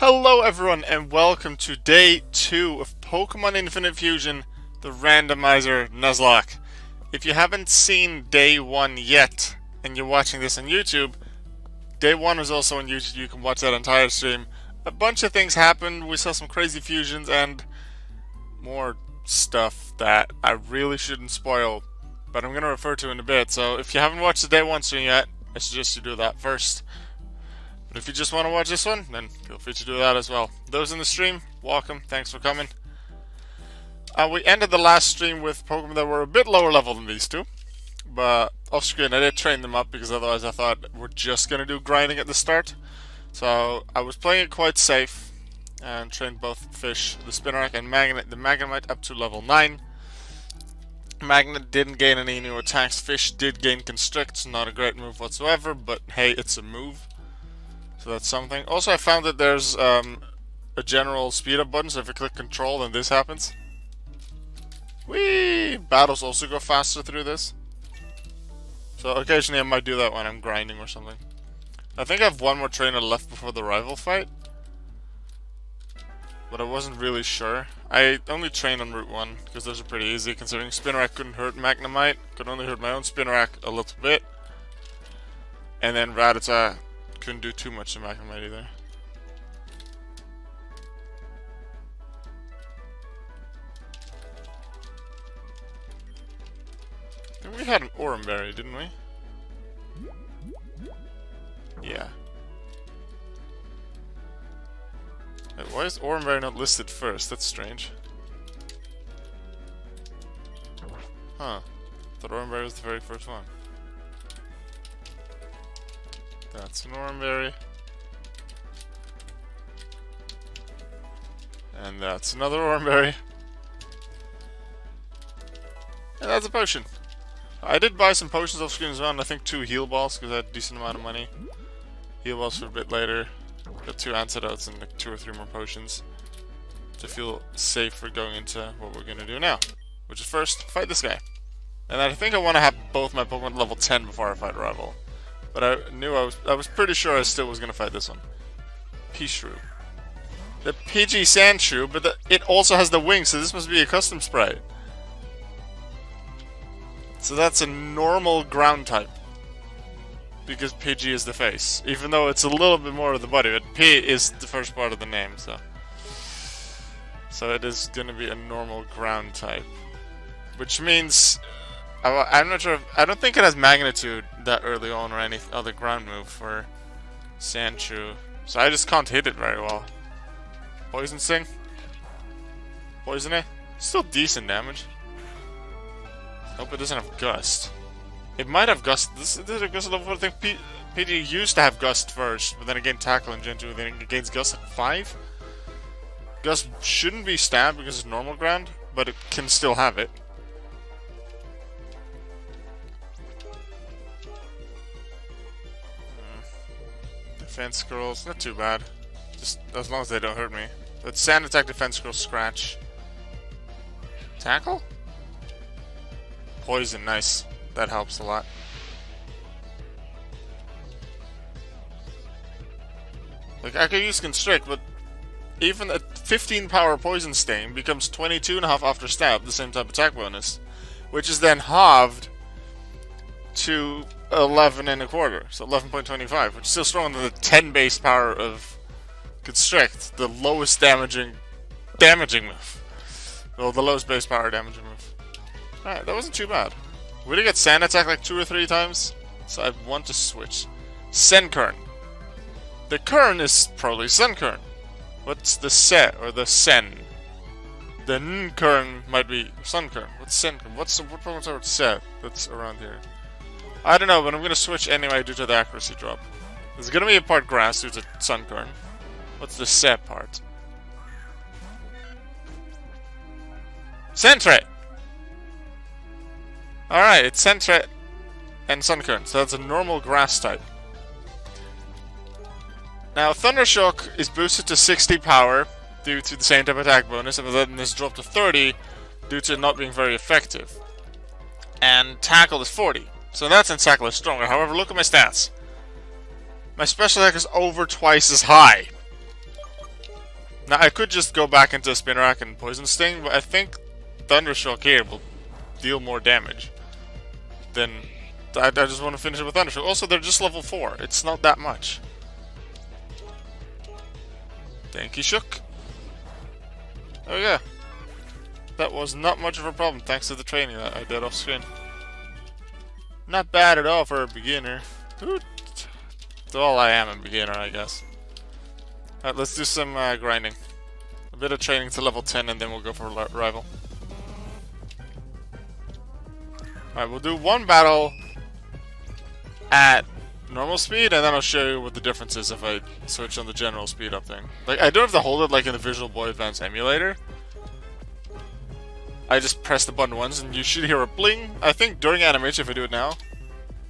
Hello everyone and welcome to day 2 of Pokemon Infinite Fusion, the Randomizer Nuzlocke. If you haven't seen day 1 yet, and you're watching this on YouTube, day 1 was also on YouTube. You can watch that entire stream. A bunch of things happened. We saw some crazy fusions and more stuff that I really shouldn't spoil, but I'm going to refer to in a bit. So if you haven't watched the day 1 stream yet, I suggest you do that first. But if you just want to watch this one, then feel free to do that as well. Those in the stream, welcome. Thanks for coming. We ended the last stream with Pokemon that were a bit lower level than these two. But off screen, I did train them up because otherwise I thought we're just going to do grinding at the start. So I was playing it quite safe and trained both Fish, the Spinarak, and Magnet, the Magnemite up to level 9. Magnet didn't gain any new attacks. Fish did gain Constrict, not a great move whatsoever, but hey, it's a move. So that's something. Also, I found that there's a general speed up button, so if I click control, then this happens. Whee! Battles also go faster through this. So occasionally I might do that when I'm grinding or something. I think I have one more trainer left before the rival fight. But I wasn't really sure. I only trained on Route 1, because those are pretty easy, considering Spinarak couldn't hurt Magnemite. Could only hurt my own Spinarak a little bit. And then Rattata couldn't do too much to Magnemite either. I think we had an Oranberry, didn't we? Yeah. Wait, why is Oranberry not listed first? That's strange. Huh. Thought Oranberry was the very first one. That's an Oranberry. And that's another Oranberry. And that's a potion. I did buy some potions off screen as well, and I think 2 heal balls because I had a decent amount of money. Heal balls for a bit later. Got 2 antidotes and like 2 or 3 more potions to feel safe for going into what we're gonna do now, which is first fight this guy. And I think I want to have both my Pokemon level 10 before I fight Rival. But I knew I was pretty sure I still was gonna fight this one. P-Shrew. The PG Sandshrew, but it also has the wings, so this must be a custom sprite. So that's a normal ground type. Because PG is the face. Even though it's a little bit more of the body, but P is the first part of the name, so. So it is gonna be a normal ground type. Which means I'm not sure I don't think it has magnitude that early on or any other ground move for Sandshrew. So I just can't hit it very well. Poison Sting? Poison it? Still decent damage. Hope it doesn't have Gust. It might have Gust. This is a Gust level 4. I think PG used to have Gust first, but then it gained Tackle in Gen 2, then it gains Gust at 5. Gust shouldn't be stabbed because it's normal ground, but it can still have it. Defense scrolls, not too bad. Just as long as they don't hurt me. But Sand Attack, Defense Scroll, Scratch. Tackle? Poison, nice. That helps a lot. Like, I could use Constrict, but even a 15 power Poison Sting becomes 22.5 after stab, the same type attack bonus. Which is then halved to 11.25, so 11.25, which is still stronger than the 10 base power of Constrict, the lowest damaging move. Well, the lowest base power damaging move. Alright, that wasn't too bad. We did get Sand Attack like 2 or 3 times, so I want to switch. Senkern. The Kern is probably Sunkern. What's the Se or the Sen? The Nkern might be Sunkern. What's Senkern? What Pokemon's are Se that's around here? I don't know, but I'm gonna switch anyway due to the accuracy drop. There's gonna be a part grass due to Sunkern. What's the Se part? Sentret! Alright, it's Sentret and Sunkern, so that's a normal grass type. Now, Thundershock is boosted to 60 power due to the same type attack bonus, but then it's dropped to 30 due to it not being very effective. And Tackle is 40. So that's and Tackle is stronger. However, look at my stats. My special attack is over twice as high. Now, I could just go back into Spinarak and Poison Sting, but I think Thundershock here will deal more damage. Then I just want to finish it with Thundershock. Also, they're just level 4. It's not that much. Thank you, Shook. Oh yeah. That was not much of a problem thanks to the training that I did off screen. Not bad at all for a beginner. Well, I am a beginner, I guess. Alright, let's do some grinding. A bit of training to level 10 and then we'll go for rival. Alright, we'll do one battle at normal speed and then I'll show you what the difference is if I switch on the general speed up thing. Like, I don't have to hold it like in the Visual Boy Advance emulator. I just press the button once and you should hear a bling. I think during animation if I do it now.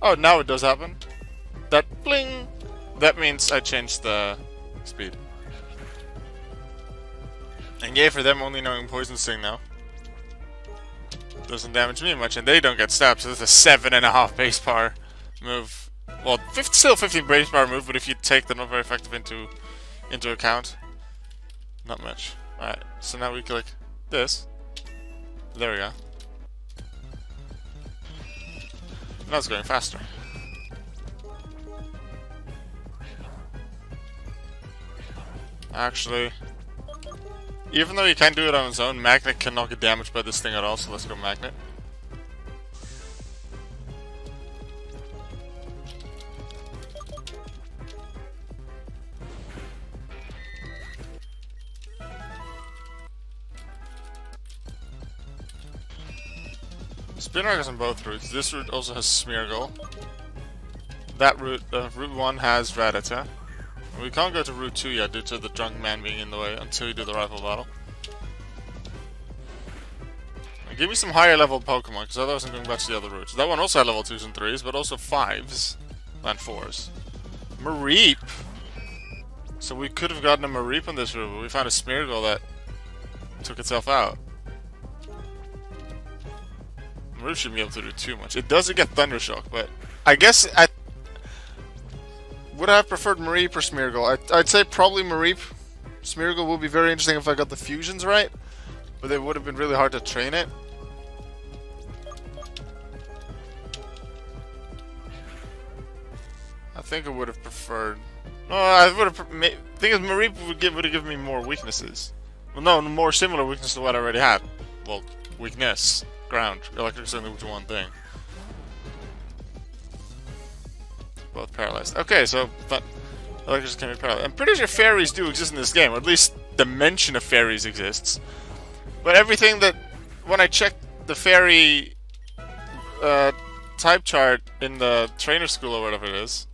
Oh, now it does happen. That bling, that means I changed the speed. And yay for them only knowing Poison Sting now. Doesn't damage me much and they don't get stabbed, so this is a 7.5 base power move. Well, still 15 base power move, but if you take the not very effective into account, not much. Alright, so now we click this. There we go. Now it's going faster. Actually, even though you can do it on its own, Magnet cannot get damaged by this thing at all, so let's go Magnet. Spinarak is on both routes. This route also has Smeargle. That route, Route 1 has Rattata. We can't go to Route 2 yet due to the drunk man being in the way until you do the rival battle. Now, give me some higher level Pokemon, because otherwise I'm going back to the other routes. That one also had level 2s and 3s, but also 5s and 4s. Mareep! So we could have gotten a Mareep on this route, but we found a Smeargle that took itself out. Mareep shouldn't be able to do too much. It doesn't get Thundershock, but I guess I would have preferred Mareep or Smeargle. I'd say probably Mareep. Smeargle would be very interesting if I got the fusions right, but it would have been really hard to train it. I think I would have preferred. No, I would have. Thing is, Mareep would have given me more weaknesses. Well, no, more similar weakness to what I already had. Well, weakness. Ground. Electric is only one thing. Both paralyzed. Okay, so electric can be paralyzed. I'm pretty sure fairies do exist in this game, or at least the mention of fairies exists. But everything that when I checked the fairy type chart in the trainer school or whatever it is,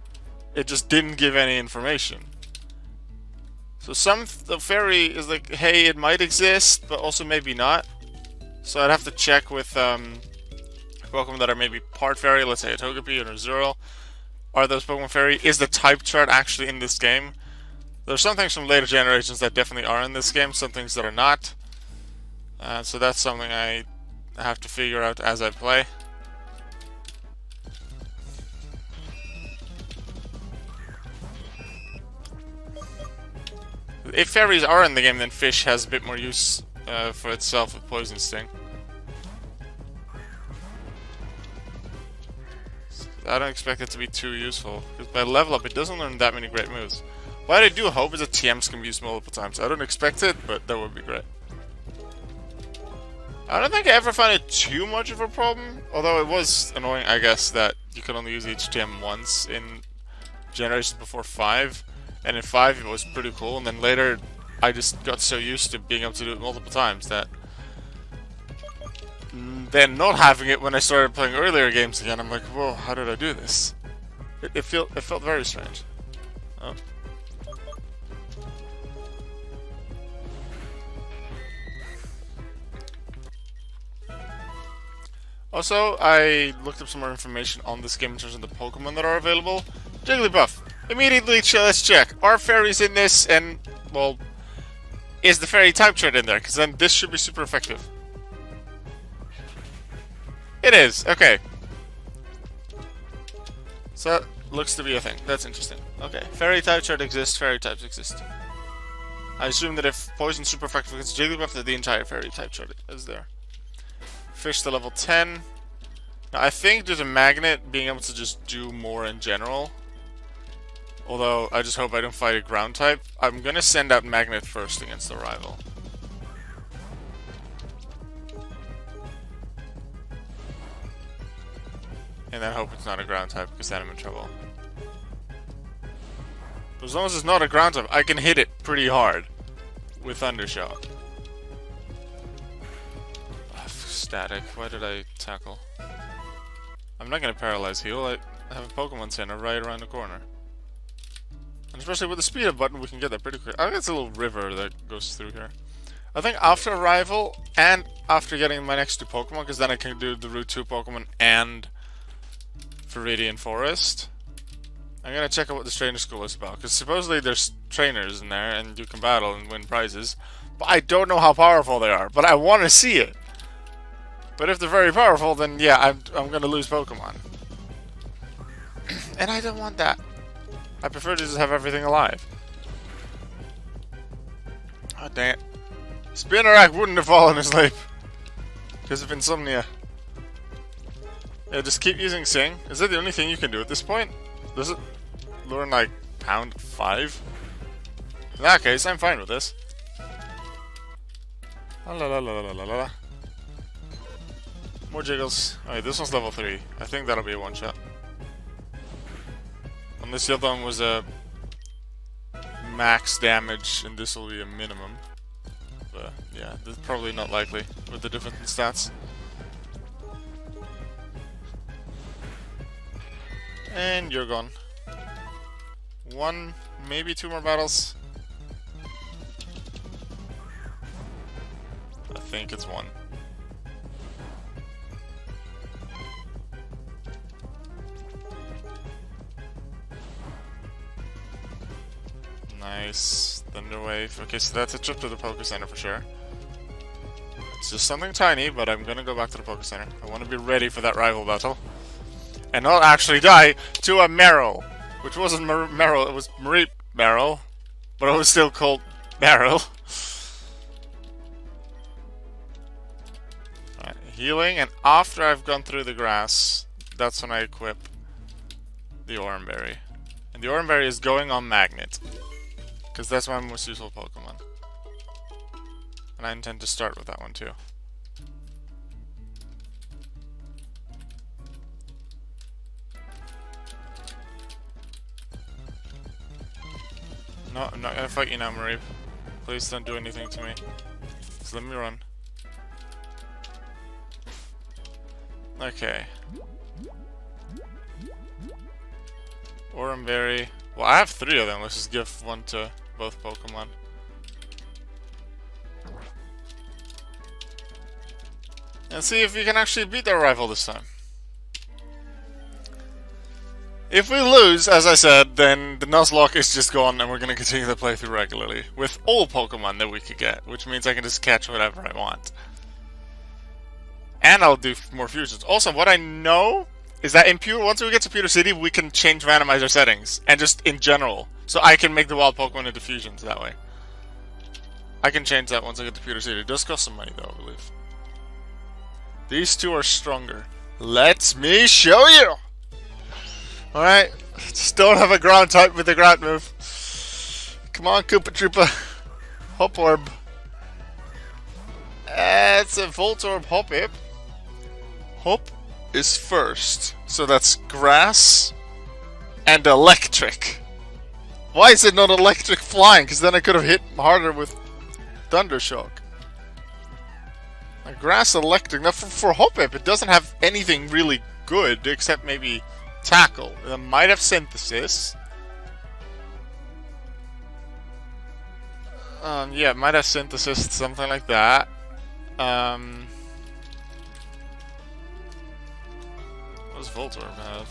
it just didn't give any information. So the fairy is like, hey, it might exist, but also maybe not. So I'd have to check with Pokemon that are maybe part fairy, let's say a Togepi or a Zurill. Are those Pokemon fairy? Is the type chart actually in this game? There's some things from later generations that definitely are in this game, some things that are not. So that's something I have to figure out as I play. If fairies are in the game, then Fish has a bit more use for itself with Poison Sting. I don't expect it to be too useful, because by level up it doesn't learn that many great moves. What I do hope is that TMs can be used multiple times. I don't expect it, but that would be great. I don't think I ever found it too much of a problem, although it was annoying, I guess, that you could only use each TM once in generations before 5, and in 5 it was pretty cool, and then later I just got so used to being able to do it multiple times that then not having it when I started playing earlier games again, I'm like, whoa, how did I do this? It felt very strange. Oh. Also, I looked up some more information on this game in terms of the Pokemon that are available. Jigglypuff. Immediately, let's check. Are fairies in this? And, well, is the fairy type chart in there? Because then this should be super effective. It is. Okay. So that looks to be a thing. That's interesting. Okay. Fairy type chart exists. Fairy types exist. I assume that if Poison super effective against Jigglypuff, that the entire Fairy type chart is there. Fish to level 10. Now, I think there's a Magnet being able to just do more in general. Although, I just hope I don't fight a ground type. I'm gonna send out Magnet first against the rival. And then hope it's not a ground type, because then I'm in trouble. But as long as it's not a ground type, I can hit it pretty hard with Thundershock. Static. Why did I tackle? I'm not gonna paralyze heal. I have a Pokemon Center right around the corner. And especially with the speed up button, we can get that pretty quick. I think it's a little river that goes through here. I think after Arrival and after getting my next 2 Pokemon, because then I can do the Route 2 Pokemon and Viridian Forest. I'm gonna check out what this trainer school is about, because supposedly there's trainers in there and you can battle and win prizes. But I don't know how powerful they are, but I want to see it. But if they're very powerful, then yeah, I'm gonna lose Pokemon. And I don't want that. I prefer to just have everything alive. Oh dang it. Spinnerack wouldn't have fallen asleep because of insomnia. Yeah, just keep using Sing. Is that the only thing you can do at this point? Does it learn like pound 5? In that case, I'm fine with this. La la la la la la la. More Jiggles. Alright, this one's level 3. I think that'll be a one-shot. Unless the other one was a max damage, and this will be a minimum. But yeah, this is probably not likely with the different stats. And you're gone. 1, maybe 2 more battles. I think it's 1. Nice. Thunderwave. Okay, so that's a trip to the Poké Center for sure. It's just something tiny, but I'm gonna go back to the Poké Center. I want to be ready for that rival battle. And not actually die to a Meryl. Which wasn't Meryl, it was Mareep Meryl. But it was still called Meryl. Alright, healing, and after I've gone through the grass, that's when I equip the Oranberry. And the Oranberry is going on Magnet. Because that's my most useful Pokemon. And I intend to start with that one too. No, I'm not gonna fight you now, Mareep. Please don't do anything to me. Just let me run. Okay. Oranberry. Well, I have 3 of them. Let's just give one to both Pokemon. And see if we can actually beat our rival this time. If we lose, as I said, then the Nuzlocke is just gone and we're going to continue the playthrough regularly. With all Pokemon that we could get, which means I can just catch whatever I want. And I'll do more fusions. Also, what I know is that in once we get to Pewter City, we can change randomizer settings. And just in general. So I can make the wild Pokemon into fusions that way. I can change that once I get to Pewter City. It does cost some money though, I believe. These 2 are stronger. Let me show you! Alright, just don't have a ground type with the ground move. Come on, Koopa Troopa. Hop Orb. It's a Voltorb Hop-Ip. Hop is first. So that's Grass and Electric. Why is it not Electric Flying? Because then I could have hit harder with Thundershock. Grass Electric. Now for Hop-Ip, it doesn't have anything really good except maybe Tackle. It might have Synthesis. Yeah, it might have Synthesis, something like that. What does Voltorb have?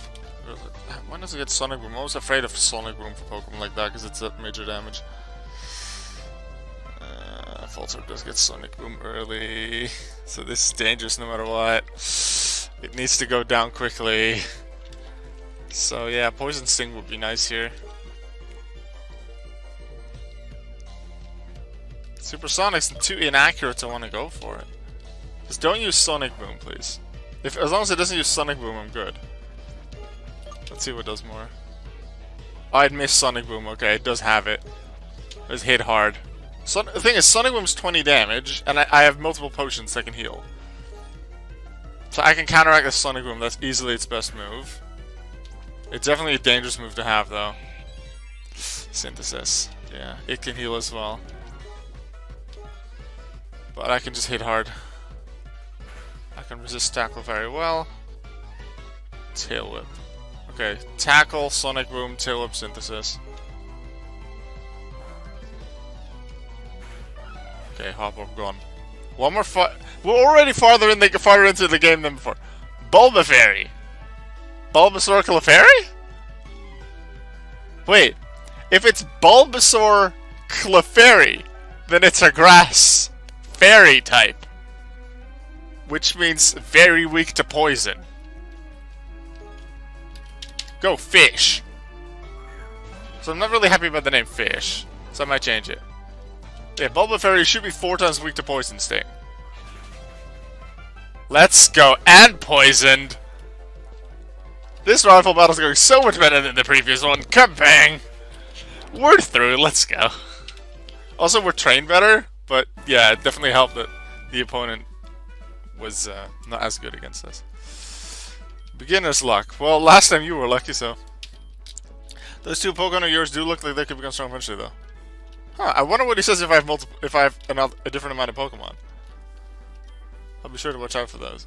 When does it get Sonic Boom? I'm always afraid of Sonic Boom for Pokemon like that because it's a major damage. Voltorb does get Sonic Boom early, so this is dangerous no matter what. It needs to go down quickly. So yeah, Poison Sting would be nice here. Supersonic's too inaccurate to want to go for it. Just don't use Sonic Boom, please. As long as it doesn't use Sonic Boom, I'm good. Let's see what does more. Oh, I'd miss Sonic Boom. Okay, it does have it. It's hit hard. The thing is, Sonic Boom's 20 damage, and I have multiple potions that can heal. So I can counteract the Sonic Boom. That's easily its best move. It's definitely a dangerous move to have, though. Synthesis. Yeah, it can heal as well. But I can just hit hard. I can resist Tackle very well. Tail Whip. Okay, Tackle, Sonic Boom, Tail Whip, Synthesis. Okay, Hop Up, gone. One more we're already farther into the game than before. Bulbafairy. Bulbasaur Clefairy? Wait, if it's Bulbasaur Clefairy, then it's a grass fairy type. Which means very weak to poison. Go Fish. So I'm not really happy about the name Fish, so I might change it. Yeah, Bulbafairy should be 4 times weak to Poison Sting. Let's go, and poisoned! This rifle battle's going so much better than the previous one. Kabang! We're through, let's go. Also, we're trained better, but yeah, it definitely helped that the opponent was not as good against us. Beginner's luck. Well, last time you were lucky, so. Those 2 Pokemon of yours do look like they could become strong eventually, though. Huh, I wonder what he says if I have a different amount of Pokemon. I'll be sure to watch out for those.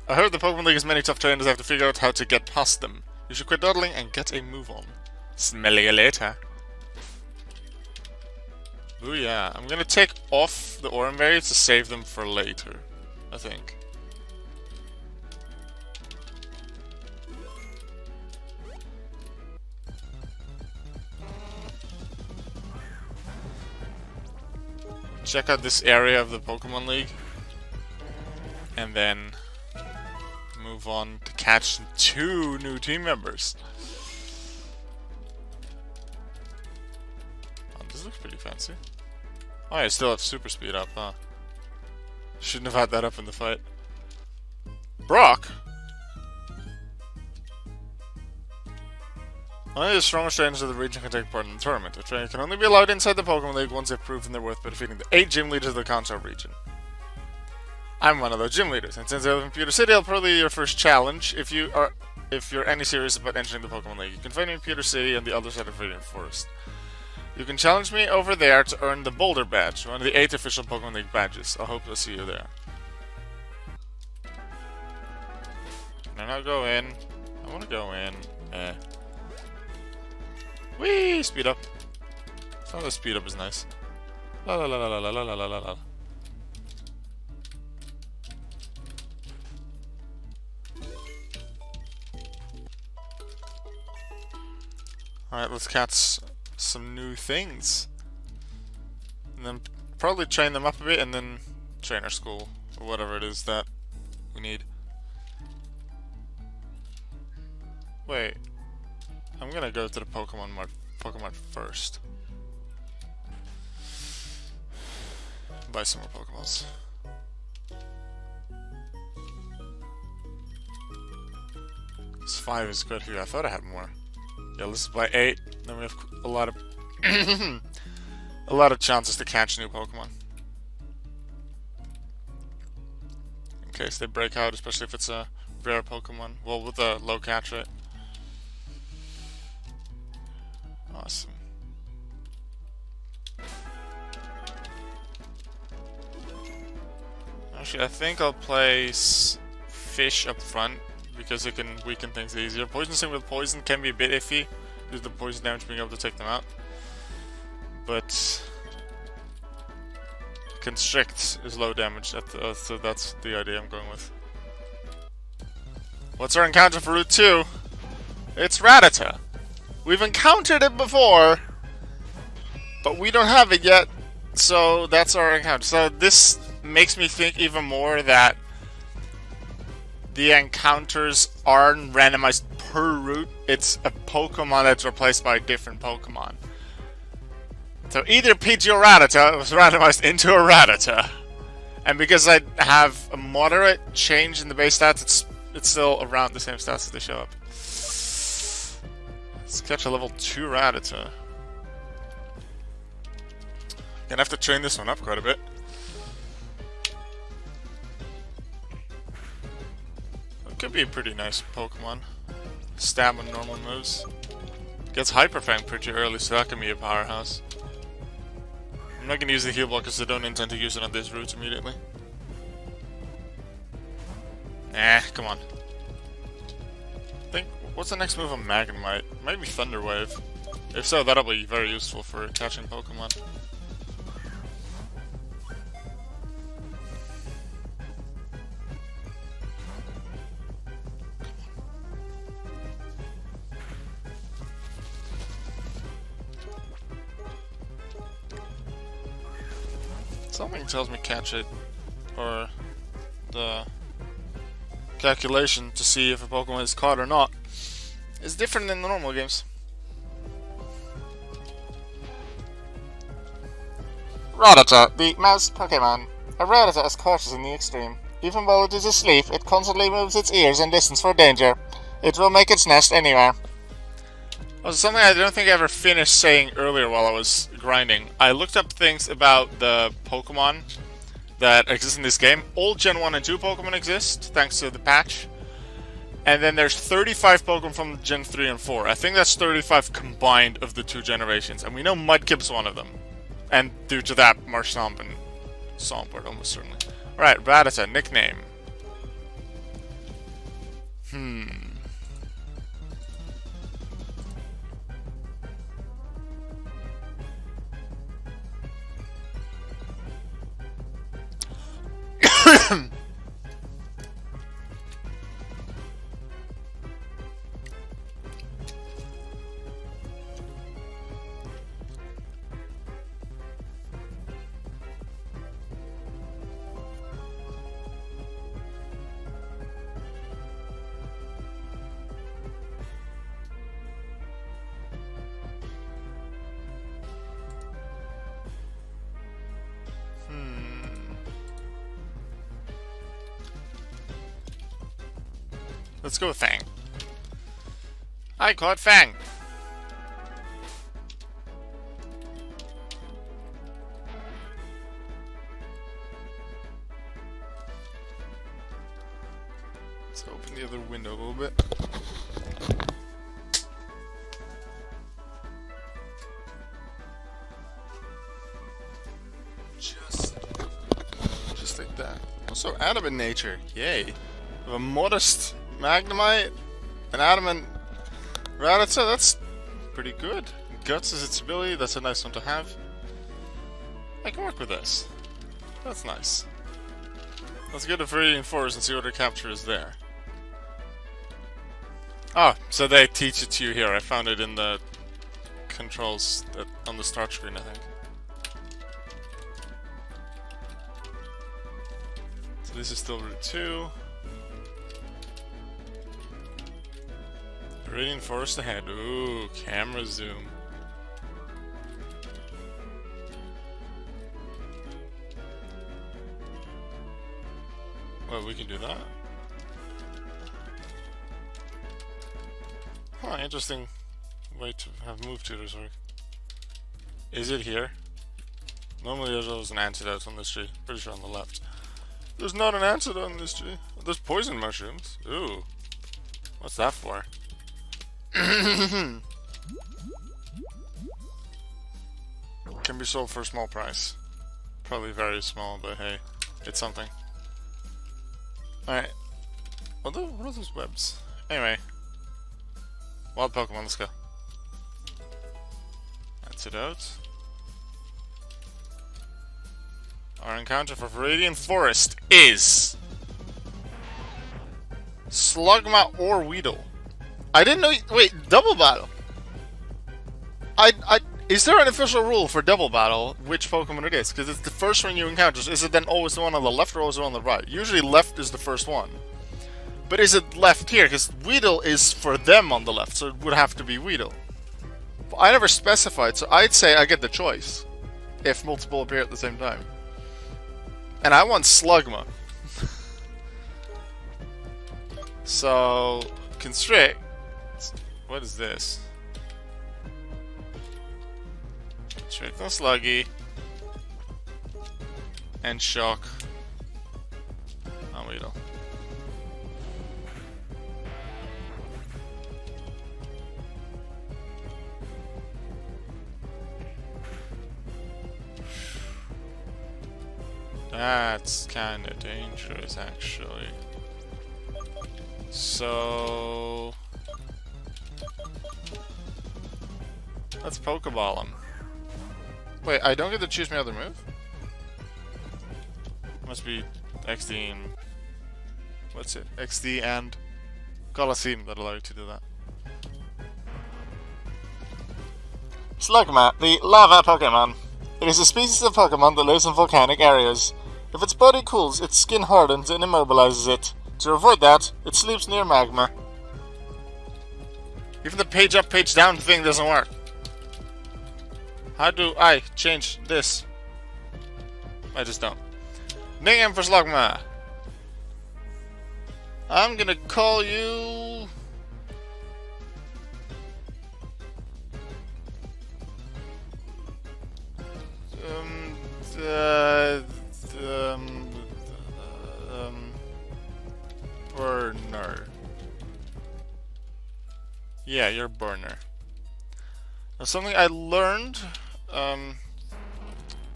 I heard the Pokemon League has many tough trainers. I have to figure out how to get past them. You should quit dawdling and get a move on. Smell you later. Ooh yeah, I'm gonna take off the Oran Berries to save them for later, I think. Check out this area of the Pokemon League. And then move on to catch 2 new team members. Oh, this looks pretty fancy. Oh, I still have super speed up, huh? Shouldn't have had that up in the fight. Brock? Only the strongest trainers of the region can take part in the tournament. A trainer can only be allowed inside the Pokemon League once they've proven their worth by defeating the 8 gym leaders of the Kanto region. I'm one of those gym leaders, and since I live in Pewter City, I'll probably be your first challenge if you're any serious about entering the Pokemon League. You can find me in Pewter City on the other side of Viridian Forest. You can challenge me over there to earn the Boulder Badge, one of the 8 official Pokemon League badges. I hope to see you there. Can I not go in? I want to go in. Whee! Speed up. Some of the speed up is nice. La la la la la la la la la la. Alright, let's catch some new things. And then probably train them up a bit and then trainer school. Or whatever it is that we need. Wait. I'm gonna go to the Pokemon first. Buy some more Pokemons. This 5 is good here. I thought I had more. Yeah, let's buy 8. Then we have a lot of a lot of chances to catch new Pokemon. In case they break out, especially if it's a rare Pokemon. Well, with a low catch rate. Awesome. Actually, I think I'll place Fish up front because it can weaken things easier. Poison Sting with poison can be a bit iffy due to the poison damage being able to take them out. But Constrict is low damage, so that's the idea I'm going with. What's our encounter for Route 2? It's Rattata. We've encountered it before, but we don't have it yet, so that's our encounter. So this makes me think even more that the encounters aren't randomized per route. It's a Pokemon that's replaced by a different Pokemon. So either Pidgey or Rattata was randomized into a Rattata. And because I have a moderate change in the base stats, it's still around the same stats as they show up. Let's catch a level 2 Rattata. Gonna have to train this one up quite a bit. It could be a pretty nice Pokemon. Stab on normal moves. Gets Hyper Fang pretty early, so that can be a powerhouse. I'm not gonna use the heal block because I don't intend to use it on this route immediately. Come on. I think, what's the next move on Magnemite? Maybe Thunder Wave. If so, that'll be very useful for catching Pokemon. Something tells me catch it, or the calculation to see if a Pokemon is caught or not is different than the normal games. Rattata, the mouse Pokemon. A Rattata is cautious in the extreme. Even while it is asleep, it constantly moves its ears and listens for danger. It will make its nest anywhere. Also, something I don't think I ever finished saying earlier while I was grinding. I looked up things about the Pokemon that exist in this game. All Gen 1 and 2 Pokemon exist, thanks to the patch. And then there's 35 Pokemon from Gen 3 and 4. I think that's 35 combined of the two generations. And we know Mudkip's one of them. And due to that, Marshtomp and Swampert, almost certainly. Alright, Rattata, nickname. Let's go with Fang. I caught Fang. Let's open the other window a little bit. Just like that. Also, adamant nature. Yay. A modest Magnemite, an adamant Rattata, that's pretty good. Guts is its ability, that's a nice one to have. I can work with this. That's nice. Let's go to Viridian Forest and see what our capture is there. Oh, so they teach it to you here. I found it in the controls on the start screen, I think. So this is still Route 2. Viridian Forest ahead. Ooh, camera zoom. Well, we can do that. Huh, interesting way to have move tutors work. Is it here? Normally there's always an antidote on this tree. Pretty sure on the left. There's not an antidote on this tree. There's poison mushrooms. Ooh. What's that for? Can be sold for a small price. Probably very small, but hey, it's something. Alright. What are those webs? Anyway. Wild Pokemon, let's go. Antidote. Our encounter for Viridian Forest is Slugma or Weedle. I didn't know. Wait, double battle. Is there an official rule for double battle? Which Pokemon it is? Because it's the first one you encounter. Is it then always the one on the left or always the one on the right? Usually left is the first one. But is it left here? Because Weedle is for them on the left, so it would have to be Weedle. I never specified, so I'd say I get the choice if multiple appear at the same time. And I want Slugma. So, constrict. What is this? Constrict on Sluggy. And Shock on Weedle. That's kind of dangerous, actually. So let's Pokeball him. Wait, I don't get to choose my other move? Must be XD and... what's it? XD and Coliseum that allow you to do that. Slugma, the lava Pokemon. It is a species of Pokemon that lives in volcanic areas. If its body cools, its skin hardens and immobilizes it. To avoid that, it sleeps near magma. Even the page up, page down thing doesn't work. How do I change this? I just don't. Nickname for Slugma. I'm gonna call you... Burner. Yeah, you're Burner. Now, something I learned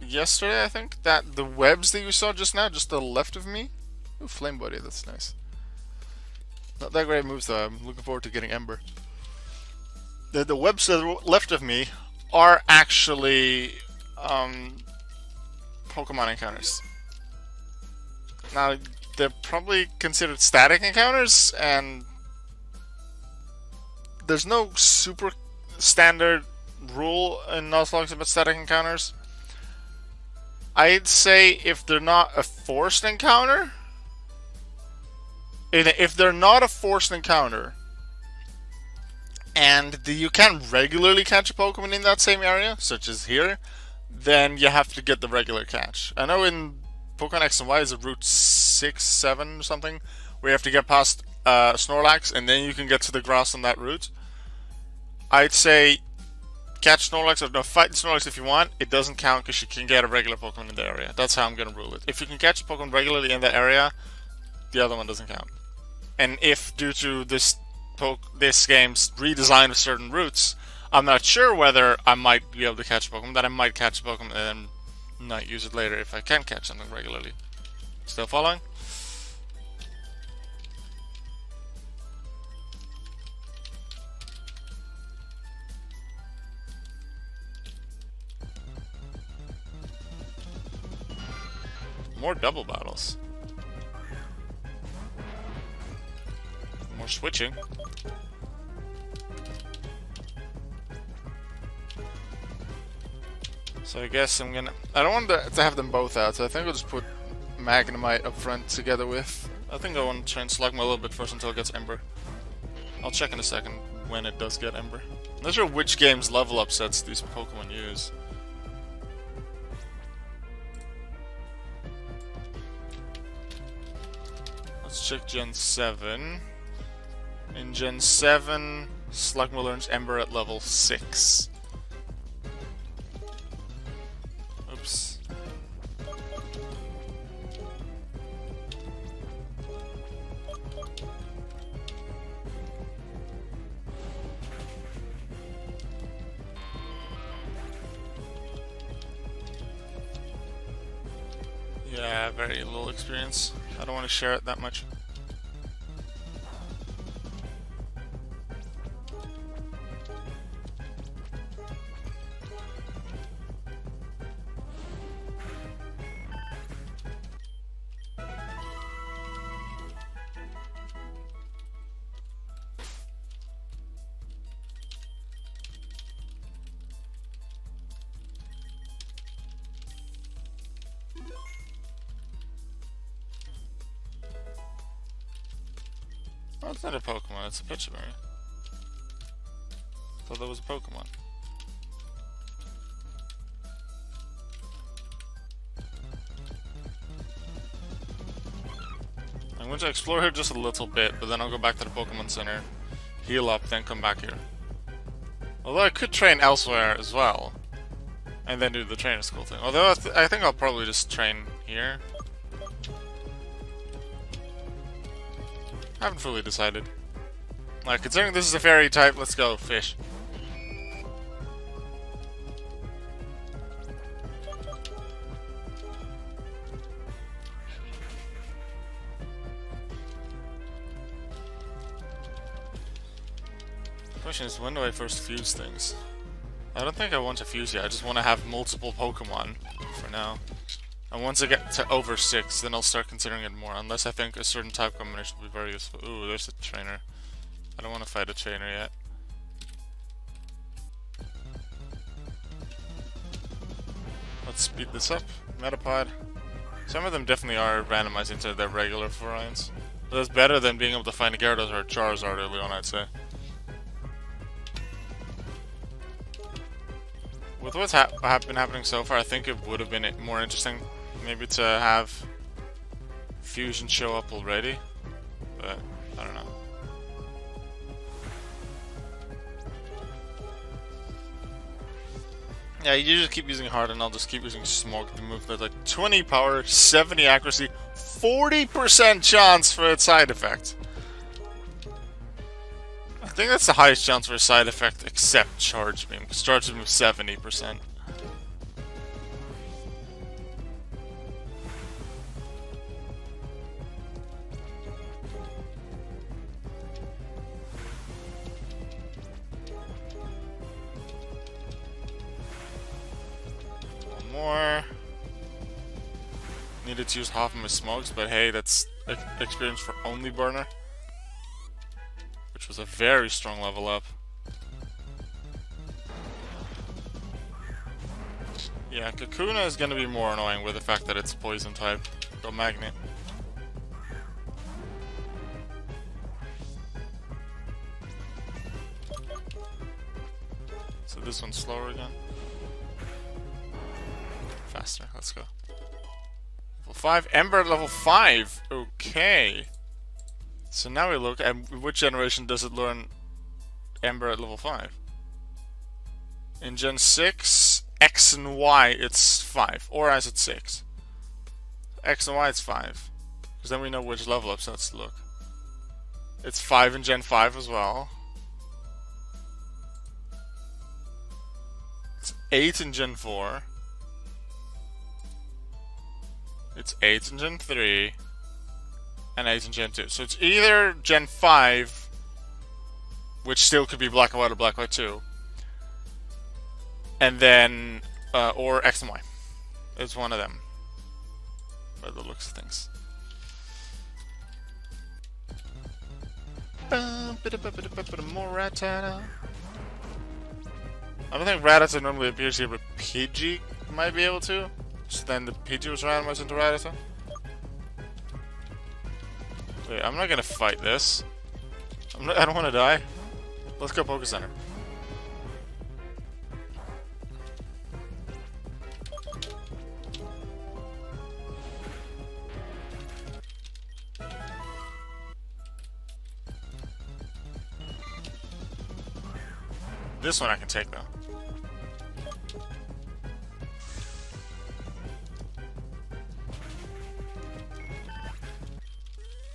yesterday, I think, that the webs that you saw just now, just to the left of me. Ooh, Flame Buddy, that's nice. Not that great moves though. I'm looking forward to getting Ember. The webs to the left of me are actually Pokemon encounters. Now, they're probably considered static encounters, and there's no super standard rule in Nuzlocke about static encounters. I'd say if they're not a forced encounter, if they're not a forced encounter, and you can regularly catch a Pokemon in that same area, such as here, then you have to get the regular catch. I know in Pokemon X and Y is it Route 6, 7 or something, where you have to get past Snorlax, and then you can get to the grass on that route. I'd say catch Snorlax, or no, fight Snorlax if you want. It doesn't count because you can get a regular Pokemon in the area. That's how I'm going to rule it. If you can catch a Pokemon regularly in the area, the other one doesn't count. And if, due to this game's redesign of certain routes, I'm not sure whether I might be able to catch a Pokemon, that I might catch a Pokemon and then not use it later if I can catch something regularly. Still following? More double battles. More switching. So I guess I'm gonna... I don't want to have them both out, so I think I'll just put Magnemite up front together with... I think I want to try and Slugma a little bit first until it gets Ember. I'll check in a second when it does get Ember. I'm not sure which game's level up sets these Pokemon use. Let's check Gen 7. In Gen 7, Slugma learns Ember at level 6. Oops. Yeah, very little experience. I don't want to share it that much. Oh, it's not a Pokemon, it's a Pictionary. Thought that was a Pokemon. going to explore here just a little bit, but then I'll go back to the Pokemon Center, heal up, then come back here. Although I could train elsewhere as well, and then do the trainer school thing. Although I think I'll probably just train here. I haven't fully decided. Like, considering this is a fairy type, let's go fish. Question is, when do I first fuse things? I don't think I want to fuse yet, I just want to have multiple Pokemon for now. And once I get to over 6, then I'll start considering it more, unless I think a certain type combination will be very useful. Ooh, there's a trainer. I don't want to fight a trainer yet. Let's speed this up. Metapod. Some of them definitely are randomized into their regular Forians. But that's better than being able to find a Gyarados or a Charizard early on, I'd say. With what's been happening so far, I think it would have been more interesting maybe to have Fusion show up already, but I don't know. Yeah, you just keep using Hard and I'll just keep using Smoke to move that, like 20 power, 70 accuracy, 40% chance for its side effect. I think that's the highest chance for a side effect except Charge Beam, because Charge Beam is 70%. One more. Needed to use half of my smokes, but hey, that's experience for only burner. Which was a very strong level up. Yeah, Kakuna is gonna be more annoying with the fact that it's poison type. Go Magnet. So this one's slower again. Faster, let's go. Level 5, Ember at level 5! Okay. So now we look at which generation does it learn Ember at level 5. In Gen 6, X and Y it's 5, or as it's 6. X and Y it's 5. Because then we know which level up, so let's look. It's 5 in Gen 5 as well. It's 8 in Gen 4. It's 8 in Gen 3. And 8 in Gen 2. So it's either Gen 5, which still could be Black and White or Black and White 2. And then, or X and Y. It's one of them. By the looks of things. More Rattata. I don't think Rattata normally appears here, but Pidgey might be able to. So then the Pidgey was randomized into Rattata. Wait, I'm not gonna fight this. I don't want to die. Let's go Poké Center. This one I can take though.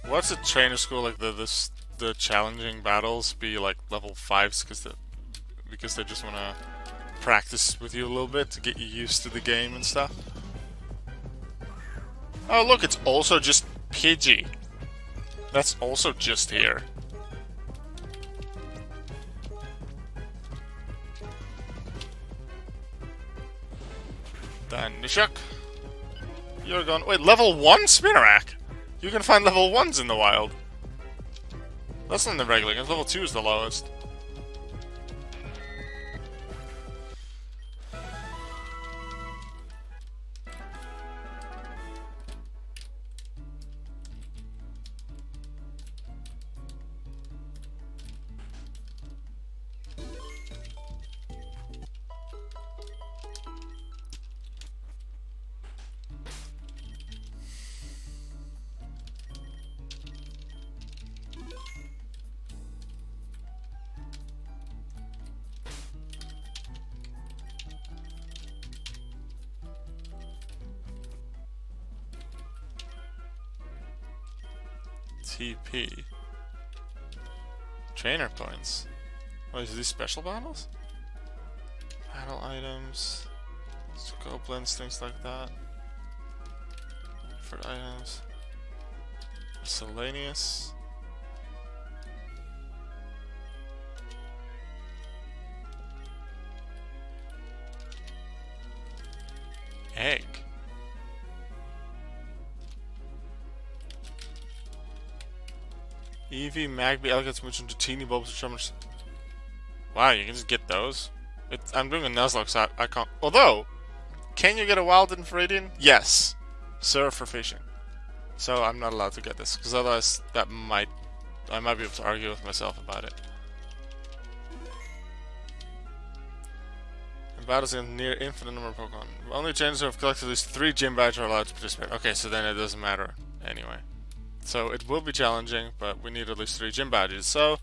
What's a trainer school like the challenging battles be like level 5s because they just want to practice with you a little bit to get you used to the game and stuff? Oh look, it's also just Pidgey. That's also just here. Then Nishuk. You're going. Wait, level 1 Spinarak? You can find level 1s in the wild. That's not in the regular games. Level 2 is the lowest. TP. Trainer points. Oh, is these special battles? Battle items. Goblins, things like that. For items. Miscellaneous. Egg. Eevee, Magby, Elgato, Smooch, into teeny bulbs of Chummers. Wow, you can just get those? I'm doing a Nuzlocke, so I can't. Although, can you get a wild in Viridian? Yes. Sir for fishing. So I'm not allowed to get this, because otherwise I might be able to argue with myself about it. In battles against near infinite number of Pokemon. Only trainers who have collected at least 3 gym badges are allowed to participate. Okay, so then it doesn't matter anyway. So it will be challenging, but we need at least 3 gym badges. So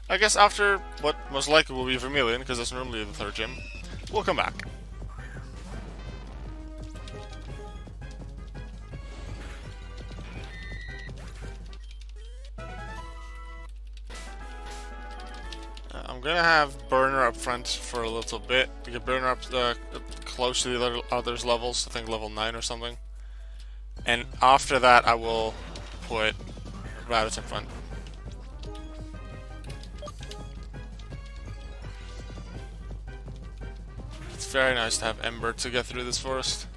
I guess after what most likely will be Vermilion, because that's normally the 3rd gym, we'll come back. I'm gonna have Burner up front for a little bit to get Burner up close to the others' levels. I think level 9 or something. And after that, I will put Rabbits in front. It's very nice to have Ember to get through this forest.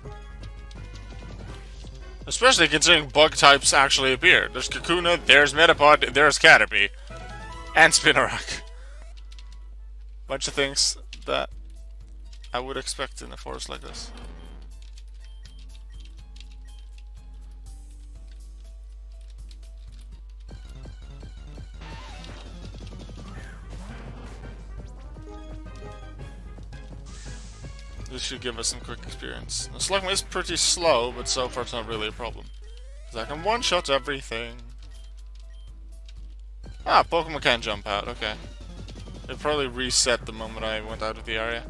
Especially considering bug types actually appear. There's Kakuna, there's Metapod, there's Caterpie. And Spinarak. Bunch of things that I would expect in a forest like this. This should give us some quick experience. The Slugma is pretty slow, but so far it's not really a problem. Because I can one-shot everything. Ah, Pokemon can jump out, okay. It probably reset the moment I went out of the area.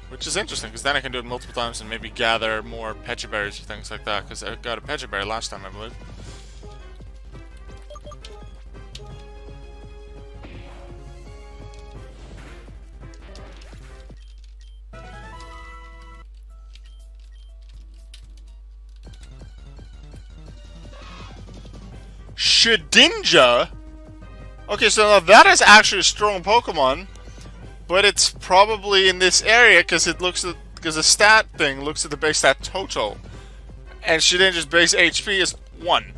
Which is interesting, because then I can do it multiple times and maybe gather more Pecha Berries or things like that, because I got a Pecha Berry last time, I believe. Shedinja? Okay, so now that is actually a strong Pokemon, but it's probably in this area because the stat thing looks at the base stat total, and Shedinja's base HP is 1.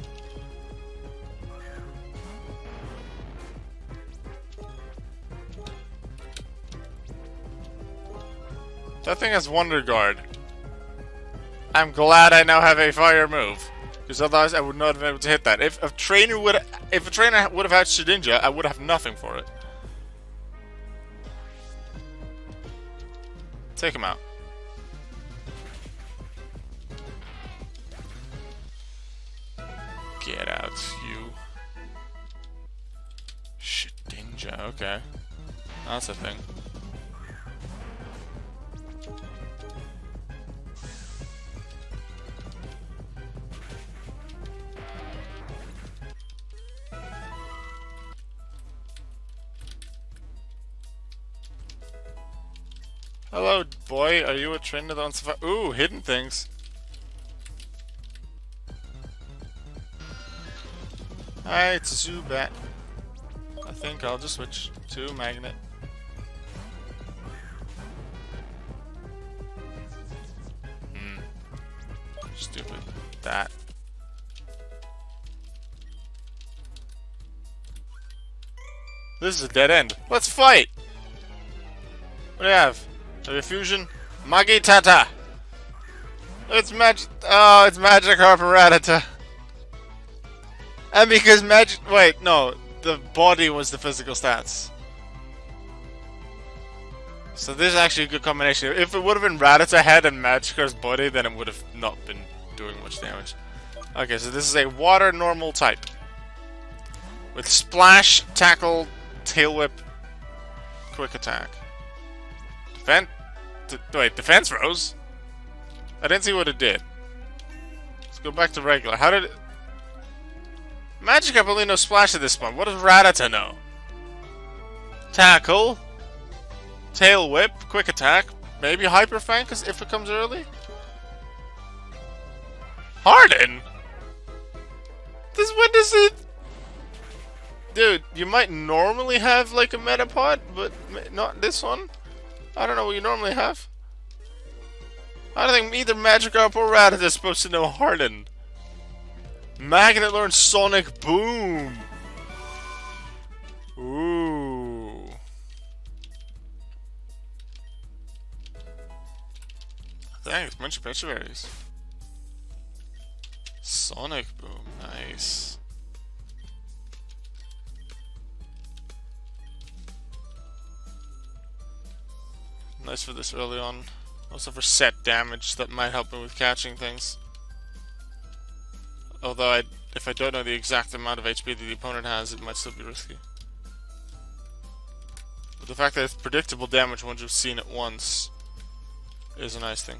That thing has Wonder Guard. I'm glad I now have a fire move. Because otherwise I would not have been able to hit that. If a trainer would have had Shedinja, I would have nothing for it. Take him out. Get out, you. Shedinja, okay. That's a thing. Hello, boy. Are you a trainer that wants to Ooh, hidden things. Hi, it's a Zubat. I think I'll just switch to Magnet. Stupid. That. This is a dead end. Let's fight! What do you have? Have you fusion? Magitata! It's magic. Oh, it's Magikarp and Rattata. And because magic. Wait, no. The body was the physical stats. So this is actually a good combination. If it would have been Rattata head and Magikarp's body, then it would have not been doing much damage. Okay, so this is a water normal type. With Splash, Tackle, Tail Whip, Quick Attack. Wait, defense rose? I didn't see what it did. Let's go back to regular. How did it... Magikarp only knows Splash at this point. What does Rattata know? Tackle. Tail Whip. Quick Attack. Maybe Hyper Fang if it comes early? Harden? When does it... Dude, you might normally have like a Metapod, but not this one. I don't know what you normally have. I don't think either Magikarp or Rattata is supposed to know Harden. Magnet learns Sonic Boom. Ooh. Thanks, bunch of Pecha Berries. Sonic Boom, nice. Nice for this early on. Also for set damage that might help me with catching things. Although if I don't know the exact amount of HP that the opponent has, it might still be risky. But the fact that it's predictable damage once you've seen it once is a nice thing.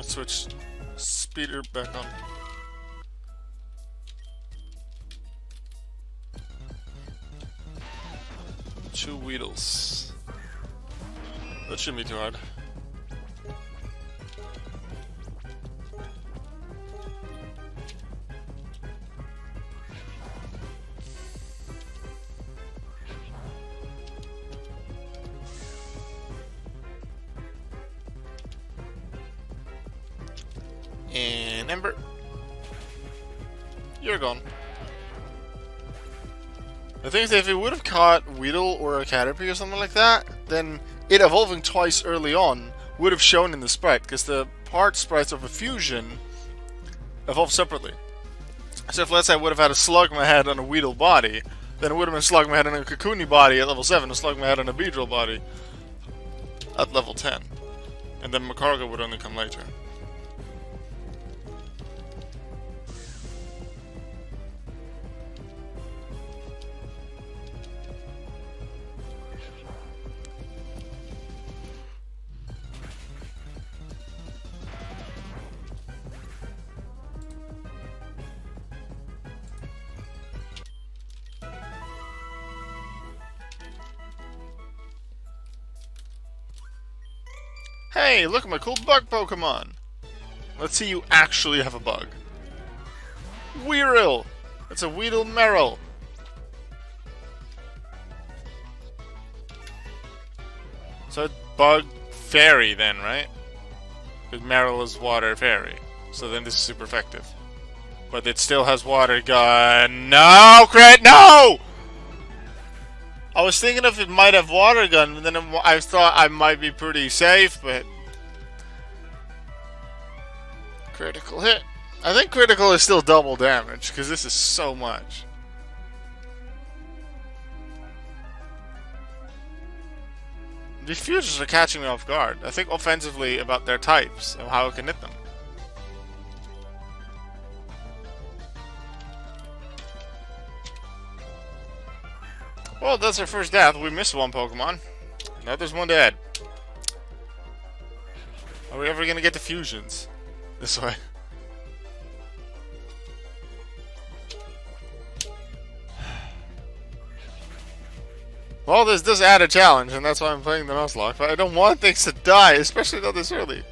Switch speeder back on. Two Weedles. That shouldn't be too hard. And Ember, you're gone. The thing is that if it would have caught Weedle or a Caterpie or something like that, then it evolving twice early on would have shown in the sprite, because the part sprites of a fusion evolve separately. So if, let's say, I would have had a Slugma head on a Weedle body, then it would have been Slugma head on a Kakuna body at level 7, a Slugma head on a Beedrill body at level 10. And then Macargo would only come later. Hey, look at my cool bug Pokemon! Let's see you actually have a bug. Weedle! It's a Weedle Meryl! So it's Bug Fairy then, right? Because Meryl is Water Fairy. So then this is super effective. But it still has Water Gun. No! Crit! No! I was thinking if it might have Water Gun, and then I thought I might be pretty safe, but... Critical hit. I think critical is still double damage, because this is so much. The futures are catching me off guard. I think offensively about their types, and how I can hit them. Well, that's our first death. We missed one Pokemon. Now there's one dead. Are we ever gonna get to fusions? This way. Well, this does add a challenge, and that's why I'm playing the Nuzlocke. But I don't want things to die, especially not this early.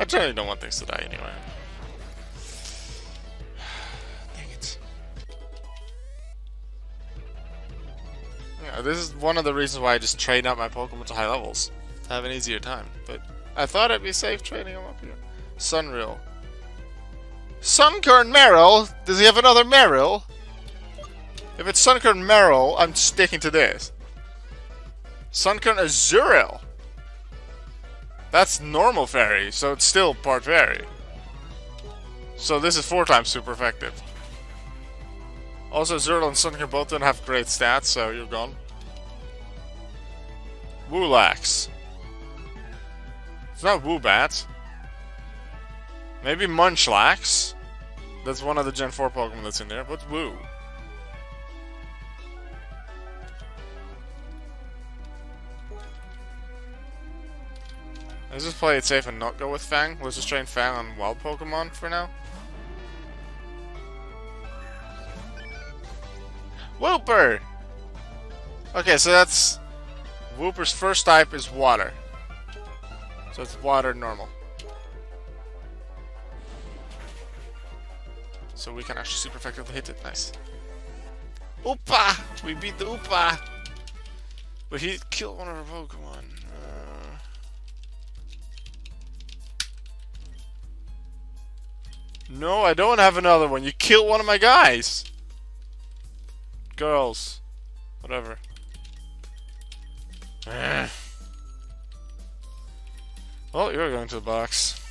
I generally don't want things to die anyway. Dang it. Yeah, this is one of the reasons why I just train up my Pokemon to high levels. To have an easier time. But I thought it'd be safe training them up here. Sunreal. Sunkern Meryl? Does he have another Meryl? If it's Sunkern Meryl, I'm sticking to this. Sunkern Azurill. That's normal fairy, so it's still part fairy. So this is 4 times super effective. Also, Zerl and Sunker both don't have great stats, so you're gone. Woolax. It's not Woobat. Maybe Munchlax. That's one of the Gen 4 Pokemon that's in there, but Woo. Let's just play it safe and not go with Fang. Let's just train Fang on wild Pokemon for now. Wooper! Okay, so that's... Wooper's first type is water. So it's water normal. So we can actually super effectively hit it. Nice. Oopa! We beat the Oopa! But he killed one of our Pokemon. No, I don't have another one. You killed one of my guys! Girls. Whatever. Well, you're going to the box.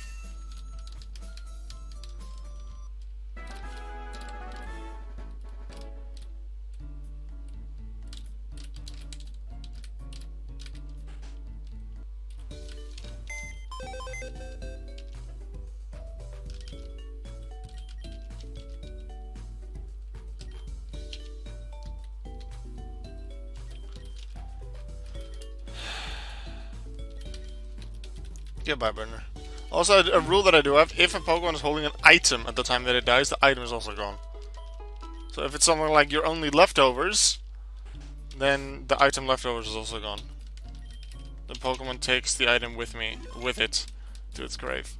Goodbye, burner. Also, a rule that I do have, if a Pokemon is holding an item at the time that it dies, the item is also gone. So if it's something like your only leftovers, then the item leftovers is also gone. The Pokemon takes the item with it, to its grave.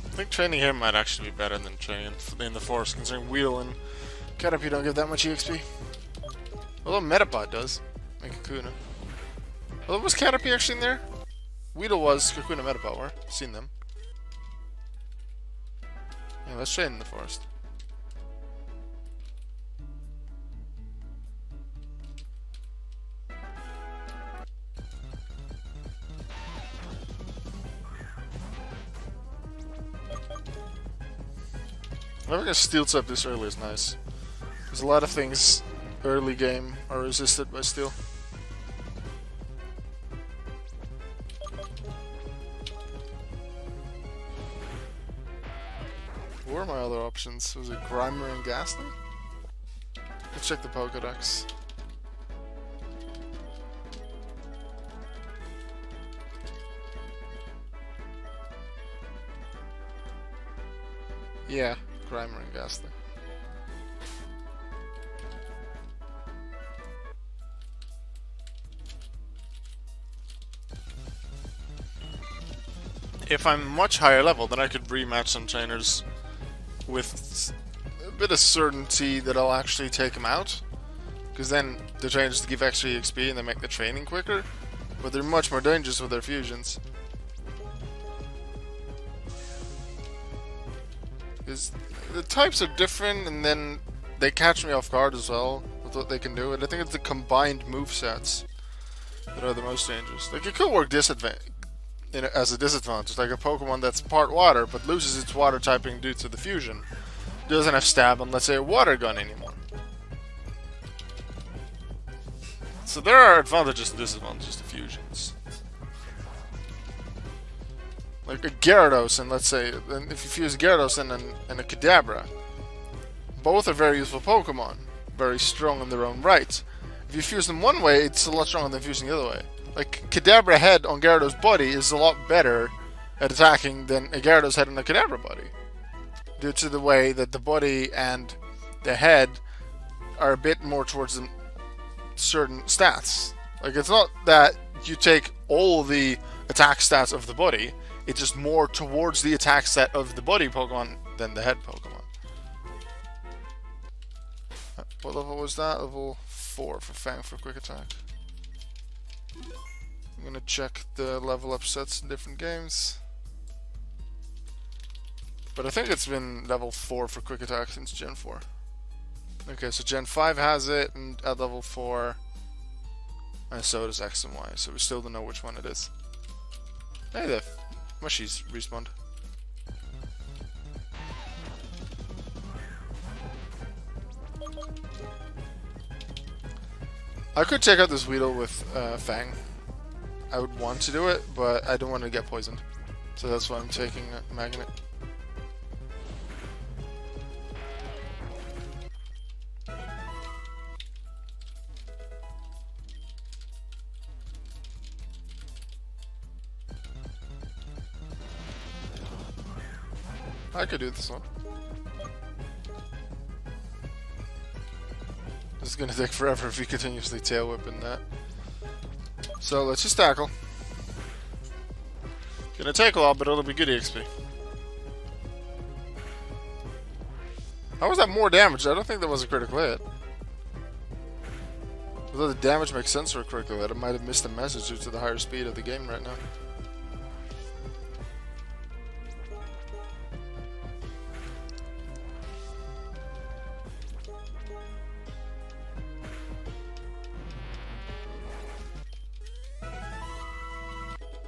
I think training here might actually be better than training in the forest, considering Weedle and Caterpie don't give that much EXP. Although Metapod does, and Kakuna. Although, was Caterpie actually in there? Weedle was, Kakuna, Metapod were. Seen them. Yeah, let's train in the forest. Having a steel type this early is nice. There's a lot of things early game are resisted by steel. What were my other options? Was it Grimer and Ghastly? Let's check the Pokédex. Yeah. Grimer and Ghastly. If I'm much higher level, then I could rematch some trainers with a bit of certainty that I'll actually take them out. Because then the trainers give extra EXP and they make the training quicker. But they're much more dangerous with their fusions. Because the types are different, and then they catch me off guard as well with what they can do. And I think it's the combined movesets that are the most dangerous. Like, it could work as a disadvantage. Like a Pokemon that's part water but loses its water typing due to the fusion. Doesn't have stab on, let's say, a water gun anymore. So there are advantages and disadvantages to fusions. Like a Gyarados and, let's say, if you fuse Gyarados and a Kadabra, both are very useful Pokemon, very strong in their own right. If you fuse them one way, it's a lot stronger than fusing the other way. Like, Kadabra head on Gyarados body is a lot better at attacking than a Gyarados head on a Kadabra body, due to the way that the body and the head are a bit more towards certain stats. Like, it's not that you take all the attack stats of the body, it's just more towards the attack stat of the body Pokemon than the head Pokemon. What level was that? Level 4 for Fang for quick attack. I'm gonna check the level up sets in different games. But I think it's been level 4 for Quick Attack since Gen 4. Okay, so Gen 5 has it and at level 4. And so does X and Y, so we still don't know which one it is. Hey, the mushies respawned. I could check out this Weedle with Fang. I would want to do it, but I don't want to get poisoned. So that's why I'm taking a Magnet. I could do this one. This is gonna take forever if you continuously tail whipping that. So let's just tackle. Gonna take a while, but it'll be good EXP. How was that more damage? I don't think that was a critical hit. Although the damage makes sense for a critical hit, I might have missed a message due to the higher speed of the game right now.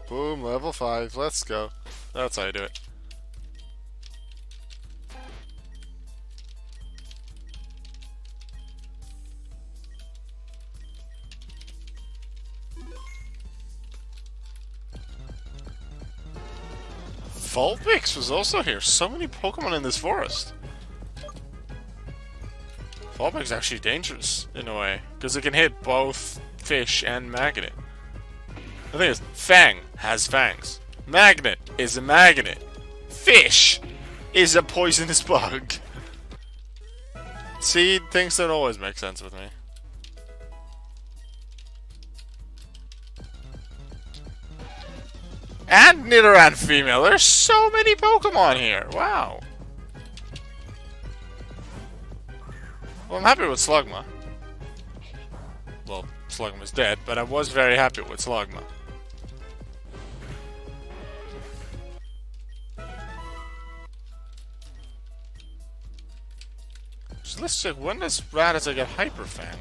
Boom, level 5, let's go. That's how you do it. Vulpix was also here. So many Pokemon in this forest. Vulpix is actually dangerous in a way, because it can hit both fish and magnet. The thing is, Fang has fangs. Magnet is a magnet. Fish is a poisonous bug. See, things don't always make sense with me. And Nidoran female. There's so many Pokemon here. Wow. Well, I'm happy with Slugma. Well, Slugma's dead, but I was very happy with Slugma. So let's check, when does Rattata get Hyper Fang?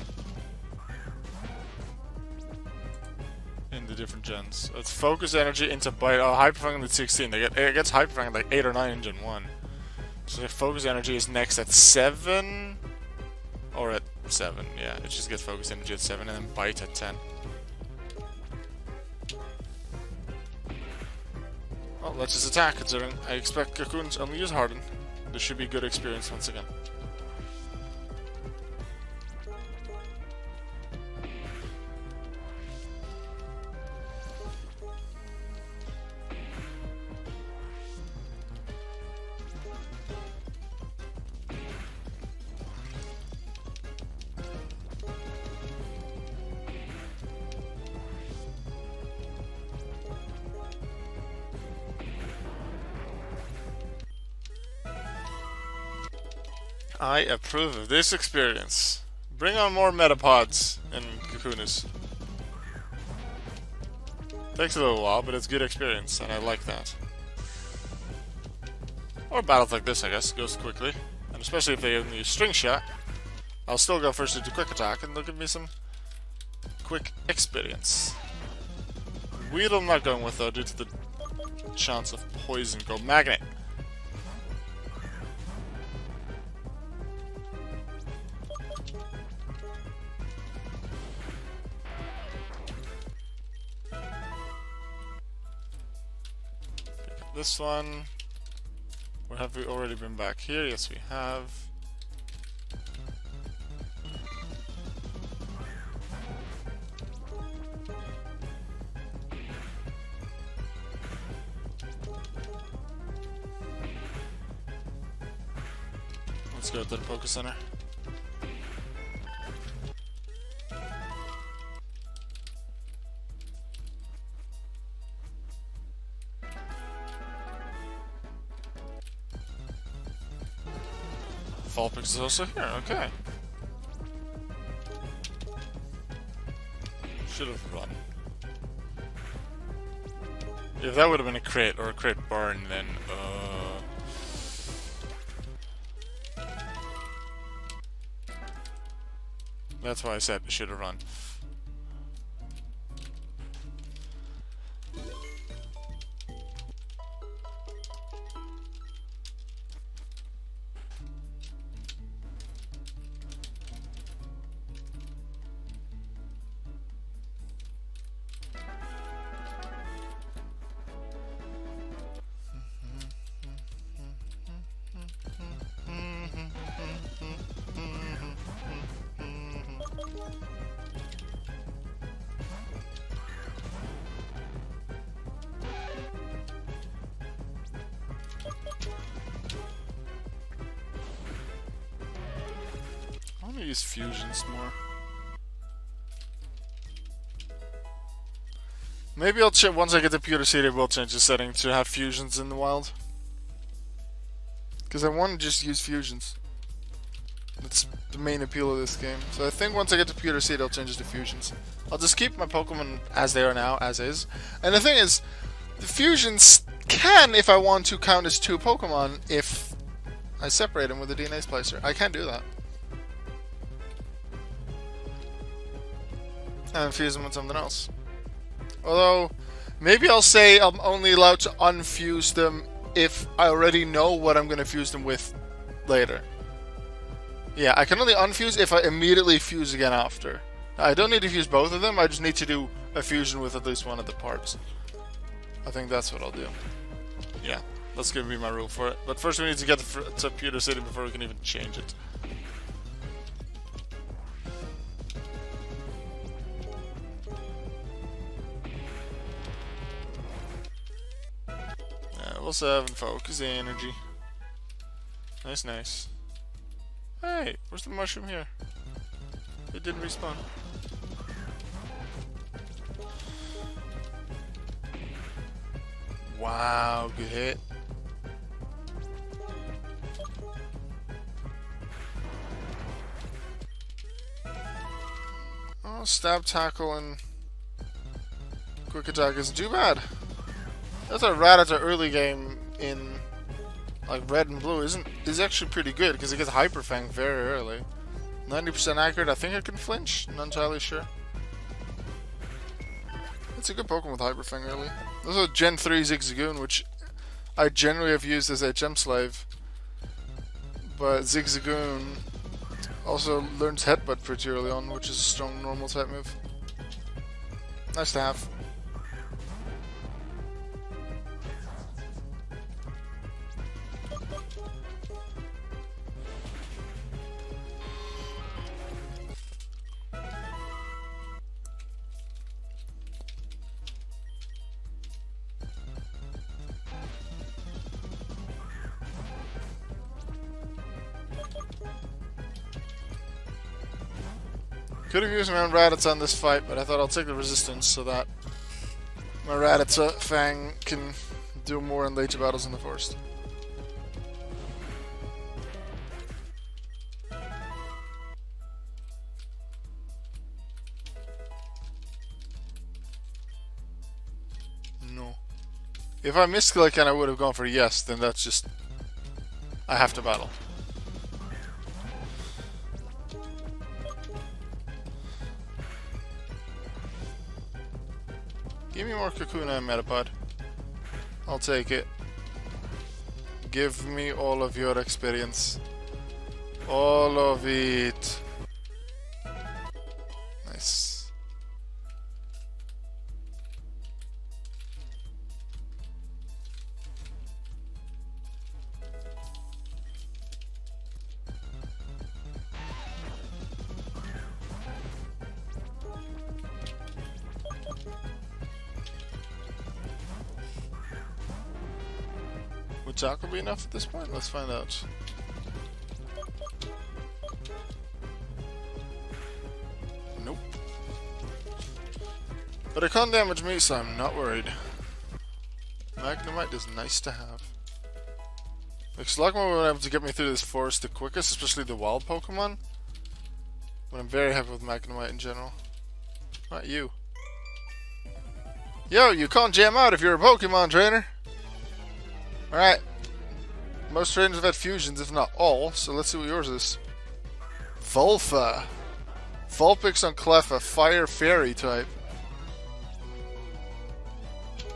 In the different gens. It's Focus Energy into Bite. Oh, Hyper Fang at 16. It gets Hyper Fang at like 8 or 9 in Gen 1. So Focus Energy is next at 7? Or at 7, yeah. It just gets Focus Energy at 7 and then Bite at 10. Well, let's just attack, considering I expect Kakuna to only use Harden. This should be good experience once again. I approve of this experience. Bring on more Metapods and Kakunas. Takes a little while, but it's good experience, and I like that. Or battles like this, I guess, goes quickly. And especially if they only use String Shot, I'll still go first into Quick Attack, and they'll give me some quick experience. Weedle I'm not going with, though, due to the chance of poison. Go Magnet! This one, or have we already been back here? Yes, we have. Let's go to the Poké Center. Vulpix is also here, okay. Should have run. If that would have been a crit or a crit burn, then that's why I said I should have run. I want to use fusions more. Maybe I'll check once I get to Pewter City. We'll change the setting to have fusions in the wild, because I want to just use fusions. That's the main appeal of this game. So I think once I get to Pewter City, I'll change it to fusions. I'll just keep my Pokemon as they are now, as is. And the thing is, the fusions can, if I want to, count as 2 Pokemon if I separate them with a DNA splicer. I can do that. And infuse them with something else. Although, maybe I'll say I'm only allowed to unfuse them if I already know what I'm going to fuse them with later. Yeah, I can only unfuse if I immediately fuse again after. I don't need to fuse both of them, I just need to do a fusion with at least one of the parts. I think that's what I'll do. Yeah, that's going to be my rule for it. But first we need to get to Pewter City before we can even change it. Level 7, focus energy. Nice, nice. Hey, where's the mushroom here? It didn't respawn. Wow, good hit. Oh, stab, tackle, and quick attack isn't too bad. That's a Rattata early game in like red and blue is actually pretty good because it gets Hyper Fang very early. 90% accurate. I think I can flinch. Not entirely sure. It's a good Pokemon with Hyper Fang early. There's a Gen 3 Zigzagoon, which I generally have used as a gem slave. But Zigzagoon also learns Headbutt pretty early on, which is a strong normal type move. Nice to have. Could have used my own Rattata on this fight, but I thought I'll take the resistance so that my Rattata Fang can do more in later battles in the forest. No. If I missed click and I would have gone for yes, then that's just... I have to battle. Give me more Kakuna and Metapod. I'll take it. Give me all of your experience. All of it. Nice. Would tackle be enough at this point? Let's find out. Nope. But it can't damage me, so I'm not worried. Magnemite is nice to have. Looks like we'll be able to get me through this forest the quickest, especially the wild Pokemon. But I'm very happy with Magnemite in general. Not you. Yo, you can't jam out if you're a Pokemon trainer. Alright. Most trainers have had fusions, if not all, so let's see what yours is. Volfa. Vulpix on Cleffa, Fire Fairy type.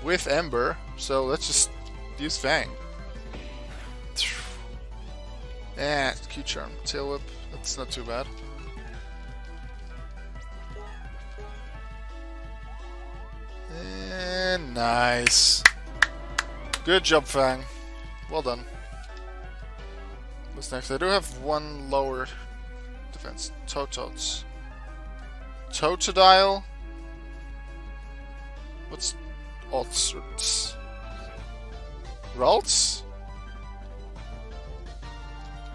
With Ember, so let's just use Fang. Q-Charm. Tail Whip, that's not too bad. And nice. Good job, Fang. Well done. What's next? I do have one lower defense. Totots. Totodile. What's Alts? Ralts?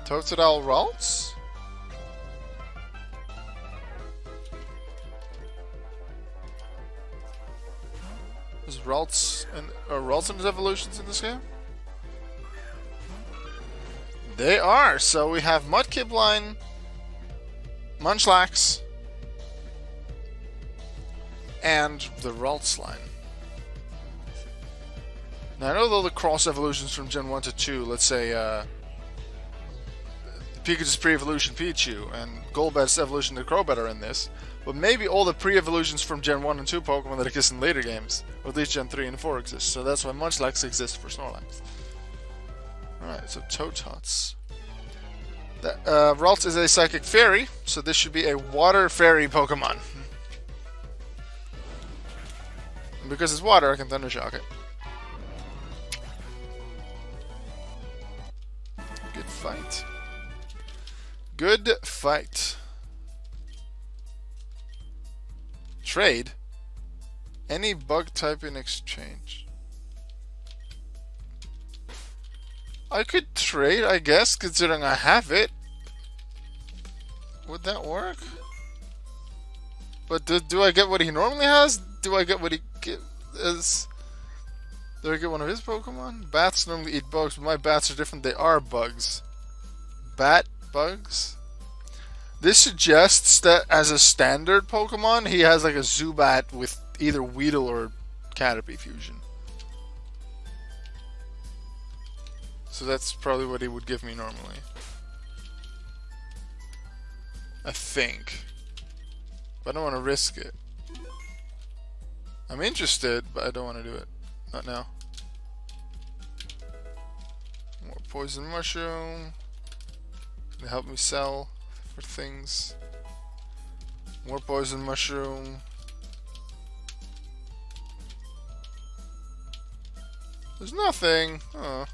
Totodile Ralts? Is Ralts and Ralts and his evolutions in this game? They are. So we have Mudkipline, Munchlax, and the Ralts line. Now I know though the cross evolutions from Gen 1 to 2, let's say Pikachu's pre-evolution Pichu and Golbat's evolution to Crobat are in this, but maybe all the pre-evolutions from Gen 1 and 2 Pokemon that exist in later games, or at least Gen 3 and 4 exist, so that's why Munchlax exists for Snorlax. Alright, so Totots. Ralts is a Psychic Fairy, so this should be a Water Fairy Pokemon. And because it's water, I can Thunder Shock it. Good fight. Good fight. Trade? Any bug type in exchange. I could trade, I guess, considering I have it. Would that work? But do I get what he normally has? Do I get what he is? Do I get one of his Pokemon? Bats normally eat bugs, but my bats are different. They are bugs. Bat bugs? This suggests that as a standard Pokemon, he has like a Zubat with either Weedle or Caterpie fusion. So that's probably what he would give me normally. I think. But I don't want to risk it. I'm interested, but I don't want to do it. Not now. More Poison Mushroom. To help me sell for things. More Poison Mushroom. There's nothing. Oh.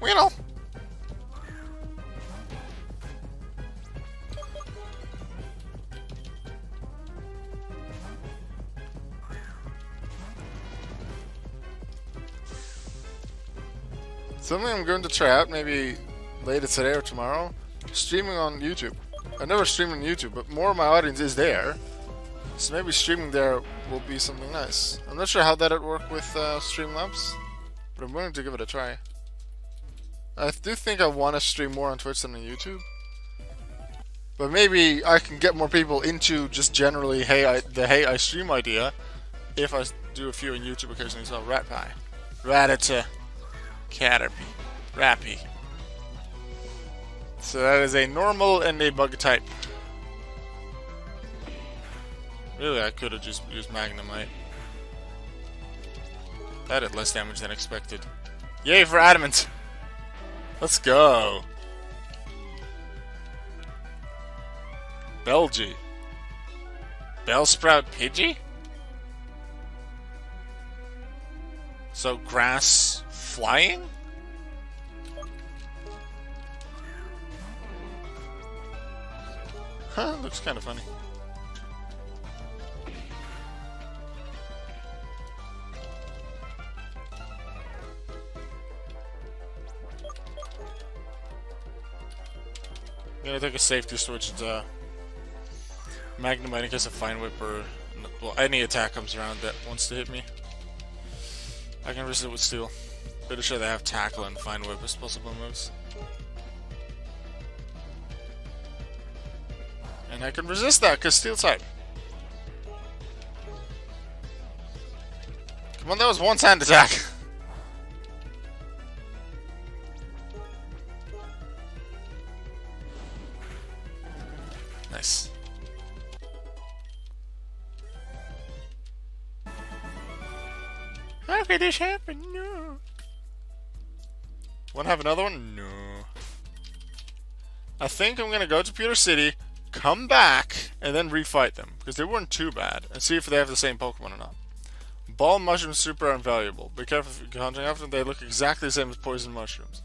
Weedle. Something I'm going to try out, maybe later today or tomorrow. Streaming on YouTube. I never stream on YouTube, but more of my audience is there. So maybe streaming there will be something nice. I'm not sure how that would work with Streamlabs, but I'm willing to give it a try. I do think I want to stream more on Twitch than on YouTube. But maybe I can get more people into just generally the hey I stream idea if I do a few on YouTube occasionally. So Ratpie. Rattata. Caterpie. Rappy. So that is a normal and a bug type. Really, I could have just used Magnemite. That did less damage than expected. Yay for Adamant! Let's go! Belgy. Bellsprout Pidgey? So grass flying? Huh, looks kind of funny. I'm gonna take a safety switch to Magnemite in case a Fine Whip or well, any attack comes around that wants to hit me. I can resist it with Steel. Pretty sure they have Tackle and Fine Whip as possible moves. And I can resist that because Steel type. Come on, that was one sand attack. Nice. How could this happen? No. Wanna have another one? No. I think I'm gonna go to Pewter City, come back, and then refight them. Because they weren't too bad. And see if they have the same Pokemon or not. Ball mushrooms super invaluable. Be careful if you're hunting after them, they look exactly the same as poison mushrooms.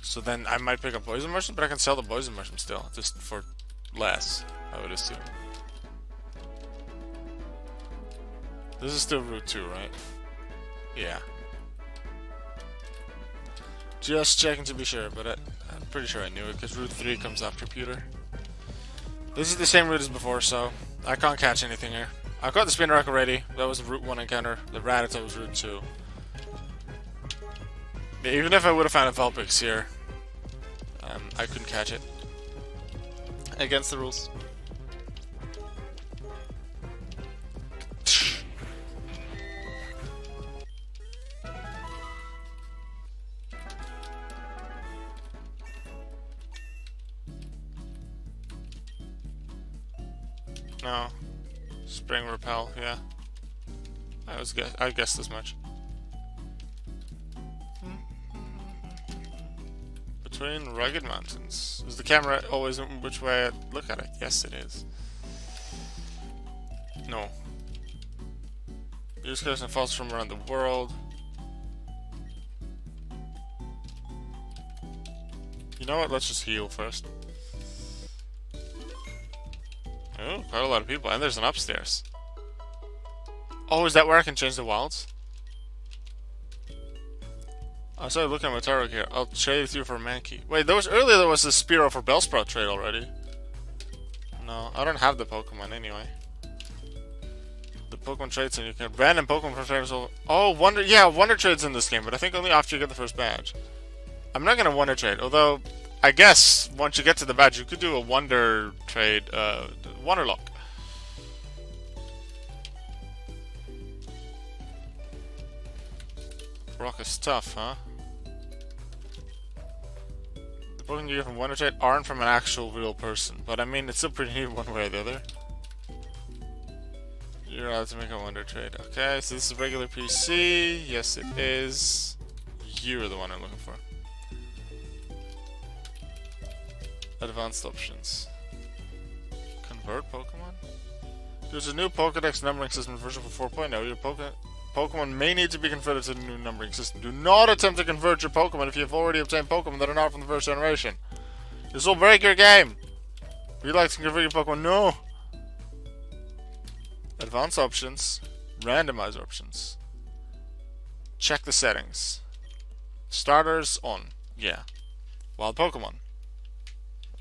So then I might pick up poison mushroom, but I can sell the poison mushroom still, just for less, I would assume. This is still Route 2, right? Yeah. Just checking to be sure, but I'm pretty sure I knew it, because Route 3 comes after Pewter. This is the same route as before, so I can't catch anything here. I caught the Spinarak already. That was the Route 1 encounter. The Rattata was Route 2. Yeah, even if I would have found a Vulpix here, I couldn't catch it. Against the rules. No. Spring Repel, yeah. I guessed as much. Between rugged mountains. Is the camera always in which way I look at it? Yes, it is. No. Use curves and falls from around the world. You know what? Let's just heal first. Oh, quite a lot of people. And there's an upstairs. Oh, is that where I can change the wilds? I started looking at my Taro here. I'll trade with you for a Mankey. Wait, earlier there was a Spearow for Bellsprout trade already. No, I don't have the Pokemon anyway. The Pokemon trades and you can random Pokemon for trainers. Oh, Wonder Trade's in this game, but I think only after you get the first badge. I'm not gonna Wonder Trade, although I guess once you get to the badge, you could do a Wonder Trade, Wonderlock. Rock is tough, huh? The Pokemon you get from Wonder Trade aren't from an actual real person, but I mean, it's still pretty neat one way or the other. You're allowed to make a Wonder Trade. Okay, so this is a regular PC. Yes, it is. You're the one I'm looking for. Advanced options. Convert Pokemon? There's a new Pokédex numbering system version for 4.0. Your Pokemon may need to be converted to the new numbering system. Do not attempt to convert your Pokemon if you have already obtained Pokemon that are not from the first generation. This will break your game. Would you like to convert your Pokemon? No. Advanced options. Randomizer options. Check the settings. Starters on. Yeah. Wild Pokemon.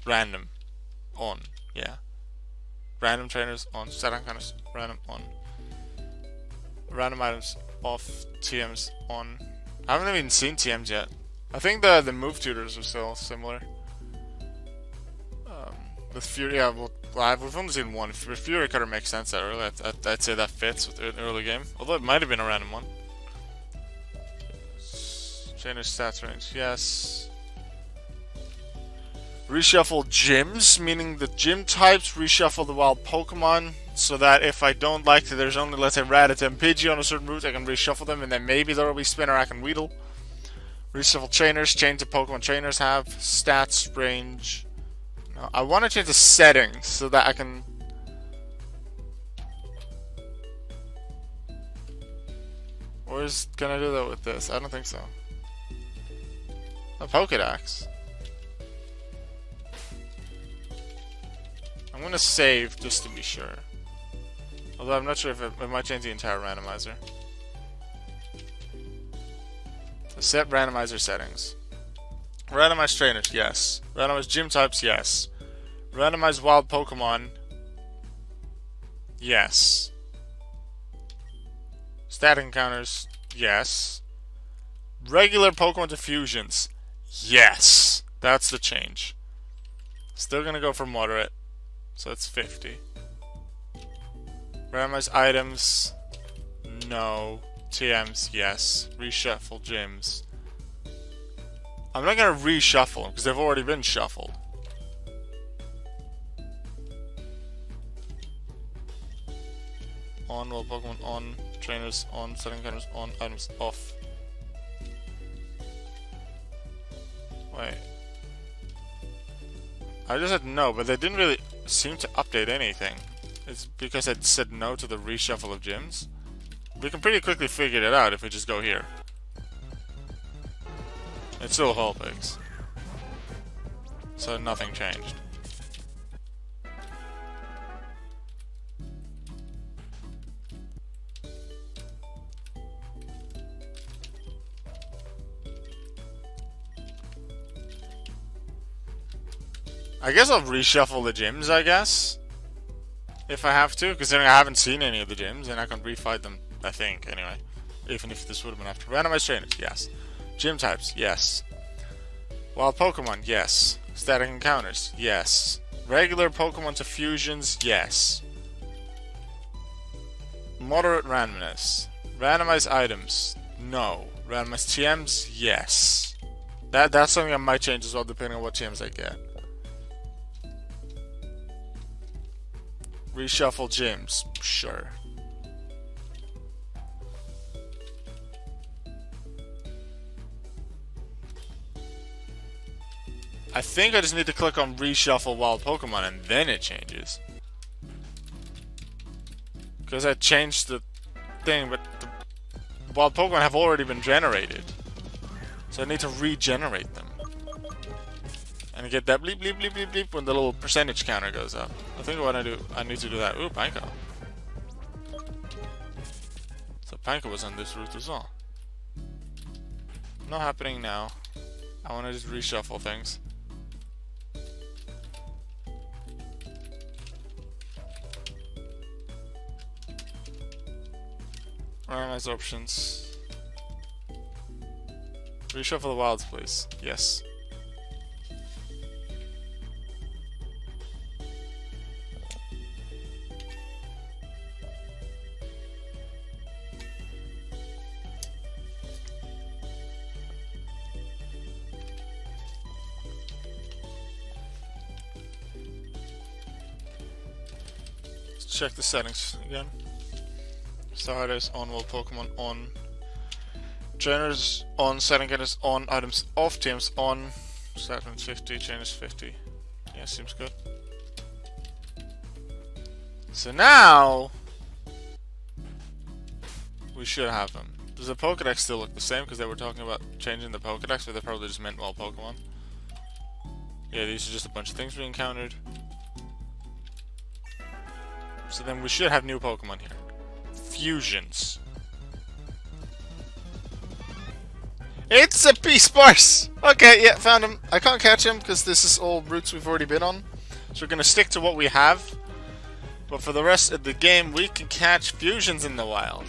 Random. On. Yeah. Random trainers on. Set encounters. Random on. Random items off. TMs on. I haven't even seen TMs yet. I think the move tutors are still similar. With Fury, yeah, well, we've only seen one. If Fury Cutter makes sense that early, I'd say that fits with an early game. Although it might have been a random one. Trainer stats range, yes. Reshuffle gyms, meaning the gym types reshuffle the wild Pokemon, so that if I don't like that there's only, let's say, Rattata and Pidgey on a certain route, I can reshuffle them, and then maybe there will be Spinarak and Weedle. Reshuffle trainers, change the Pokemon trainers have, stats, range. No, I want to change the settings so that I can... Or can I do that with this? I don't think so. A Pokédex. I'm gonna save just to be sure. Although I'm not sure if it might change the entire randomizer. So set randomizer settings. Randomize trainers, yes. Randomize gym types, yes. Randomize wild Pokemon, yes. Static encounters, yes. Regular Pokemon diffusions, yes. That's the change. Still gonna go for moderate. So it's 50. Randomized items, no. TMs, yes. Reshuffle gyms. I'm not gonna reshuffle them because they've already been shuffled. On, well, Pokemon on, trainers on, setting counters on, items off. Wait. I just said no, but they didn't really seem to update anything. It's because I said no to the reshuffle of gyms. We can pretty quickly figure it out if we just go here. It's still Vulpix. So nothing changed. I guess I'll reshuffle the gyms, I guess. If I have to, considering I haven't seen any of the gyms, and I can refight them, I think, anyway. Even if this would have been after. Randomized trainers, yes. Gym types, yes. Wild Pokemon, yes. Static encounters, yes. Regular Pokemon to fusions, yes. Moderate randomness. Randomized items, no. Randomized TMs, yes. That's something I might change as well, depending on what TMs I get. Reshuffle gyms, sure. I think I just need to click on reshuffle wild Pokemon and then it changes. Because I changed the thing, but the wild Pokemon have already been generated. So I need to regenerate them. And I get that bleep bleep bleep bleep bleep when the little percentage counter goes up. I think what I need to do that. Ooh, Panko. So Panko was on this route as well. Not happening now. I want to just reshuffle things. Randomize options. Reshuffle the wilds, please. Yes. Check the settings again. Starters on, wild Pokemon on, trainers on, setting getters on, items off, teams on, statements 50, trainers 50. Yeah, seems good. So now we should have them. Does the Pokédex still look the same? Because they were talking about changing the Pokédex, but they probably just meant wild Pokemon. Yeah, these are just a bunch of things we encountered. So then we should have new Pokemon here. Fusions. It's a P-Sparse! Okay, yeah, found him. I can't catch him because this is all routes we've already been on. So we're going to stick to what we have. But for the rest of the game, we can catch fusions in the wild.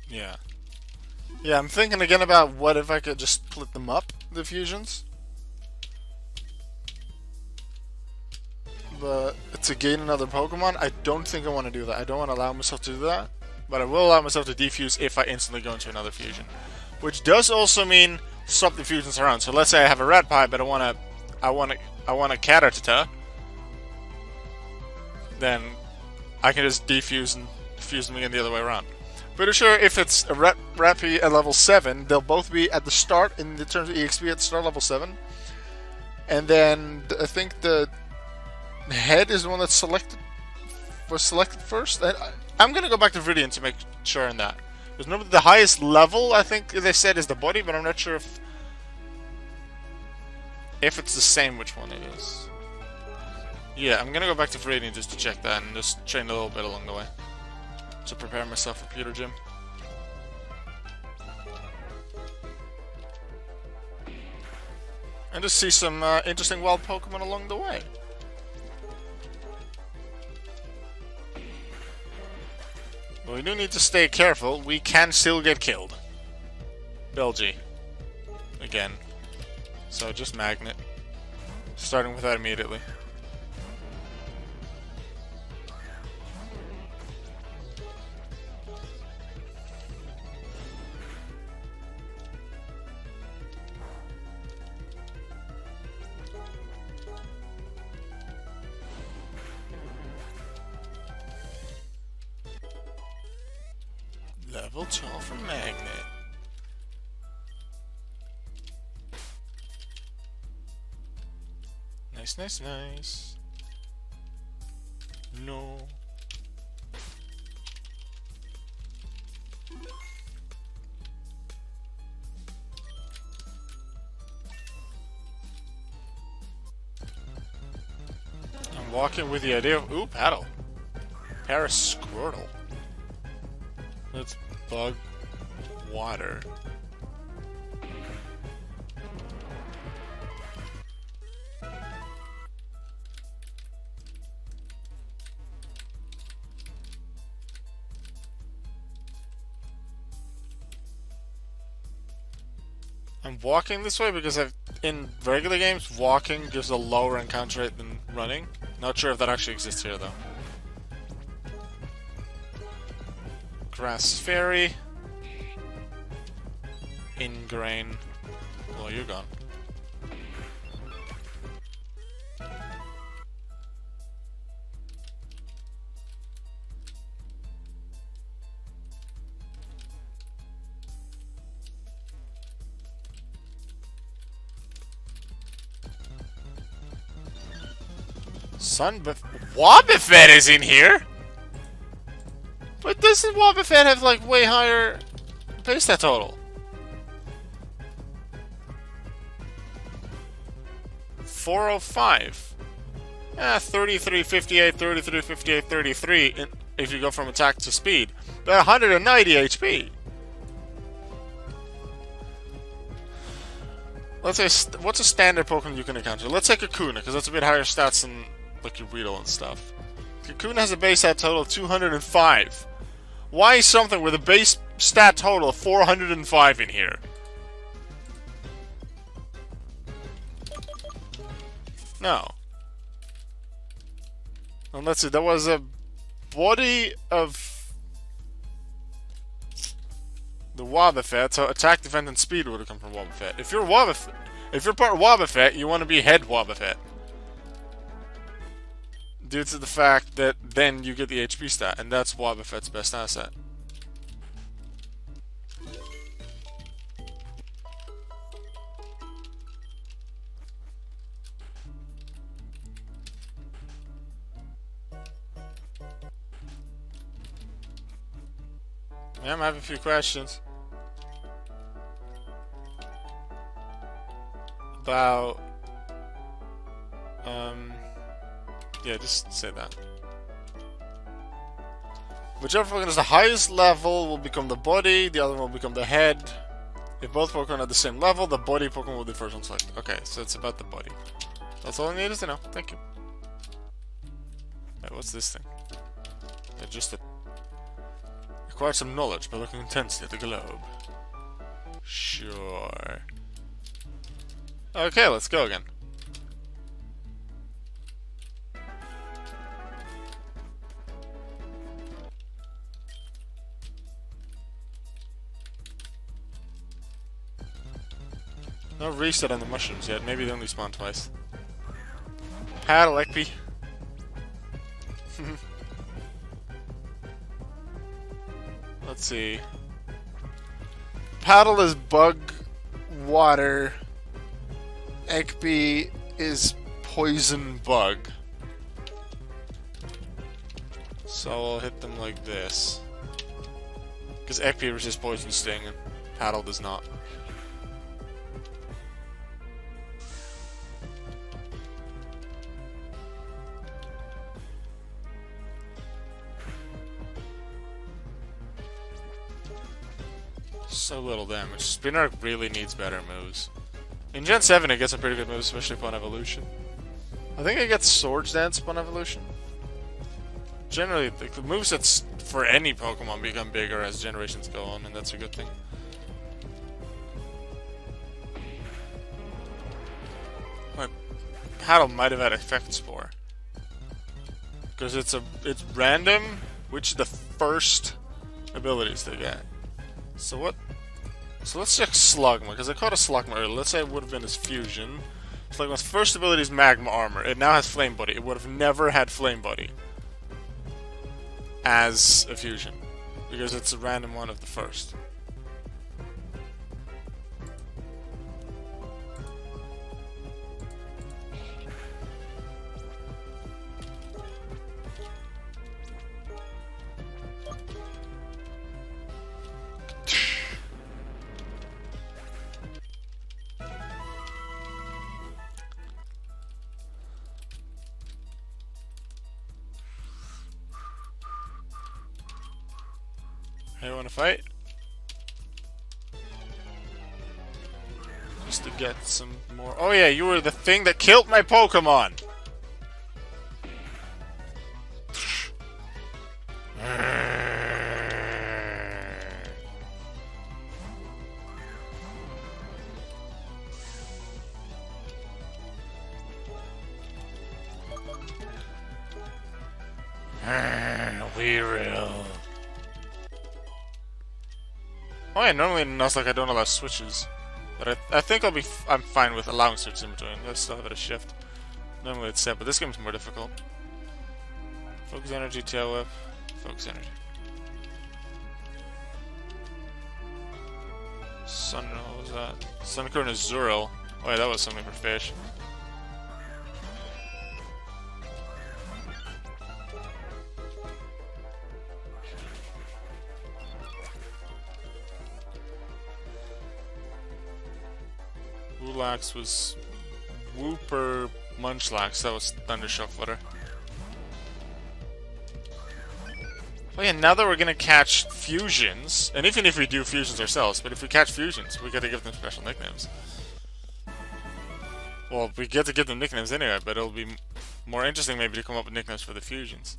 Yeah. Yeah, I'm thinking again about what if I could just split them up, the fusions. But to gain another Pokemon, I don't think I want to do that. I don't want to allow myself to do that. But I will allow myself to defuse if I instantly go into another fusion. Which does also mean swap the fusions around. So let's say I have a Ratpie, but I want a Caterpie. Then I can just defuse and fuse them again the other way around. Pretty sure if it's a Ratpie at level 7, they'll both be at the start in the terms of EXP at the start level 7. And then I think the head is the one that's was selected first. I'm gonna go back to Viridian to make sure on that. Because remember the highest level I think they said is the body, but I'm not sure if it's the same which one it is. Yeah, I'm gonna go back to Viridian just to check that and just train a little bit along the way. To prepare myself for Pewter Gym. And just see some interesting wild Pokemon along the way. But we do need to stay careful. We can still get killed. Belgy. Again. So just Magnet. Starting with that immediately. Level 12 for Magnet. Nice, nice, nice. No. I'm walking with the idea of... Ooh, paddle. Parasquirtle. Let's bug water. I'm walking this way because in regular games, walking gives a lower encounter rate than running. Not sure if that actually exists here though. Grass Fairy. Ingrain. Oh, you're gone. Wobbuffet is in here? But doesn't Wobbuffet have like way higher base stat total? 405. 33, 58, 33, 58, 33 if you go from attack to speed. But 190 HP. Let's say, what's a standard Pokemon you can encounter? Let's say Kakuna, because that's a bit higher stats than like your Weedle and stuff. Kakuna has a base stat total of 205. Why is something with a base stat total of 405 in here? No. And let's see, there was a body of the Wobbuffet, so attack, defense, and speed would have come from Wobbuffet. If you're part Wobbuffet, you want to be head Wobbuffet. Due to the fact that then you get the HP stat, and that's Wobbuffet's best asset. Yeah, I have a few questions. About... yeah, just say that. Whichever Pokemon is the highest level will become the body, the other one will become the head. If both Pokemon are at the same level, the body Pokemon will be the first one selected. Okay, so it's about the body. That's all I needed to know. Thank you. Wait, what's this thing? Acquire some knowledge by looking intensely at the globe. Sure. Okay, let's go again. No reset on the mushrooms yet. Maybe they only spawn twice. Paddle, Ekpy. Let's see. Paddle is bug, water. Ekpy is poison bug. So I'll hit them like this. Because Ekpy resists poison sting and Paddle does not. So little damage. Spinark really needs better moves. In Gen 7 it gets a pretty good move, especially upon evolution. I think it gets Swords Dance upon evolution. Generally, the movesets for any Pokemon become bigger as generations go on, and that's a good thing. My paddle might have had Effect Spore. Because it's random, which is the first abilities they get. So what? So let's check Slugma, because I caught a Slugma earlier. Let's say it would have been his fusion. Slugma's first ability is Magma Armor. It now has Flame Body. It would have never had Flame Body as a fusion, because it's a random one of the first. Hey, wanna fight? Just to get some more. Oh yeah, you were the thing that killed my Pokemon! Weedle. Oh yeah, normally in Nuzlocke I don't allow switches, but I think I'm fine with allowing switches in between. I still have it as shift. Normally it's set, but this game's more difficult. Focus Energy, Tail Whip, Focus Energy. What was that? Sunicune is Zuriel. Oh yeah, that was something for fish. Woolax was Wooper Munchlax, that was Thundershock Flutter. Oh yeah, now that we're gonna catch fusions, and even if we do fusions ourselves, but if we catch fusions, we gotta give them special nicknames. Well, we get to give them nicknames anyway, but it'll be more interesting maybe to come up with nicknames for the fusions.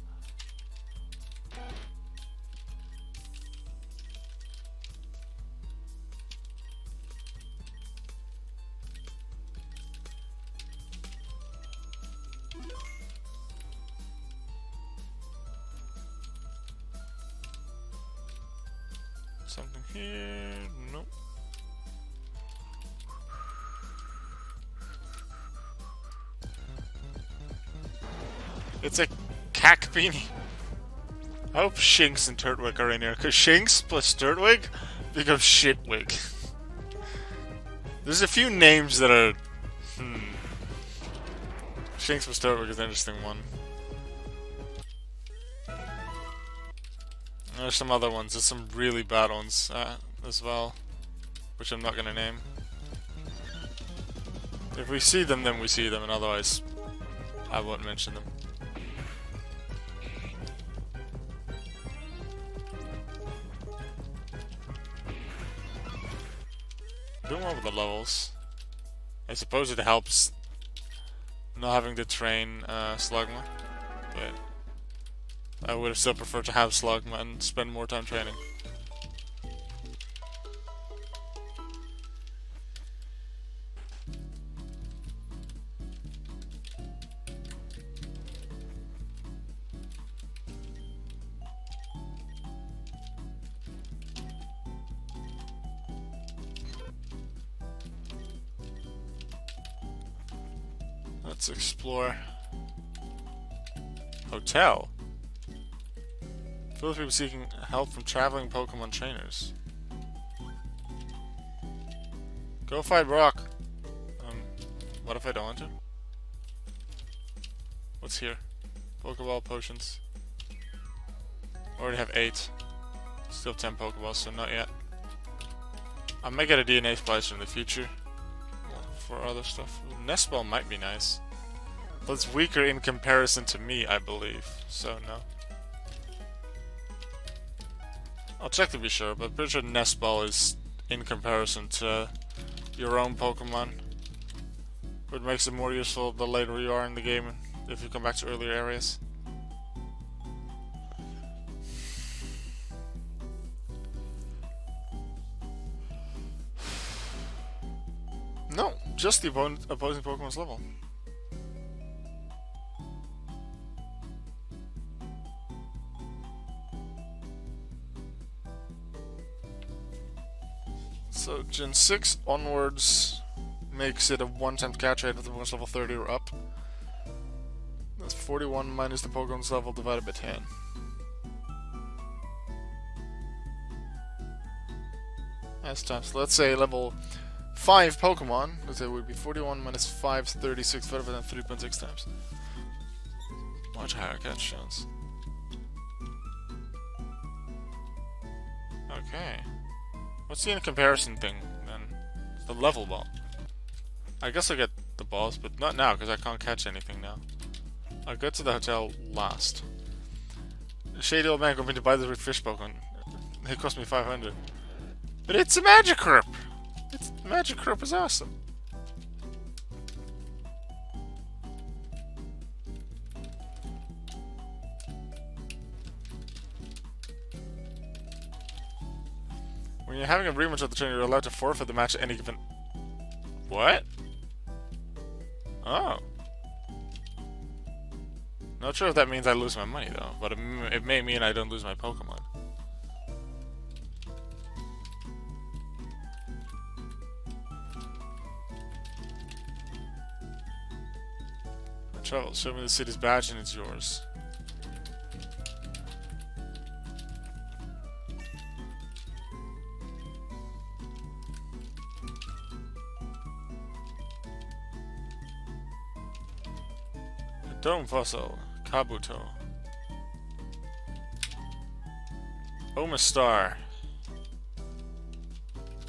Something here? Nope. It's a Kakuna. I hope Shinx and Turtwig are in here, because Shinx plus Turtwig becomes Shitwig. There's a few names that are... Shinx plus Turtwig is an interesting one. There's some other ones, there's some really bad ones as well, which I'm not gonna name. If we see them, then we see them, and otherwise I won't mention them. Doing well with the levels. I suppose it helps not having to train Slugma, but I would have still preferred to have Slugma and spend more time training. Let's explore. Hotel. Full of people seeking help from traveling Pokemon trainers. Go fight Brock. What if I don't want to? What's here? Pokeball, potions. Already have 8. Still have 10 Pokeballs, so not yet. I might get a DNA splicer in the future for other stuff. Nest Ball might be nice. But it's weaker in comparison to me, I believe. So, no. I'll check to be sure, but I'm pretty sure Nest Ball is in comparison to your own Pokemon. Which makes it more useful the later you are in the game if you come back to earlier areas. No, just the opposing Pokemon's level. So Gen 6 onwards makes it a 1-time catch rate if the Pokemon's level 30 or up. That's 41 minus the Pokemon's level divided by 10. That's times, let's say level 5 Pokemon, let's say it would be 41 minus 5 is 36, better than 3.6 times. Much higher catch chance. Okay. What's the in comparison thing then? The level ball. I guess I'll get the balls, but not now because I can't catch anything now. I'll go to the hotel last. The shady old man got me to buy the fish Pokemon. It cost me 500. But it's a Magikarp! Magikarp is awesome. When you're having a rematch of the trainer, you're allowed to forfeit the match at any given... What? Oh. Not sure if that means I lose my money, though, but it may mean I don't lose my Pokemon. Travel, show me the city's badge and it's yours. Dome Fossil, Kabuto. Omastar.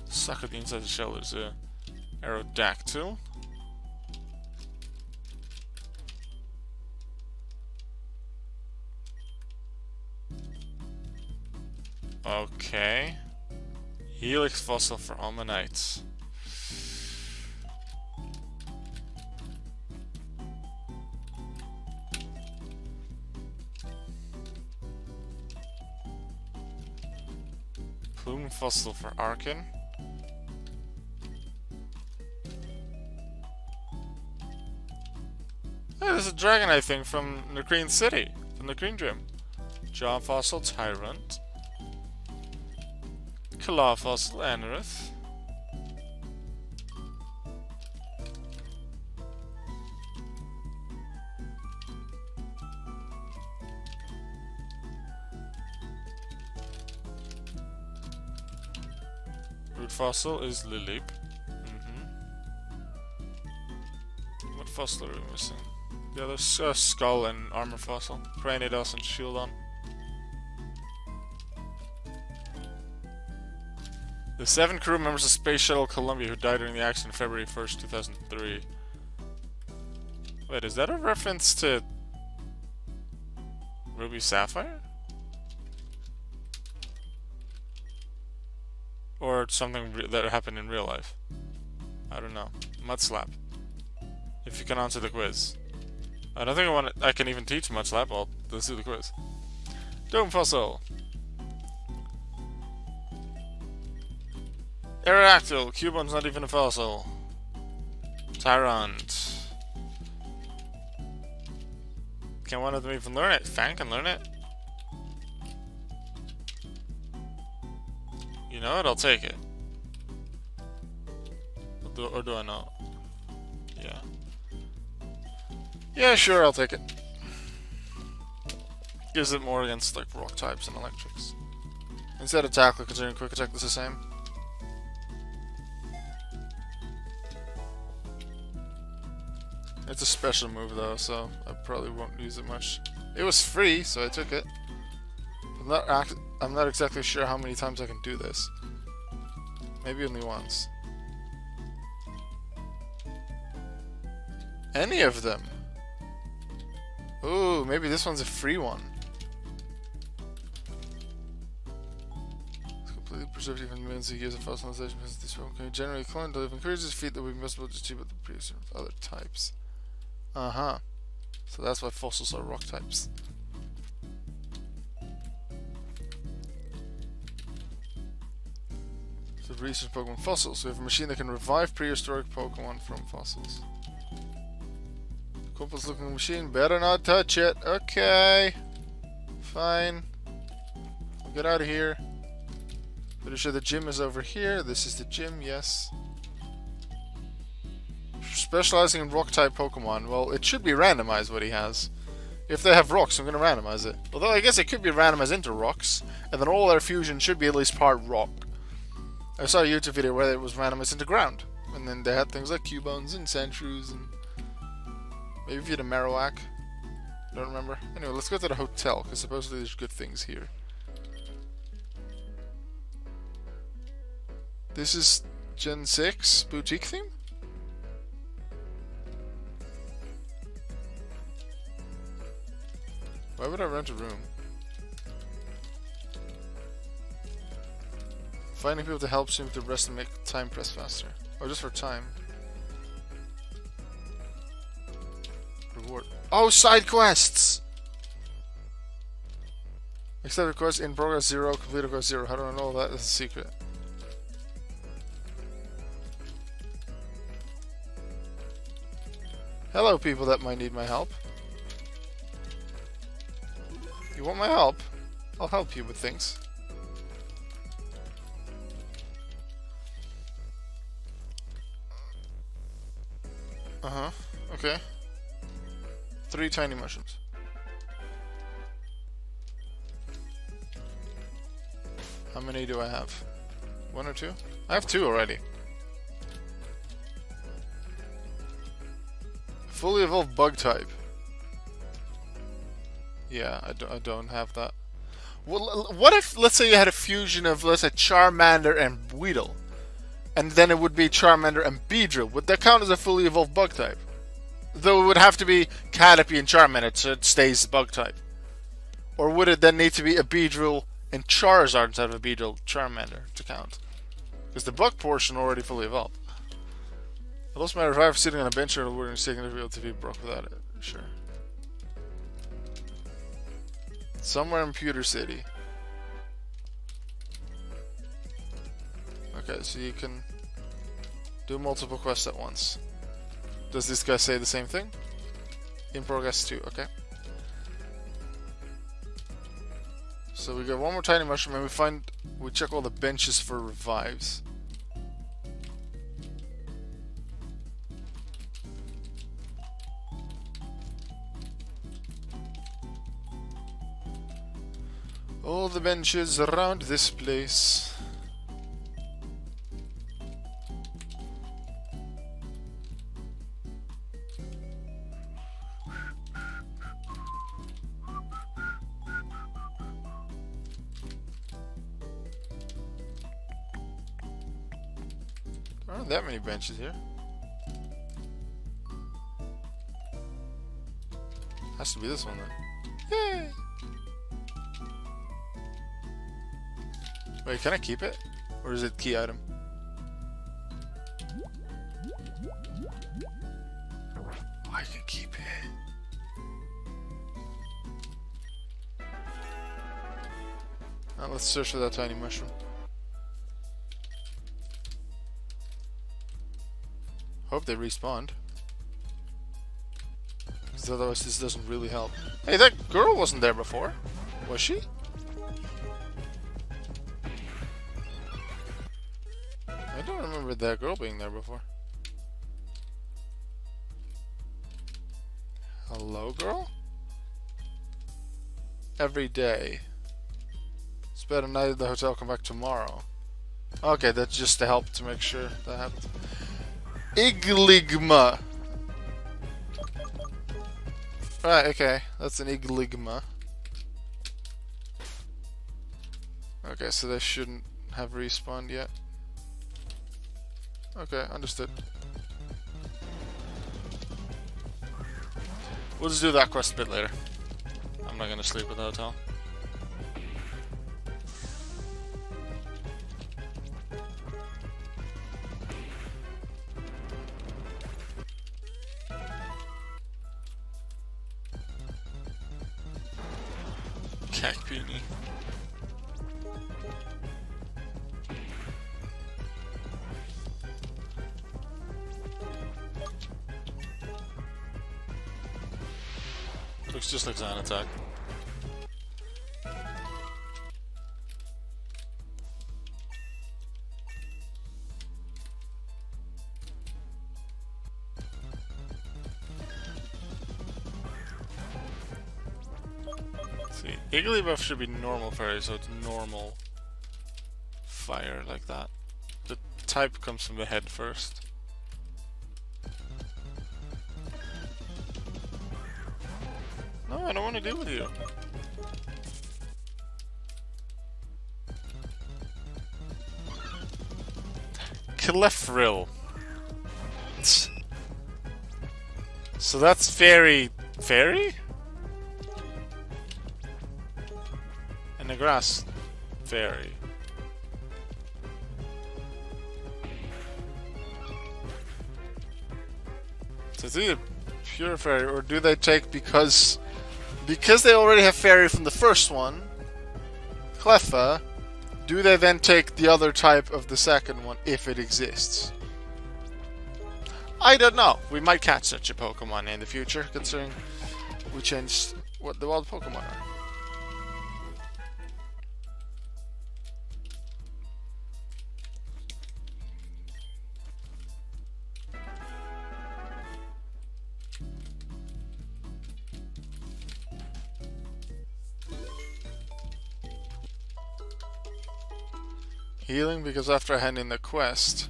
Suck at the inside of the shell, there's a Aerodactyl. Okay. Helix Fossil for Almanites. Plume Fossil for Arkin. Hey, there's a Dragonite thing from LeafGreen City, from the Green Gym. Jaw Fossil, Tyrant. Claw Fossil, Anorith. Root Fossil is Lileep. What fossil are we missing? The other Skull and Armor Fossil. Pranidos and Shieldon. The 7 crew members of Space Shuttle Columbia who died during the accident February 1st, 2003. Wait, is that a reference to Ruby Sapphire? Or something that happened in real life? I don't know. Mudslap. If you can answer the quiz. I don't think I can even teach Mudslap. Well, let's do the quiz. Dome Fossil. Aerodactyl. Cubon's not even a fossil. Tyrant. Can one of them even learn it? Fang can learn it. You know what? I'll take it. Or do I not? Yeah. Yeah, sure, I'll take it. Gives it more against like rock types and electrics. Instead of tackle, considering quick attack is the same. It's a special move though, so I probably won't use it much. It was free, so I took it. I'm not exactly sure how many times I can do this. Maybe only once. Any of them. Ooh, maybe this one's a free one. completely preserved even millions of years of fossilization because this one can generate clone to live. Encourages feat that we must be to achieve with the previous other types. Uh-huh. So that's why fossils are rock types. So research Pokemon fossils. We have a machine that can revive prehistoric Pokemon from fossils. Coolest looking machine. Better not touch it. Okay. Fine. I'll get out of here. Pretty sure the gym is over here. This is the gym, yes. Specializing in rock type Pokemon. Well, it should be randomized what he has. If they have rocks, I'm going to randomize it. Although I guess it could be randomized into rocks. And then all their fusion should be at least part rock. I saw a YouTube video where it was randomized into ground. And then they had things like Cubones and Sandshrews and maybe if you had a Marowak. I don't remember. Anyway, let's go to the hotel, because supposedly there's good things here. This is Gen 6 boutique theme? Why would I rent a room? Finding people to help seem to rest and make time press faster. Oh, just for time. Reward. Oh, side quests! Accept request in progress 0, complete request 0. How do I know that? That's a secret. Hello, people that might need my help. You want my help? I'll help you with things. Uh-huh. Okay. 3 tiny mushrooms. How many do I have? 1 or 2? I have 2 already. Fully evolved bug type. Yeah, I don't have that. Well, what if, let's say you had a fusion of, let's say, Charmander and Weedle, and then it would be Charmander and Beedrill. Would that count as a fully evolved bug type? Though it would have to be Caterpie and Charmander, so it stays bug type. Or would it then need to be a Beedrill and Charizard instead of a Beedrill Charmander to count? Because the bug portion already fully evolved. It doesn't matter if I was sitting on a bench or we're sitting to be able to be broke without it. Sure. Somewhere in Pewter City. Okay, so you can do multiple quests at once. Does this guy say the same thing? In progress 2, okay. So we get one more tiny mushroom and we check all the benches for revives. All the benches around this place. There aren't that many benches here. Has to be this one then. Yay! Wait, can I keep it? Or is it key item? Oh, I can keep it. Now let's search for that tiny mushroom. Hope they respawned. Because otherwise this doesn't really help. Hey, that girl wasn't there before. Was she? I don't remember that girl being there before. Hello, girl? Every day. Spend a night at the hotel, come back tomorrow. Okay, that's just to help to make sure that happens. Igligma. Right, okay. That's an Igligma. Okay, so they shouldn't have respawned yet. Okay, understood. We'll just do that quest a bit later. I'm not gonna sleep at the hotel. Kakuna. Looks just like an attack. See, Jigglypuff should be normal fairy, so it's normal fire like that. The type comes from the head first. No, I don't want to deal with you. Clefril. So that's fairy. Fairy? And the grass fairy. So it's either pure fairy, or do they take because they already have fairy from the first one, Cleffa, do they then take the other type of the second one if it exists? I don't know. We might catch such a Pokemon in the future, considering we changed what the wild Pokemon are. Healing, because after I hand in the quest,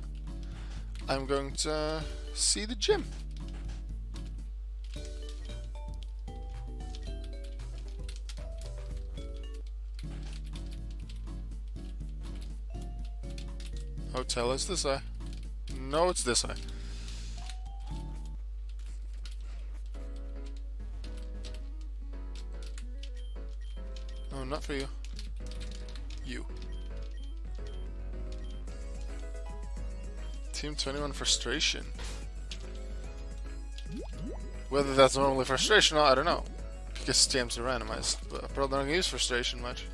I'm going to see the gym. Hotel is this way. No, it's this way. No, not for you. You. Team 21 frustration. Whether that's normally frustration or not, I don't know. Because teams are randomized, but I probably don't use frustration much.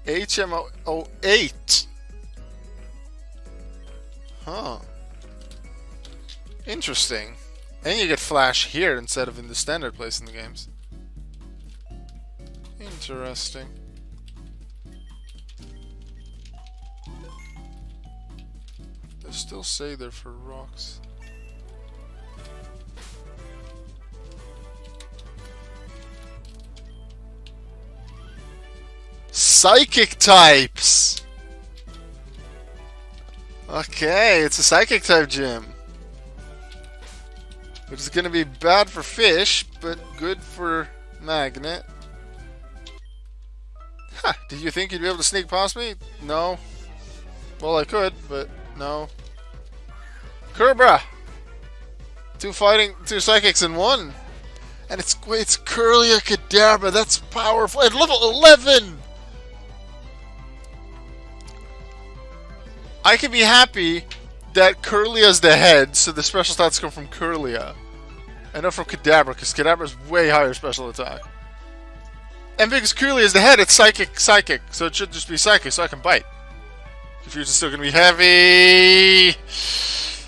HM08. Huh. Interesting. And you get flash here instead of in the standard place in the games. Interesting. They still say they're for rocks. Psychic types! Okay, it's a psychic type gym. Which is gonna be bad for fish, but good for magnet. Ha! Did you think you'd be able to sneak past me? No. Well, I could, but no. Kerbra! Two psychics in one. And it's Curlia Kadabra. That's powerful. At level 11! I can be happy that Curlia's the head, so the special stats come from Curlia. And not from Kadabra, because Kadabra's way higher special attack. And because Curlia is the head, it's psychic, so it should just be psychic, so I can bite. Confusion's still gonna be heavy.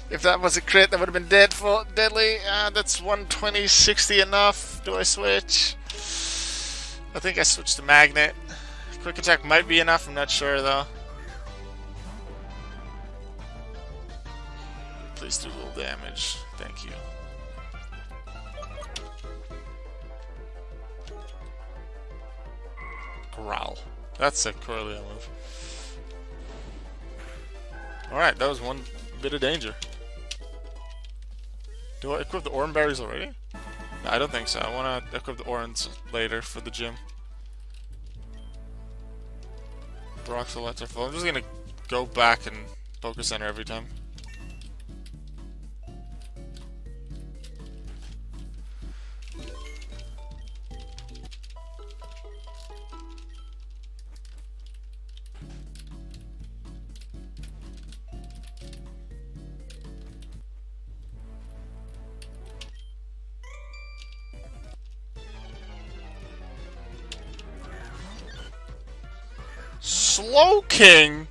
If that was a crit, that would have been deadly. That's 120, 60 enough. Do I switch? I think I switched to magnet. Quick attack might be enough, I'm not sure though. Please do a little damage. Thank you. Growl. That's a Corellia move. Alright, that was one bit of danger. Do I equip the Oran berries already? No, I don't think so. I want to equip the Orans later for the gym. Brock's electrical. I'm just going to go back and focus center every time. Slowking?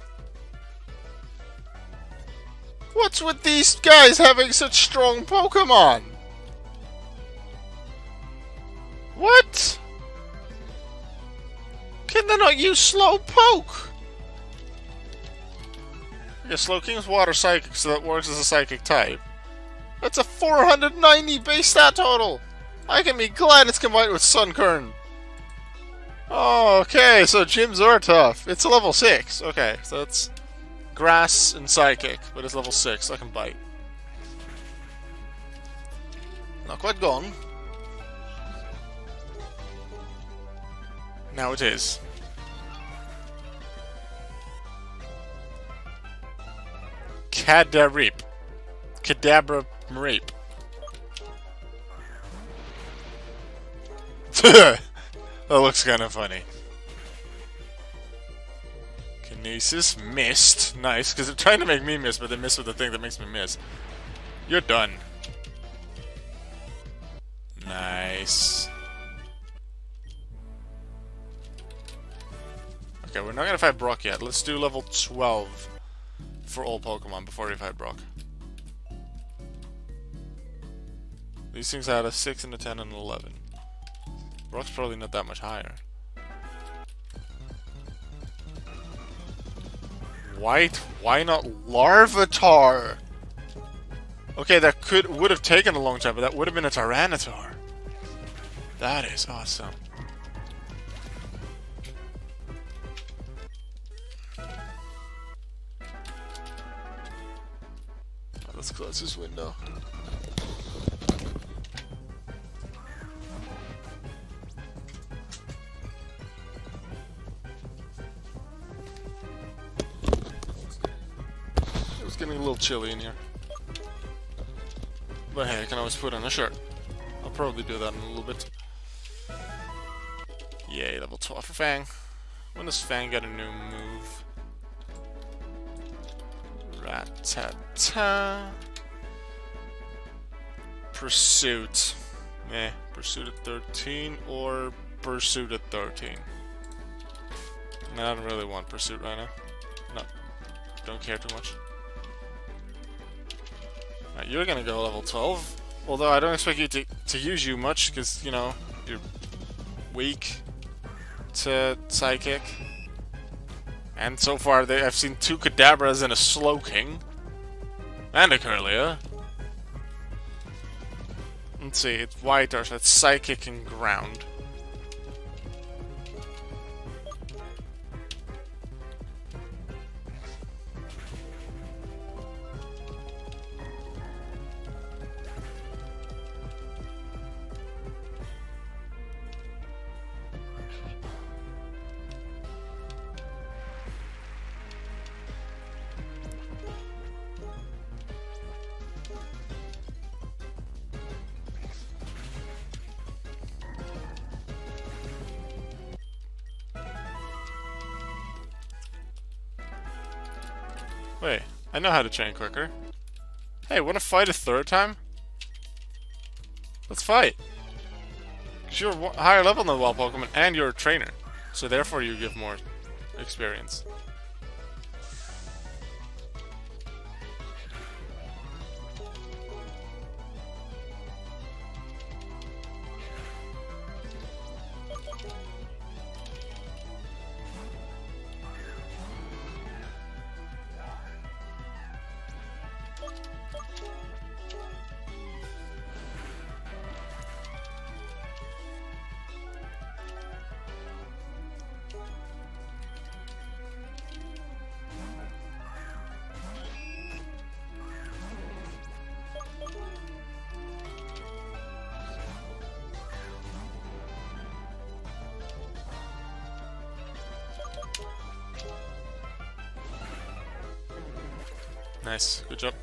What's with these guys having such strong Pokemon? What? Can they not use Slowpoke? Yeah, Slowking's water psychic, so that works as a psychic type. That's a 490 base stat total! I can be glad it's combined with Sunkern. Oh, okay, so gyms are tough. It's a level 6. Okay, so that's grass and psychic, but it's level 6, so I can bite. Not quite gone. Now it is. Cadareep. Kadabra Mareep. That looks kind of funny. Kinesis missed. Nice, because they're trying to make me miss, but they miss with the thing that makes me miss. You're done. Nice. Okay, we're not gonna fight Brock yet. Let's do level 12 for all Pokemon before we fight Brock. These things had a 6 and a 10 and an 11. Brock's probably not that much higher. White? Why not Larvitar? Okay, that would have taken a long time, but that would have been a Tyranitar. That is awesome. Let's close this window. It's getting a little chilly in here. But hey, I can always put on a shirt. I'll probably do that in a little bit. Yay, level 12 for Fang. When does Fang get a new move? Rat-ta-ta. Pursuit. Meh. Pursuit at 13 or Pursuit at 13. No, I don't really want Pursuit right now. No. Don't care too much. Right, you're gonna go level 12. Although I don't expect you to use you much, because, you know, you're weak to Psychic. And so far, I've seen 2 Kadabras and a Slowking. And a Curlia. Let's see, it's White Earth, that's Psychic and Ground. Wait, I know how to train quicker. Hey, wanna fight a 3rd time? Let's fight! Because you're higher level than the wild Pokemon, and you're a trainer. So therefore you give more experience. Nice, good job.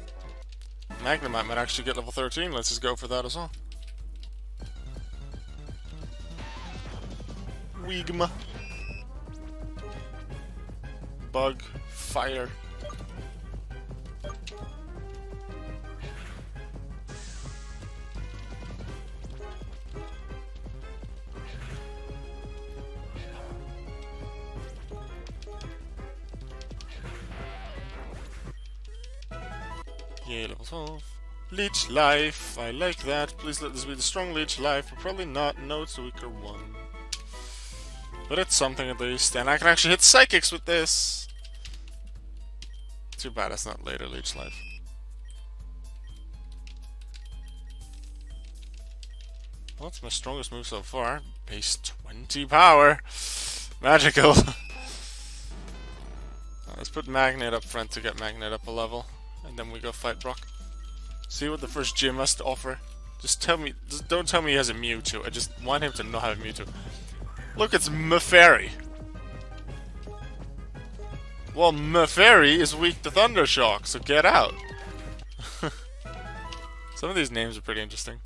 Magnemite might actually get level 13, let's just go for that as well. Weegma. Bug. Fire. Yay, level 12. Leech Life. I like that. Please let this be the strong Leech Life, but probably not. No, it's the weaker one. But it's something at least. And I can actually hit Psychics with this. Too bad it's not later Leech Life. Well, that's my strongest move so far. Base 20 power. Magical. Let's put Magnet up front to get Magnet up a level. And then we go fight Brock. See what the first gym has to offer. Just tell me, don't tell me he has a Mewtwo. I just want him to not have a Mewtwo. Look, it's Mefairy. Well, Mefairy is weak to Thunder Shock, so get out. Some of these names are pretty interesting.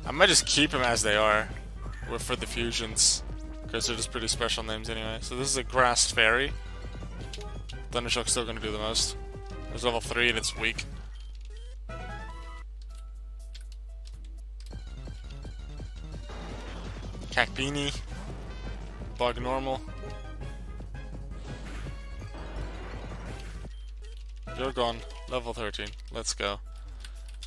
I might just keep them as they are for the fusions, because they're just pretty special names anyway. So this is a Grass Fairy. Thunder Shock's still going to do the most. There's level 3 and it's weak. Kakuna. Bug Normal. You're gone. Level 13. Let's go.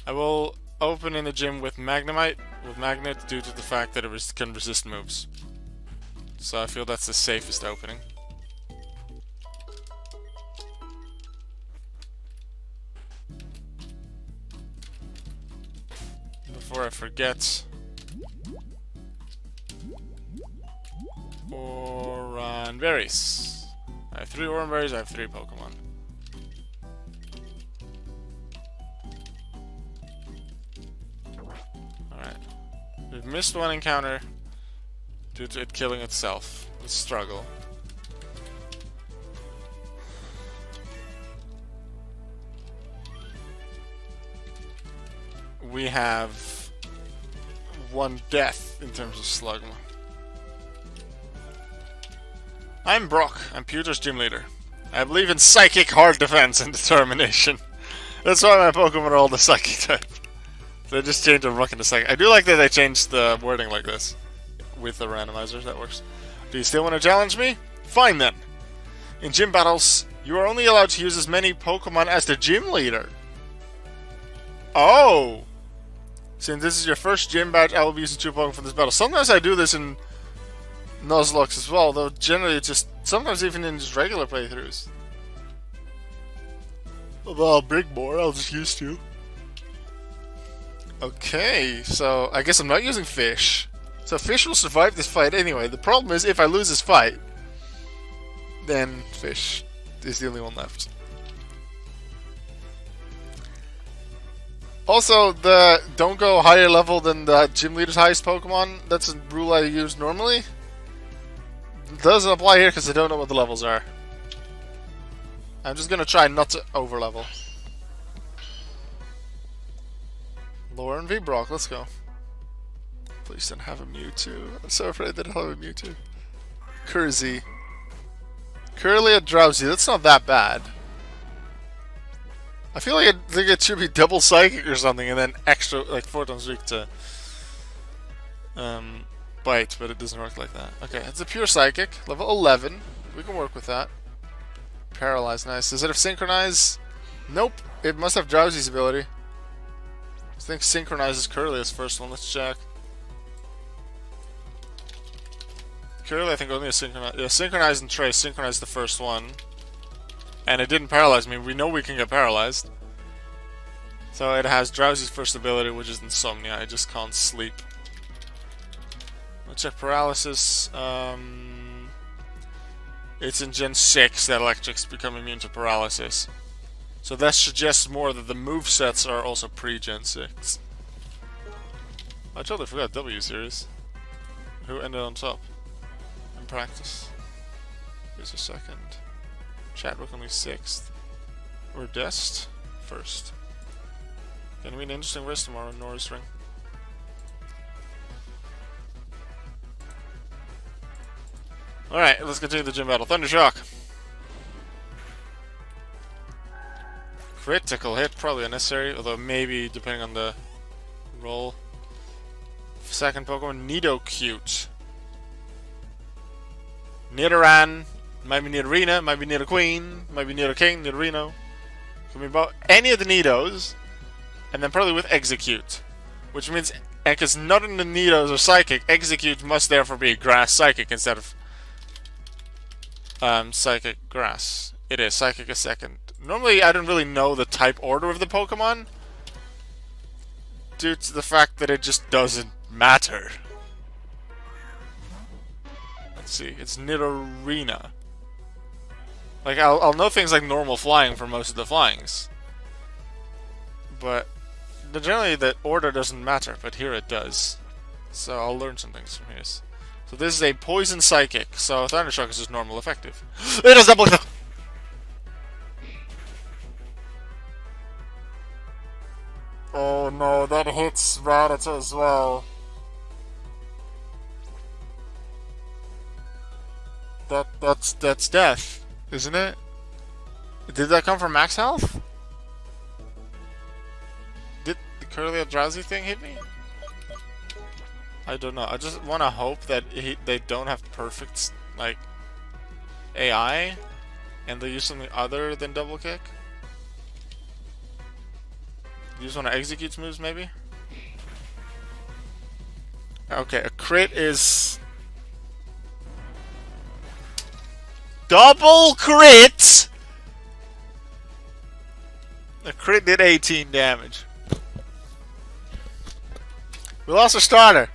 I will open in the gym with Magnemite, with Magnet, due to the fact that it can resist moves. So I feel that's the safest opening. Before I forget... Oranberries. I have 3 Oranberries, I have 3 Pokemon. Alright. We've missed one encounter due to it killing itself. Let's struggle. We have 1 death in terms of Slugma. I'm Brock. I'm Pewter's gym leader. I believe in psychic, hard defense, and determination. That's why my Pokemon are all the psychic type. They just changed from Brock into psychic. I do like that they changed the wording like this. With the randomizers, that works. Do you still want to challenge me? Fine then. In gym battles, you are only allowed to use as many Pokemon as the gym leader. Oh! Since this is your first gym badge, I will be using 2 Pokemon for this battle. Sometimes I do this in Nuzlocke as well, though generally it's just, sometimes even in just regular playthroughs. Well, I'll bring more, I'll just use 2. Okay, so I guess I'm not using Fish. So Fish will survive this fight anyway. The problem is, if I lose this fight, then Fish is the only one left. Also, the don't go higher level than the gym leader's highest Pokemon, that's a rule I use normally. Doesn't apply here because I don't know what the levels are. I'm just gonna try not to over-level. Lauren v Brock, let's go. Please don't have a Mewtwo. I'm so afraid that I'll have a Mewtwo. Curzy. Curly and Drowsy, that's not that bad. I feel like it should be double Psychic or something and then extra, like 4 times weak to Bite, but it doesn't work like that. Okay, it's a pure Psychic, level 11. We can work with that. Paralyze, nice. Does it have Synchronize? Nope. It must have Drowsy's ability. I think Synchronize is Curly as first one. Let's check. Curly, I think only a Synchronize. Yeah, Synchronize and Trace. Synchronize the first one. And it didn't paralyze me. We know we can get paralyzed. So it has Drowsy's first ability, which is Insomnia. I just can't sleep. Let's check Paralysis. It's in Gen 6 that Electrics become immune to Paralysis. So that suggests more that the movesets are also pre-Gen 6. I totally forgot W Series. Who ended on top? In practice. Here's a second. Chadwick only 6th. Or Dest? 1st. Gonna be an interesting race tomorrow in Norris Ring. Alright, let's continue the gym battle. Thunder Shock! Critical hit, probably unnecessary, although maybe depending on the roll. Second Pokemon, Nidoran. Nidoran, might be Nidorina, might be Nidoqueen, might be Nidoking, Nidorino. Can be about any of the Nidos, and then probably with Execute. Which means, because none of the Nidos are Psychic, Execute must therefore be Grass Psychic instead of Psychic Grass. It is Psychic a second. Normally, I don't really know the type order of the Pokemon, due to the fact that it just doesn't matter. Let's see, it's Nidorina. Like, I'll know things like normal flying for most of the flyings. But generally the order doesn't matter, but here it does. So I'll learn some things from here. So this is a Poison Psychic, so Thundershock is just normal effective. It does double. Oh no, that hits Rattata as well. That's death, isn't it? Did that come from max health? Did the Curly Drowsy thing hit me? I don't know. I just want to hope that they don't have perfect, like, AI, and they use something other than double kick. You just want to execute moves, maybe? Okay, a crit is... Double crit! A crit did 18 damage. We lost our starter.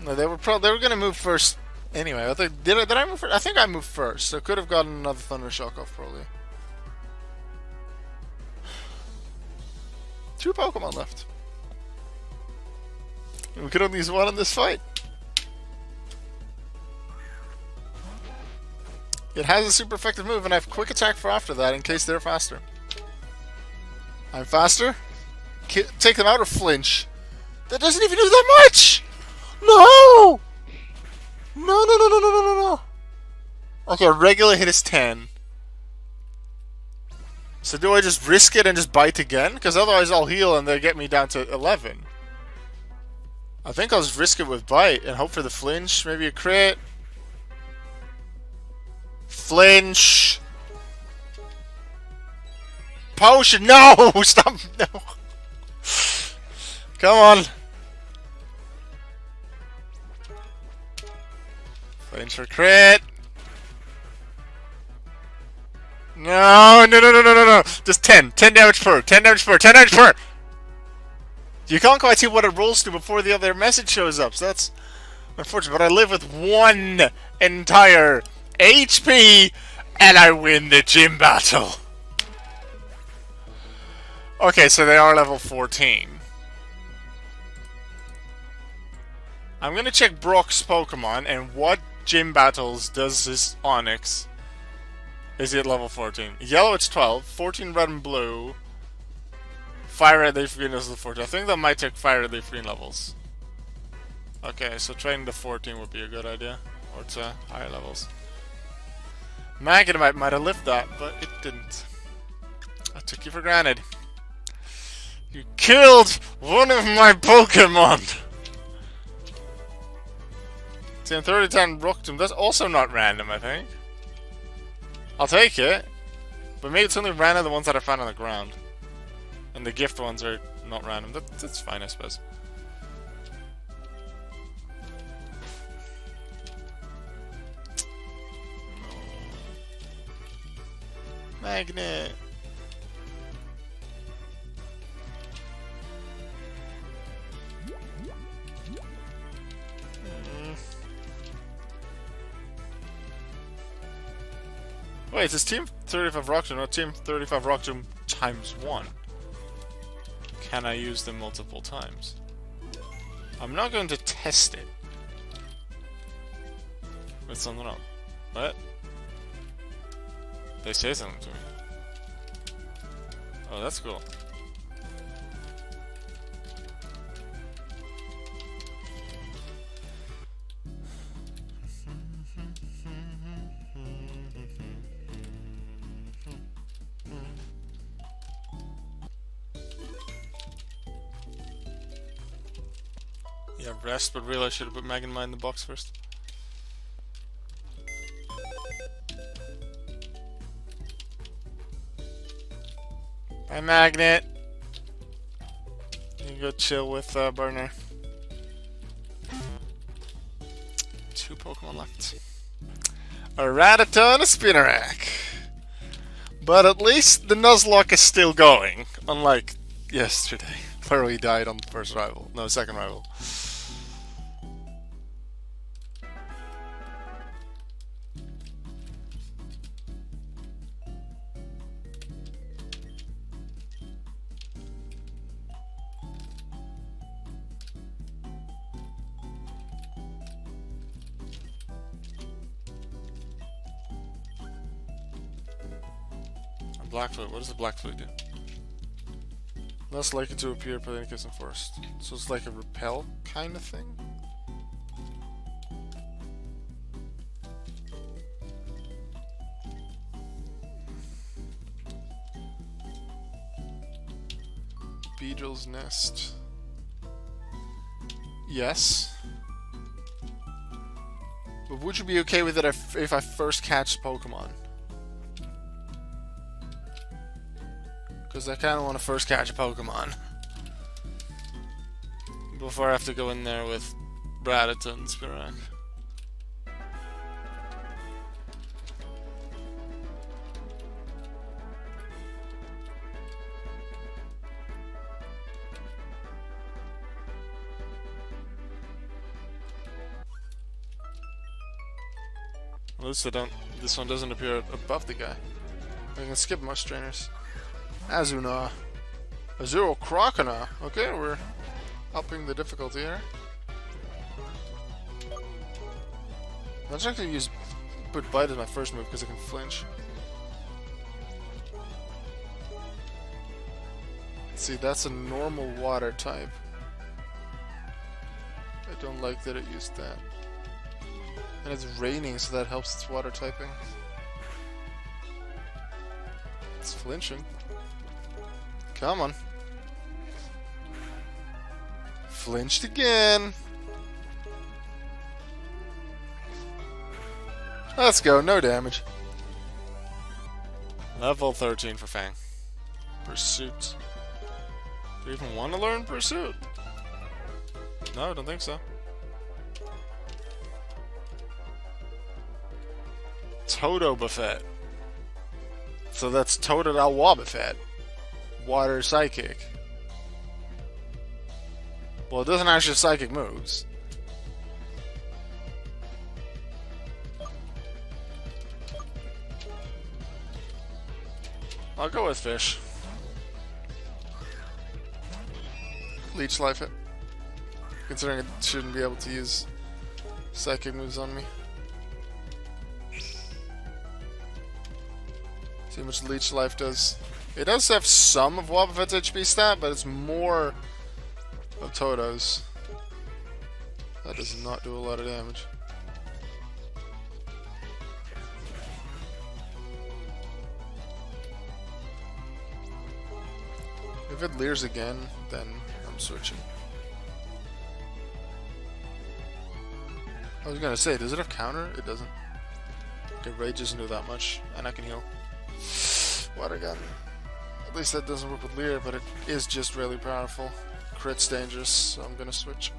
No, they were gonna move first anyway. I think, did I move first? I think I moved first, so could have gotten another Thundershock off probably. 2 Pokemon left. And we could only use 1 in this fight. It has a super effective move, and I have quick attack for after that in case they're faster. I'm faster. Take them out or flinch. That doesn't even do that much! No! No. Okay, regular hit is 10. So do I just risk it and just bite again? Because otherwise I'll heal and they'll get me down to 11. I think I'll just risk it with bite and hope for the flinch. Maybe a crit. Flinch. Potion. No! Stop. No. Come on. Flinch for crit. No. Just 10. 10 damage per. 10 damage per. 10 damage per. You can't quite see what it rolls to before the other message shows up, so that's unfortunate. But I live with 1 entire HP, and I win the gym battle. Okay, so they are level 14. I'm gonna check Brock's Pokemon, and what gym battles does this Onix? Is he at level 14? Yellow, it's 12. 14 red and blue. FireRed, LeafGreen is level 14. I think that might take FireRed, LeafGreen levels. Okay, so training to 14 would be a good idea. Or to higher levels. Magnemite might have lived that, but it didn't. I took you for granted. You killed one of my Pokemon! Team 3010 Rocktomb. That's also not random, I think. I'll take it. But maybe it's only random the ones that I found on the ground. And the gift ones are not random. That's fine, I suppose. Magnet. Wait, it's Team 35 Rocktomb, not Team 35 Rocktomb times 1. Can I use them multiple times? I'm not going to test it. With something else. What? They say something to me. Oh, that's cool. Yeah, rest, but really I should have put Magnemite in the box first. Hi, Magnet. You can go chill with Burner. 2 Pokemon left. A Rattata and a Spinarak. But at least the Nuzlocke is still going. Unlike yesterday, where we died on the first rival. No, second rival. Blackfoot, what does the Blackfoot do? Less likely to appear Patheticus in forest. So it's like a repel kind of thing? Beedrill's nest. Yes. But would you be okay with it if I first catch Pokemon? Because I kind of want to first catch a Pokemon before I have to go in there with Rattata and Spinarak. At least this one doesn't appear above the guy. I can skip most trainers. Azuna. Azuro Crocona. Okay, we're upping the difficulty here. Let's actually put Bite as my first move because I can flinch. See, that's a normal water type. I don't like that it used that. And it's raining, so that helps its water typing. It's flinching. Come on. Flinched again. Let's go, no damage. Level 13 for Fang. Pursuit. Do you even want to learn Pursuit? No, I don't think so. Toto Buffet. So that's Totodile Wobbuffet. Water Psychic. Well, it doesn't actually have psychic moves. I'll go with Fish. Leech Life it. Considering it shouldn't be able to use psychic moves on me. See how much Leech Life does. It does have some of Wobbuffet's HP stat, but it's more of Toto's. That does not do a lot of damage. If it leers again, then I'm switching. I was gonna say, does it have counter? It doesn't. Okay, Rage doesn't do that much, and I can heal. Water Gun. At least that doesn't work with Leer, but it is just really powerful. Crit's dangerous, so I'm gonna switch.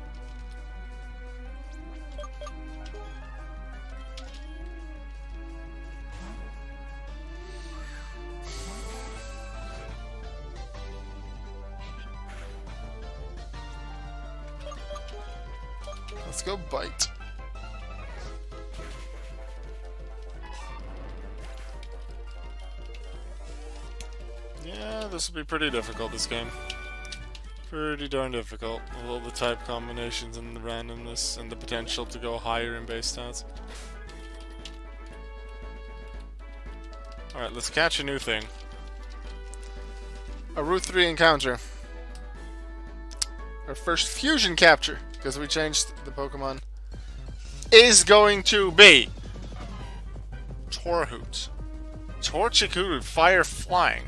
Let's go Bite. Yeah, this will be pretty difficult, this game. Pretty darn difficult, with all the type combinations and the randomness and the potential to go higher in base stats. Alright, let's catch a new thing. A Route 3 encounter. Our first fusion capture, because we changed the Pokemon, is going to be Torhoot. Torchic Fire Flying.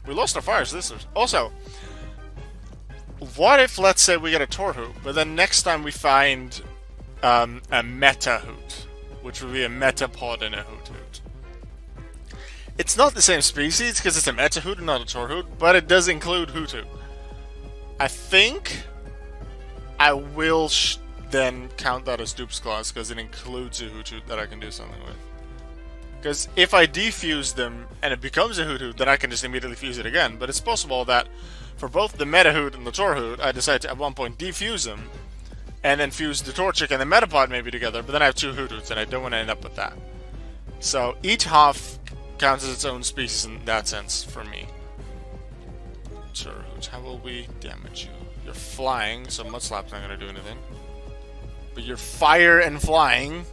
We lost our fire sisters. Also, what if, let's say, we get a Torhoot, but then next time we find a Meta Hoot, which would be a Metapod and a Hoot Hoot. It's not the same species because it's a Metahoot and not a Torhoot, but it does include Hoothoot. I think I will then count that as Dupe's Claws because it includes a Hoothoot that I can do something with. Because if I defuse them and it becomes a Hoothoot, then I can just immediately fuse it again. But it's possible that for both the Metahoot and the Torhoot, I decide to at one point defuse them and then fuse the Torchic and the Metapod maybe together, but then I have two Hootoots and I don't want to end up with that. So each half counts as its own species in that sense for me. Torhoot, how will we damage you? You're flying, so Mudslap's not going to do anything. But you're fire and flying,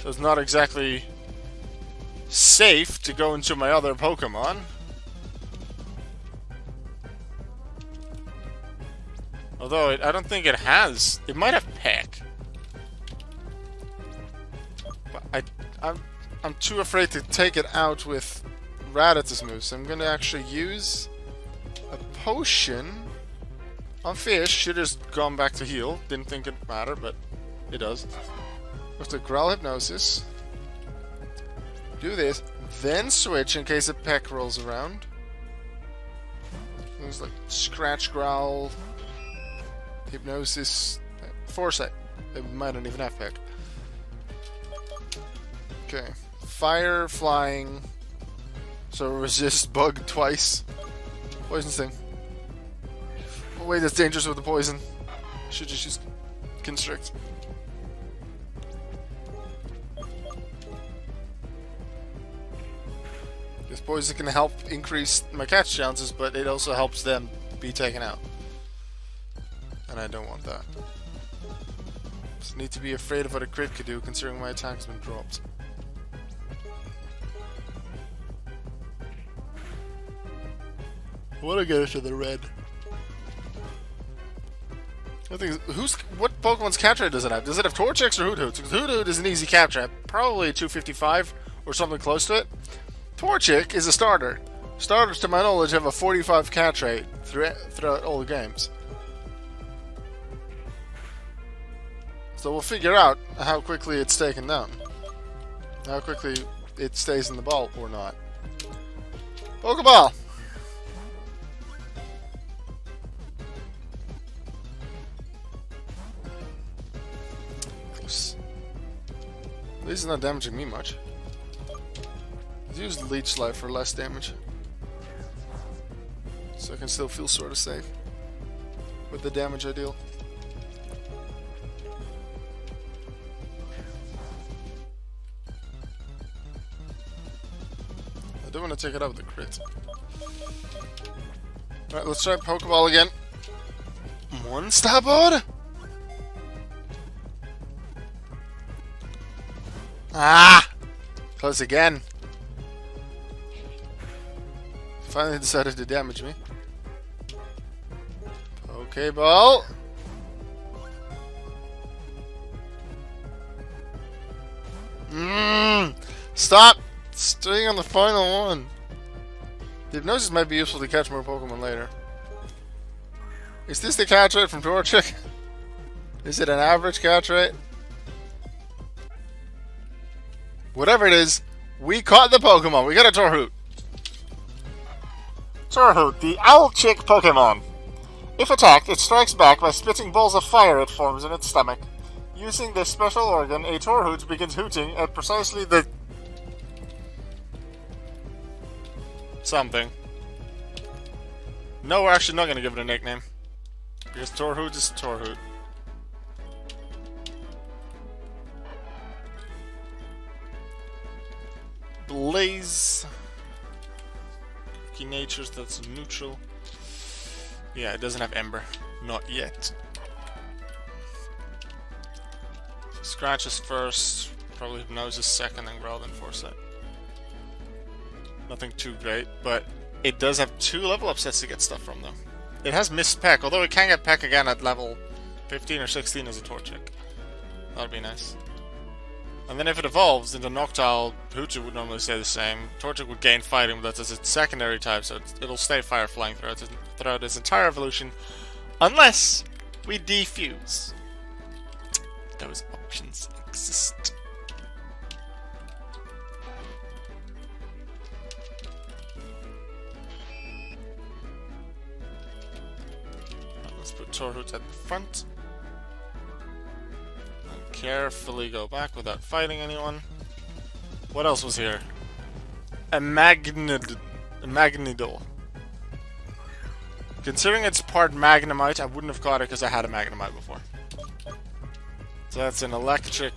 so it's not exactly safe to go into my other Pokemon. Although, I don't think it has. It might have Peck. But I'm too afraid to take it out with Rattatas move, so I'm going to actually use a potion on Fish. Should have just gone back to heal. Didn't think it mattered, but it does. With the Growl Hypnosis. Do this, then switch in case a Peck rolls around. There's like Scratch, Growl, Hypnosis, Foresight. It might not even have Peck. Okay. Fire, Flying. So resist Bug twice. Poison Sting. Oh wait, that's dangerous with the poison. Should just use Constrict. This poison can help increase my catch chances, but it also helps them be taken out. And I don't want that. Just need to be afraid of what a crit could do, considering my attack's been dropped. I want to get into the red. I think what Pokemon's catch rate does it have? Does it have Torchics or Hoothoot? Because Hoothoot is an easy catch rate, probably 255 or something close to it. Torchic is a starter. Starters, to my knowledge, have a 45 catch rate throughout all the games. So we'll figure out how quickly it's taken down. How quickly it stays in the ball or not. Pokeball! Close. This is not damaging me much. Let's use Leech Life for less damage. So I can still feel sort of safe with the damage I deal. I don't want to take it out with a crit. Alright, let's try Pokeball again. Monsterboard? Ah! Close again. Finally decided to damage me. Pokeball. Stop! Staying on the final one. The Hypnosis might be useful to catch more Pokemon later. Is this the catch rate from Torchic? Is it an average catch rate? Whatever it is, we caught the Pokemon. We got a Torhoot. Torhoot, the owl-chick Pokemon. If attacked, it strikes back by spitting balls of fire it forms in its stomach. Using this special organ, a Torhoot begins hooting at precisely the... something. No, we're actually not going to give it a nickname. Because Torhoot is Torhoot. Blaze. Key Natures, that's neutral. Yeah, it doesn't have Ember. Not yet. Scratches first, probably Hypnosis second, and Growl then Foresight. Nothing too great, but it does have 2 level up sets to get stuff from though. It has Missed Peck, although it can get Peck again at level 15 or 16 as a Torchic. That'd be nice. And then if it evolves into Noctowl, Hoothoot would normally stay the same. Torchic would gain Fighting, but that's its secondary type, so it'll stay Fire Flying throughout its entire evolution, unless we defuse. Those options exist. Let's put Torhoot at the front. And carefully go back without fighting anyone. What else was here? A Magnidol. Considering it's part Magnemite, I wouldn't have caught it because I had a Magnemite before. So that's an electric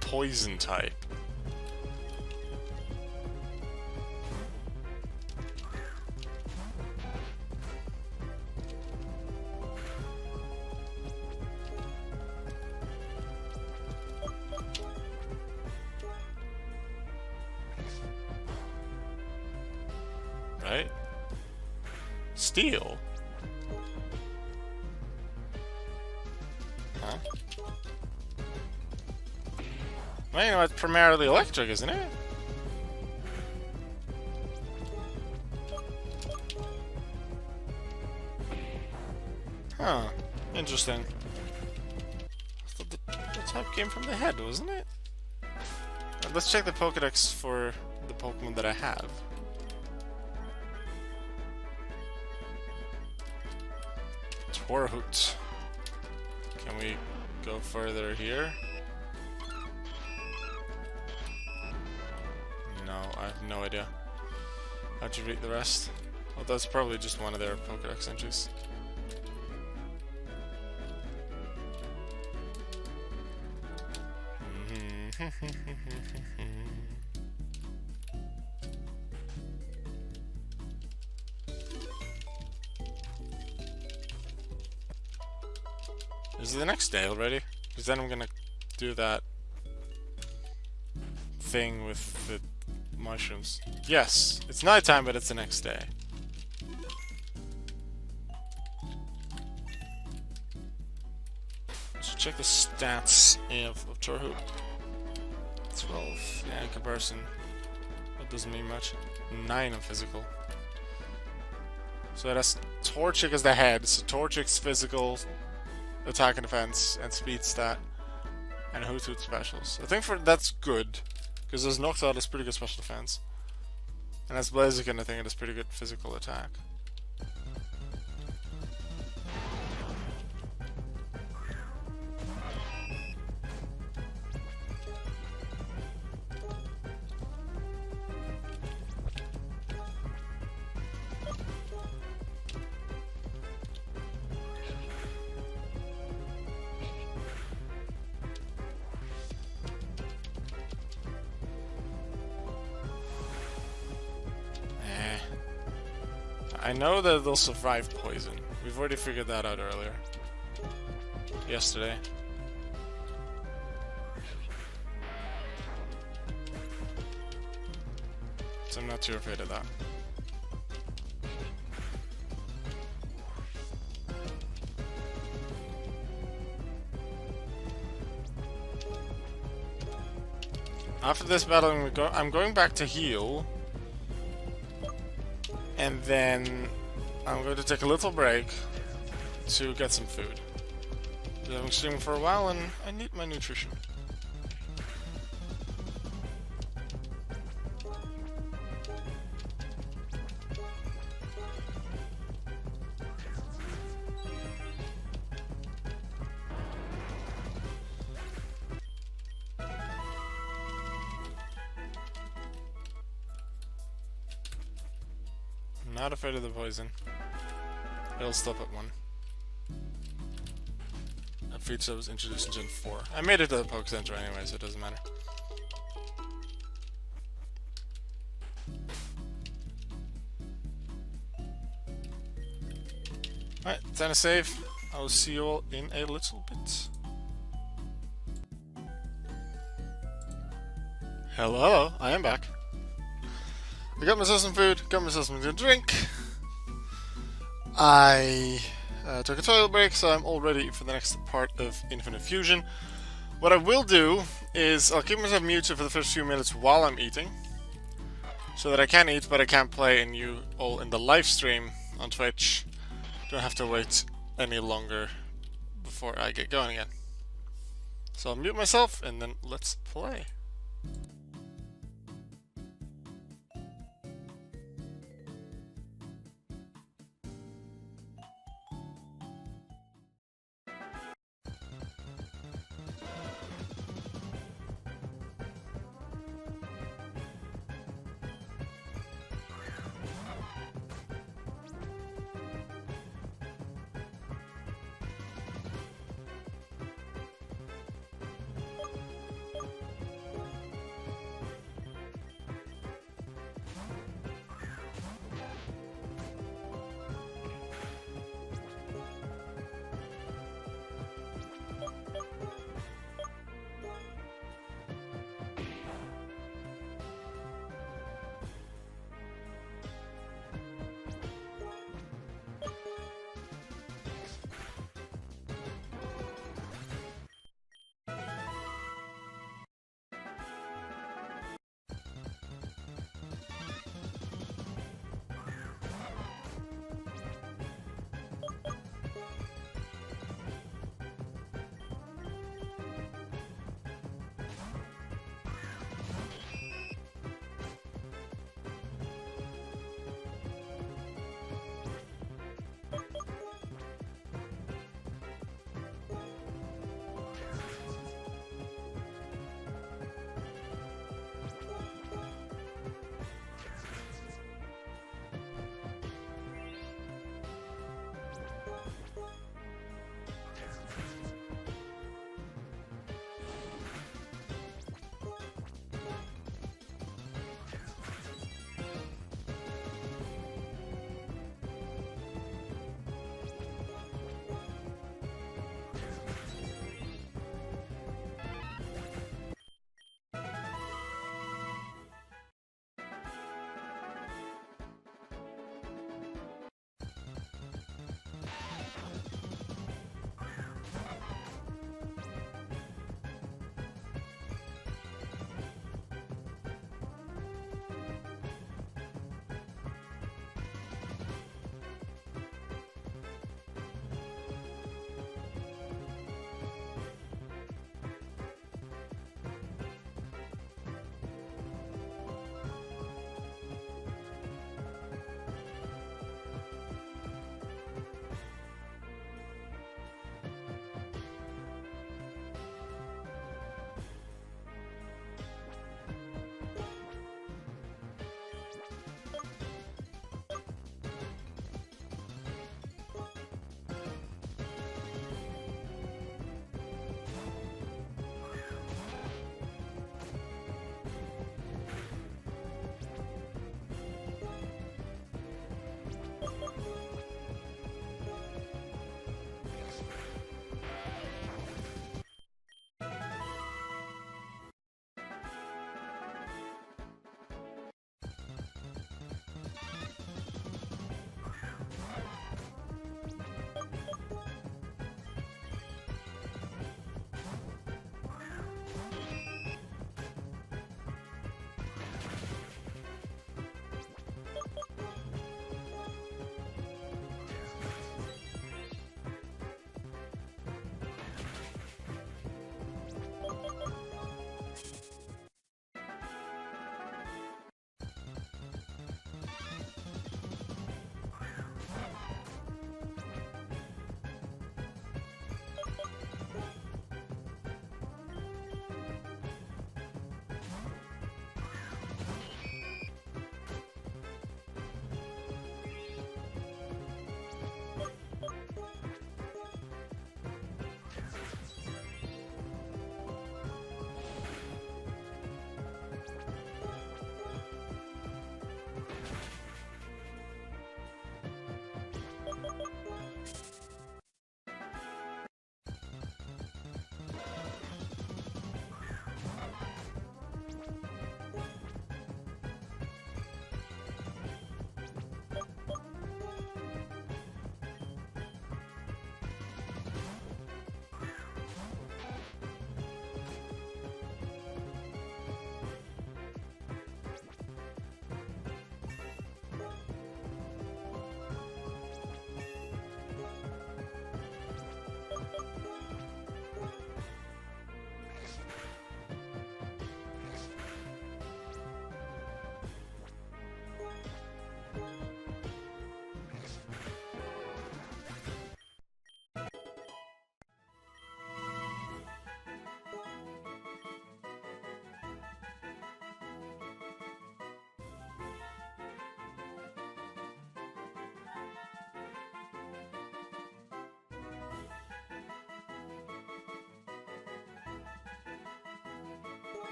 poison type. Right? Steel? Huh? Well, you know, it's primarily electric, isn't it? Huh. Interesting. I thought the type came from the head, wasn't it? Let's check the Pokédex for the Pokemon that I have. Torhoot. Can we go further here? No, I have no idea. How'd you read the rest? Well, that's probably just one of their Pokédex entries. Is it the next day already? Because then I'm gonna do that thing with the mushrooms. Yes, it's nighttime, but it's the next day. So check the stats of Torhoot. 12, yeah, in comparison. That doesn't mean much. 9 on physical. So that's Torchic as the head, so Torchic's physical, attack and defense, and speed stat, and Hoothoot specials. I think that's good, because as Noctowl has pretty good special defense. And as Blaziken, I think it has pretty good physical attack. I know that they'll survive poison. We've already figured that out earlier. Yesterday. So I'm not too afraid of that. After this battle, I'm going back to heal. And then I'm going to take a little break to get some food. I've been streaming for a while and I need my nutrition. Not afraid of the poison. It'll stop at 1. That feature was introduced in Gen 4. I made it to the Poke Center anyway, so it doesn't matter. Alright, time to save. I will see you all in a little bit. Hello, I am back. I got myself some food, got myself something to drink. I took a toilet break, so I'm all ready for the next part of Infinite Fusion. What I will do is I'll keep myself muted for the first few minutes while I'm eating, so that I can eat, but I can't play, and you all in the live stream on Twitch don't have to wait any longer before I get going again. So I'll mute myself, and then let's play.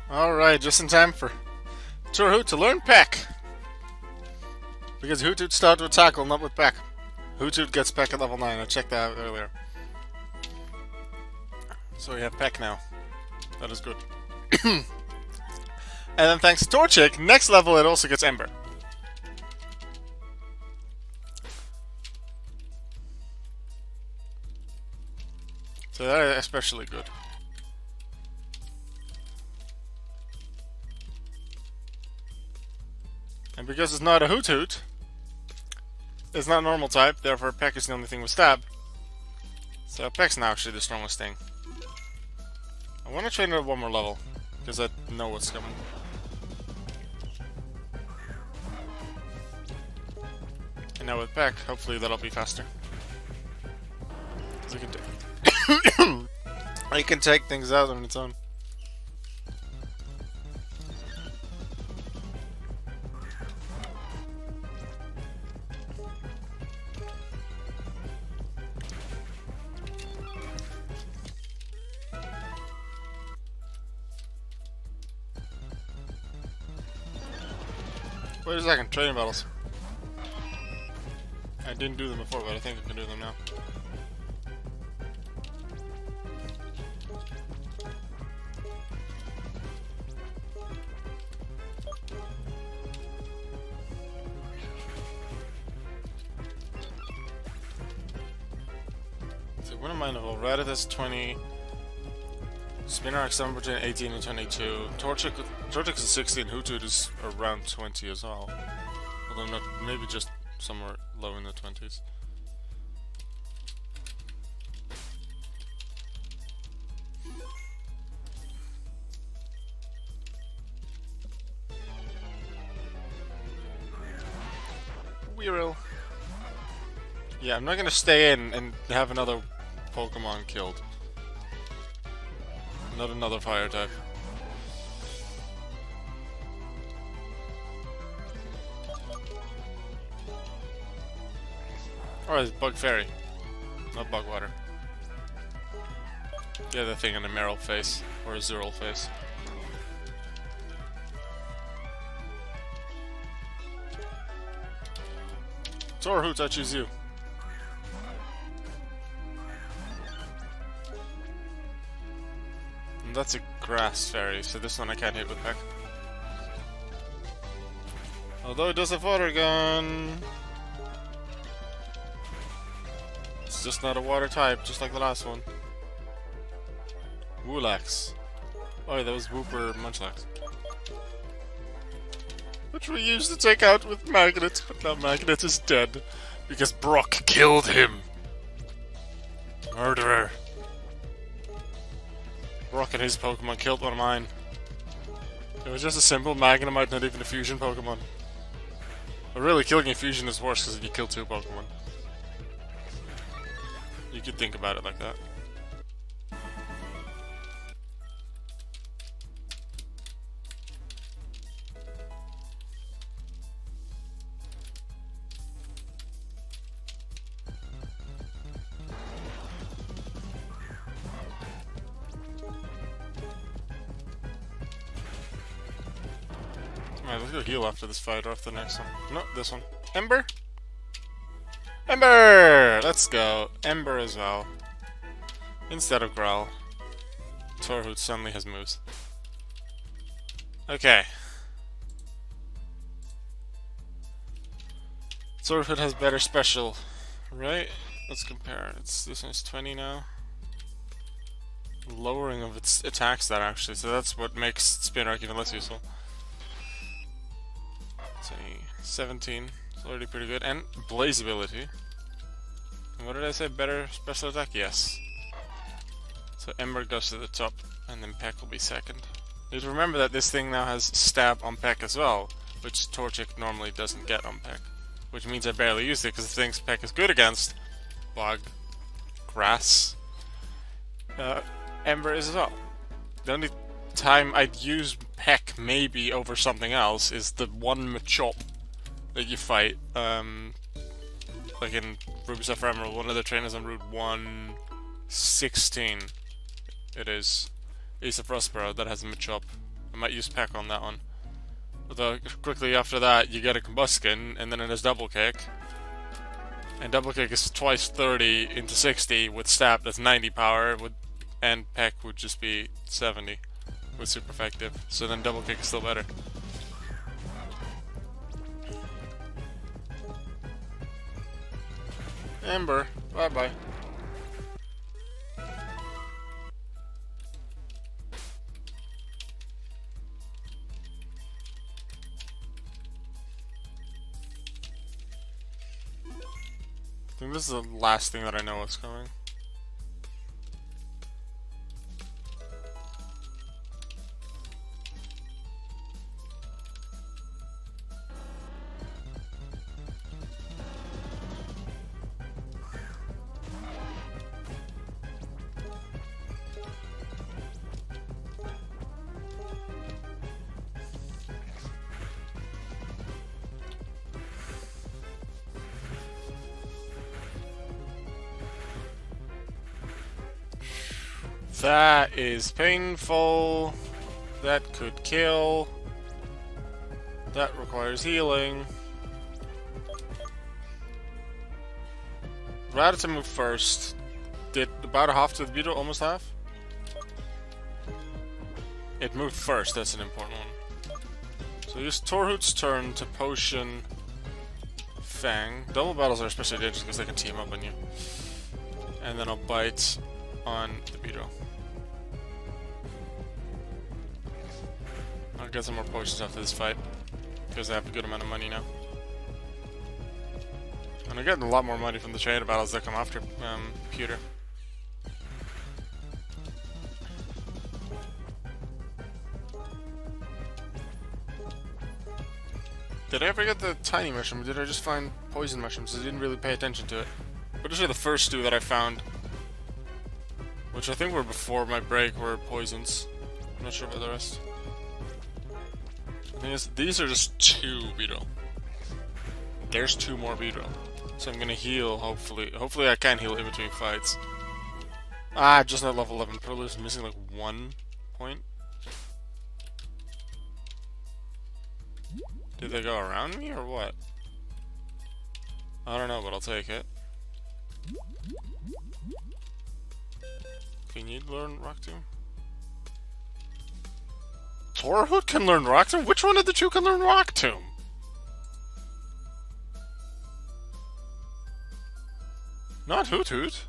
Alright, just in time for Turhoot to learn Peck. Because Hoothoot started with Tackle, not with Peck. Hoothoot gets Peck at level 9, I checked that out earlier. So we have Peck now. That is good. And then thanks to Torchic, next level it also gets Ember. So that is especially good. And because it's not a Hoothoot, it's not normal type, therefore Peck is the only thing with Stab. So Peck's now actually the strongest thing. I want to train it at one more level, because I know what's coming. And now with Peck, hopefully that'll be faster. I can take things out on its own. Wait a second, training battles. I didn't do them before, but I think I can do them now. So wouldn't mind if Rattata 20. Spinarak somewhere between 18 and 22. Torchic is 16. Hoothoot is around 20 as well. Although not, maybe just somewhere low in the 20s. Weedle. Yeah, I'm not gonna stay in and have another Pokemon killed. Not another fire type. Or it's Bug Fairy. Not Bug Water. The other thing in a Mareep face. Or a Zerul face. Torhoots, I choose you. And that's a grass fairy, so this one I can't hit with Peck. Although it does have water gun. It's just not a water type, just like the last one. Woolax. Oh, yeah, that was Wooper Munchlax. Which we used to take out with Magnet, but now Magnet is dead. Because Brock killed him! Murderer. Brock and his Pokemon killed one of mine. It was just a simple Magnemite, not even a fusion Pokemon. But really, killing a fusion is worse because you kill two Pokemon. You could think about it like that. Alright, let's go heal after this fight or after the next one. No, this one. Ember? Ember! Let's go. Ember as well. Instead of Growl. Torhoots suddenly has moves. Okay. Torhoots has better special. Right? Let's compare. This one's 20 now. Lowering of its attack stat actually, so that's what makes Spinarak even less useful. 17, it's already pretty good, and Blaze ability. And what did I say? Better special attack? Yes. So Ember goes to the top, and then Peck will be second. You need to remember that this thing now has Stab on Peck as well, which Torchic normally doesn't get on Peck. Which means I barely used it, because the things Peck is good against, Bog, Grass, Ember is as well. The only time I'd use Peck maybe over something else is the one Machop that you fight, like in Ruby Sapphire Emerald, one of the trainers on Route 116. It is Ace of Frostborough that has a Machop. I might use Peck on that one. Although quickly after that you get a Combuskin, and then it has Double Kick. And Double Kick is twice 30 into 60 with Stab, that's 90 power, and Peck would just be 70. With super effective, so then Double Kick is still better. Ember, bye bye. I think this is the last thing that I know what's coming. That is painful. That could kill. That requires healing. Rattata moved first. Did about a half to the Weedle, almost half? It moved first, that's an important one. So use Torhoot's turn to potion Fang. Double battles are especially dangerous because they can team up on you. And then I'll bite on the Beetle. I'll get some more potions after this fight, because I have a good amount of money now. And I'm getting a lot more money from the trader battles that come after Pewter. Did I ever get the tiny mushroom, or did I just find poison mushrooms? I didn't really pay attention to it. But those are the first two that I found, which I think were before my break, were poisons. I'm not sure about the rest. The thing is, these are just 2 Weedle. There's 2 more Weedle. So I'm gonna heal, hopefully. Hopefully I can heal in between fights. Ah, just not level 11. Probably just missing like 1 point. Did they go around me or what? I don't know, but I'll take it. Can you learn Rock Tomb? Torhoot can learn Rock Tomb? Which one of the 2 can learn Rock Tomb? Not Hoot Hoot.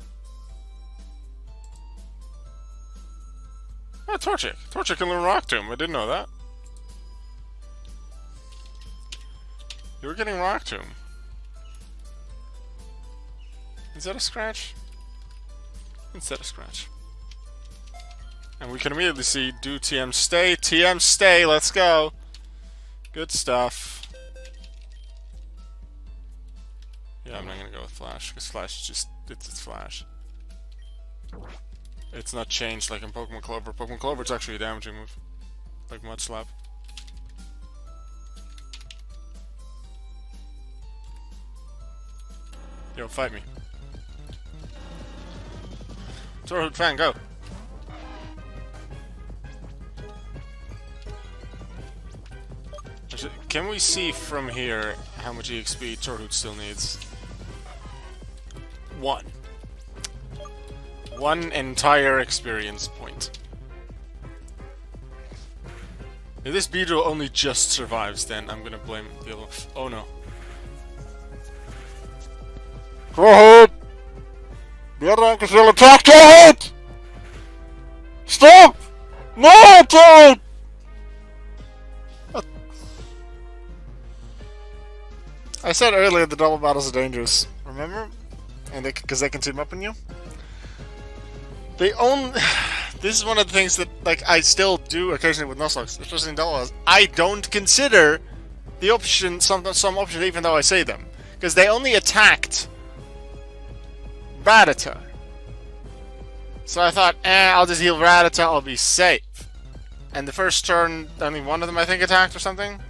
Ah, Torchic. Torchic can learn Rock Tomb. I didn't know that. You were getting Rock Tomb. Is that a scratch? Is that a scratch? And we can immediately see do TM stay. TM stay. Let's go. Good stuff. Yeah, I'm not gonna go with Flash, because Flash is just, it's Flash. It's not changed like in Pokemon Clover. Pokemon Clover, it's actually a damaging move. Like Mud Slap. Yo, fight me. Torhoot fan, go! Actually, can we see from here how much EXP Torhoot still needs? 1. 1 entire experience point. If this Beedrill only just survives, then I'm gonna blame the other. Oh no. Torhoot! The other one can still attack Torhoot! Stop! No, Torhoot! I said earlier the double battles are dangerous. Remember? And because they can team up on you. They own. This is one of the things that, like, I still do occasionally with Nuzlocke, especially in double battles. I don't consider the option some options, even though I say them, because they only attacked Rattata. So I thought, I'll just heal Rattata, I'll be safe. And the first turn, only one of them I think attacked or something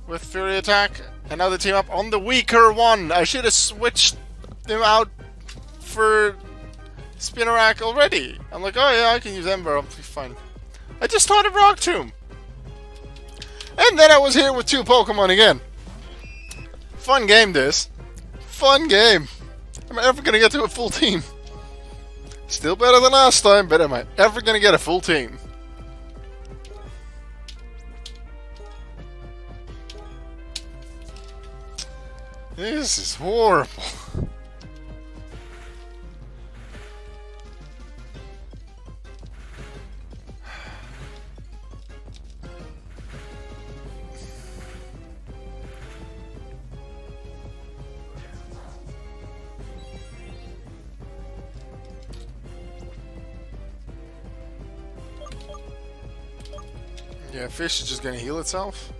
with Fury Attack. And now they team up on the weaker one. I should have switched them out for Spinarak already. I'm like, oh yeah, I can use Ember, I'll be fine. I just thought of Rock Tomb. And then I was here with 2 Pokemon again. Fun game, this. Fun game. Am I ever gonna get to a full team? Still better than last time, but am I ever gonna get a full team? This is horrible. Yeah, fish is just gonna heal itself.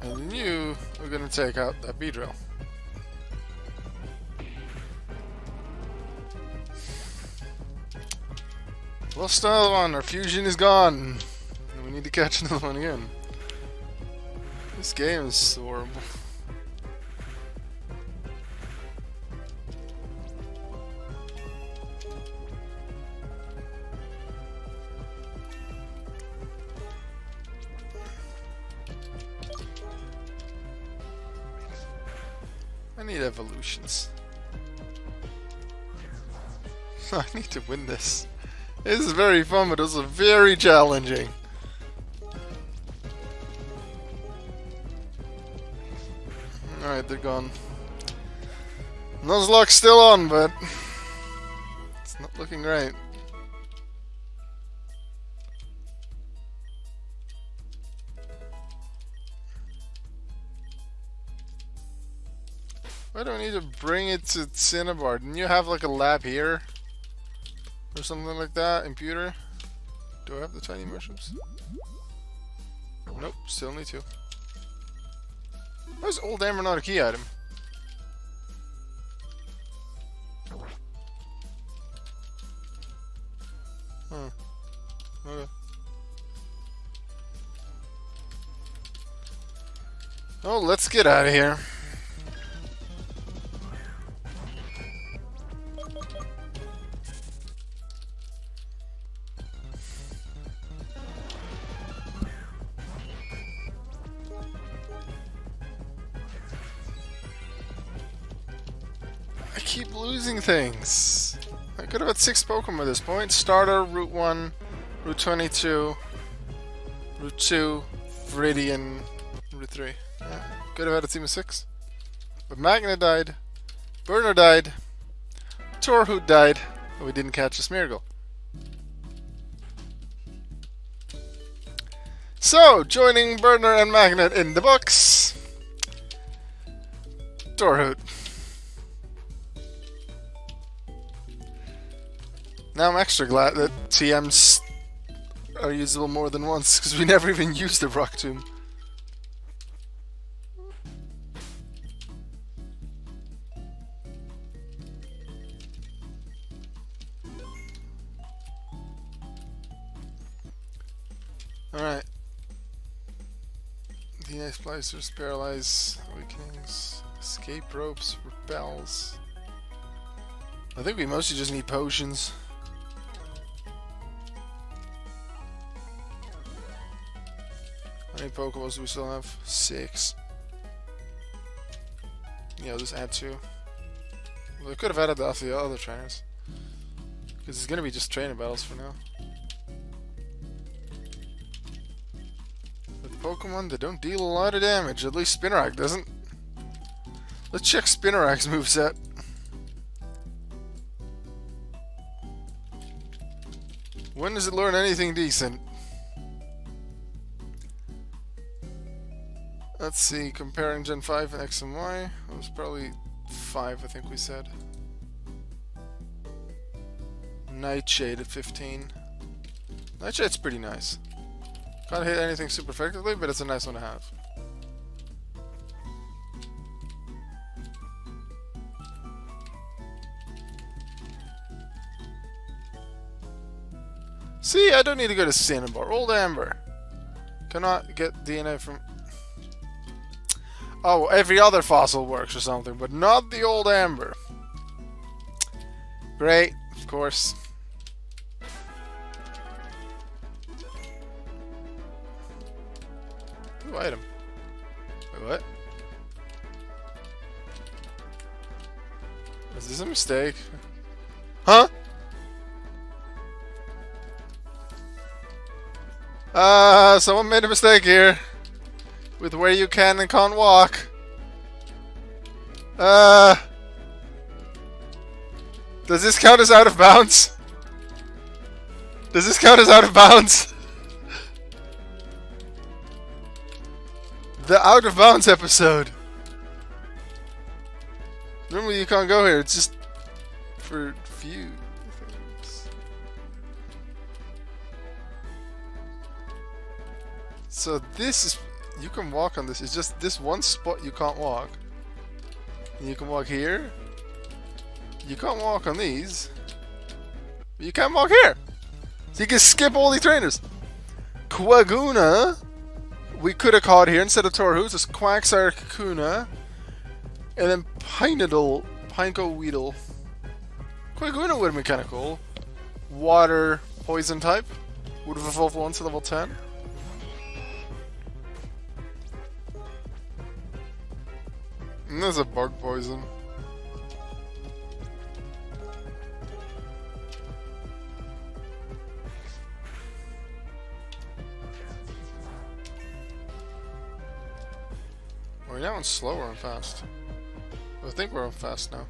And you are gonna take out that Beedrill. Lost another one, our fusion is gone. And we need to catch another one again. This game is horrible. I need evolutions. I need to win this. This is very fun, but also very challenging. Alright, they're gone. Nuzlocke's still on, but it's not looking great. Why do I need to bring it to Cinnabar? Didn't you have like a lab here? Or something like that in Pewter? Do I have the tiny mushrooms? Nope, still need to. Why is Old Amber not a key item? Huh. Okay. Oh, let's get out of here. I keep losing things. I could have had 6 Pokemon at this point. Starter, Route 1, Route 22, Route 2, Viridian, Route 3. Yeah, could have had a team of 6. But Magna died, Burner died, Torhoot died, and we didn't catch a Smeargle. So, joining Burner and Magnet in the books, Torhoot. Now I'm extra glad that TMs are usable more than once, because we never even used the Rock Tomb. Alright. DNA splicers, paralyze, awakenings, escape ropes, repels. I think we mostly just need potions. How many Pokeballs do we still have? 6. Yeah, I'll just add 2. Well, I could have added off the other trainers. Because it's gonna be just trainer battles for now. With Pokemon that don't deal a lot of damage, at least Spinarak doesn't. Let's check Spinarak's moveset. When does it learn anything decent? Let's see, comparing Gen 5 and X and Y. It was probably 5, I think we said. Nightshade at 15. Nightshade's pretty nice. Can't hit anything super effectively, but it's a nice one to have. See, I don't need to go to Cinnabar. Old Amber. Cannot get DNA from... Oh, every other fossil works or something, but not the Old Amber. Great, of course. Ooh, item. Wait, what? Is this a mistake? Huh? Someone made a mistake here. With where you can and can't walk. Does this count as out of bounds? Does this count as out of bounds? The out of bounds episode. Normally you can't go here, it's just for few things. So this is... You can walk on this. It's just this one spot you can't walk. And you can walk here. You can't walk on these. But you can't walk here. So you can skip all these trainers. Kakuna. We could have caught here instead of Torhoot. Just Quagsire Kakuna. And then Pineco Weedle. Kakuna would have been kind of cool. Water, poison type. Would have evolved once to level 10. And there's a bug poison. Are we now on slow or on fast? I think we're on fast now.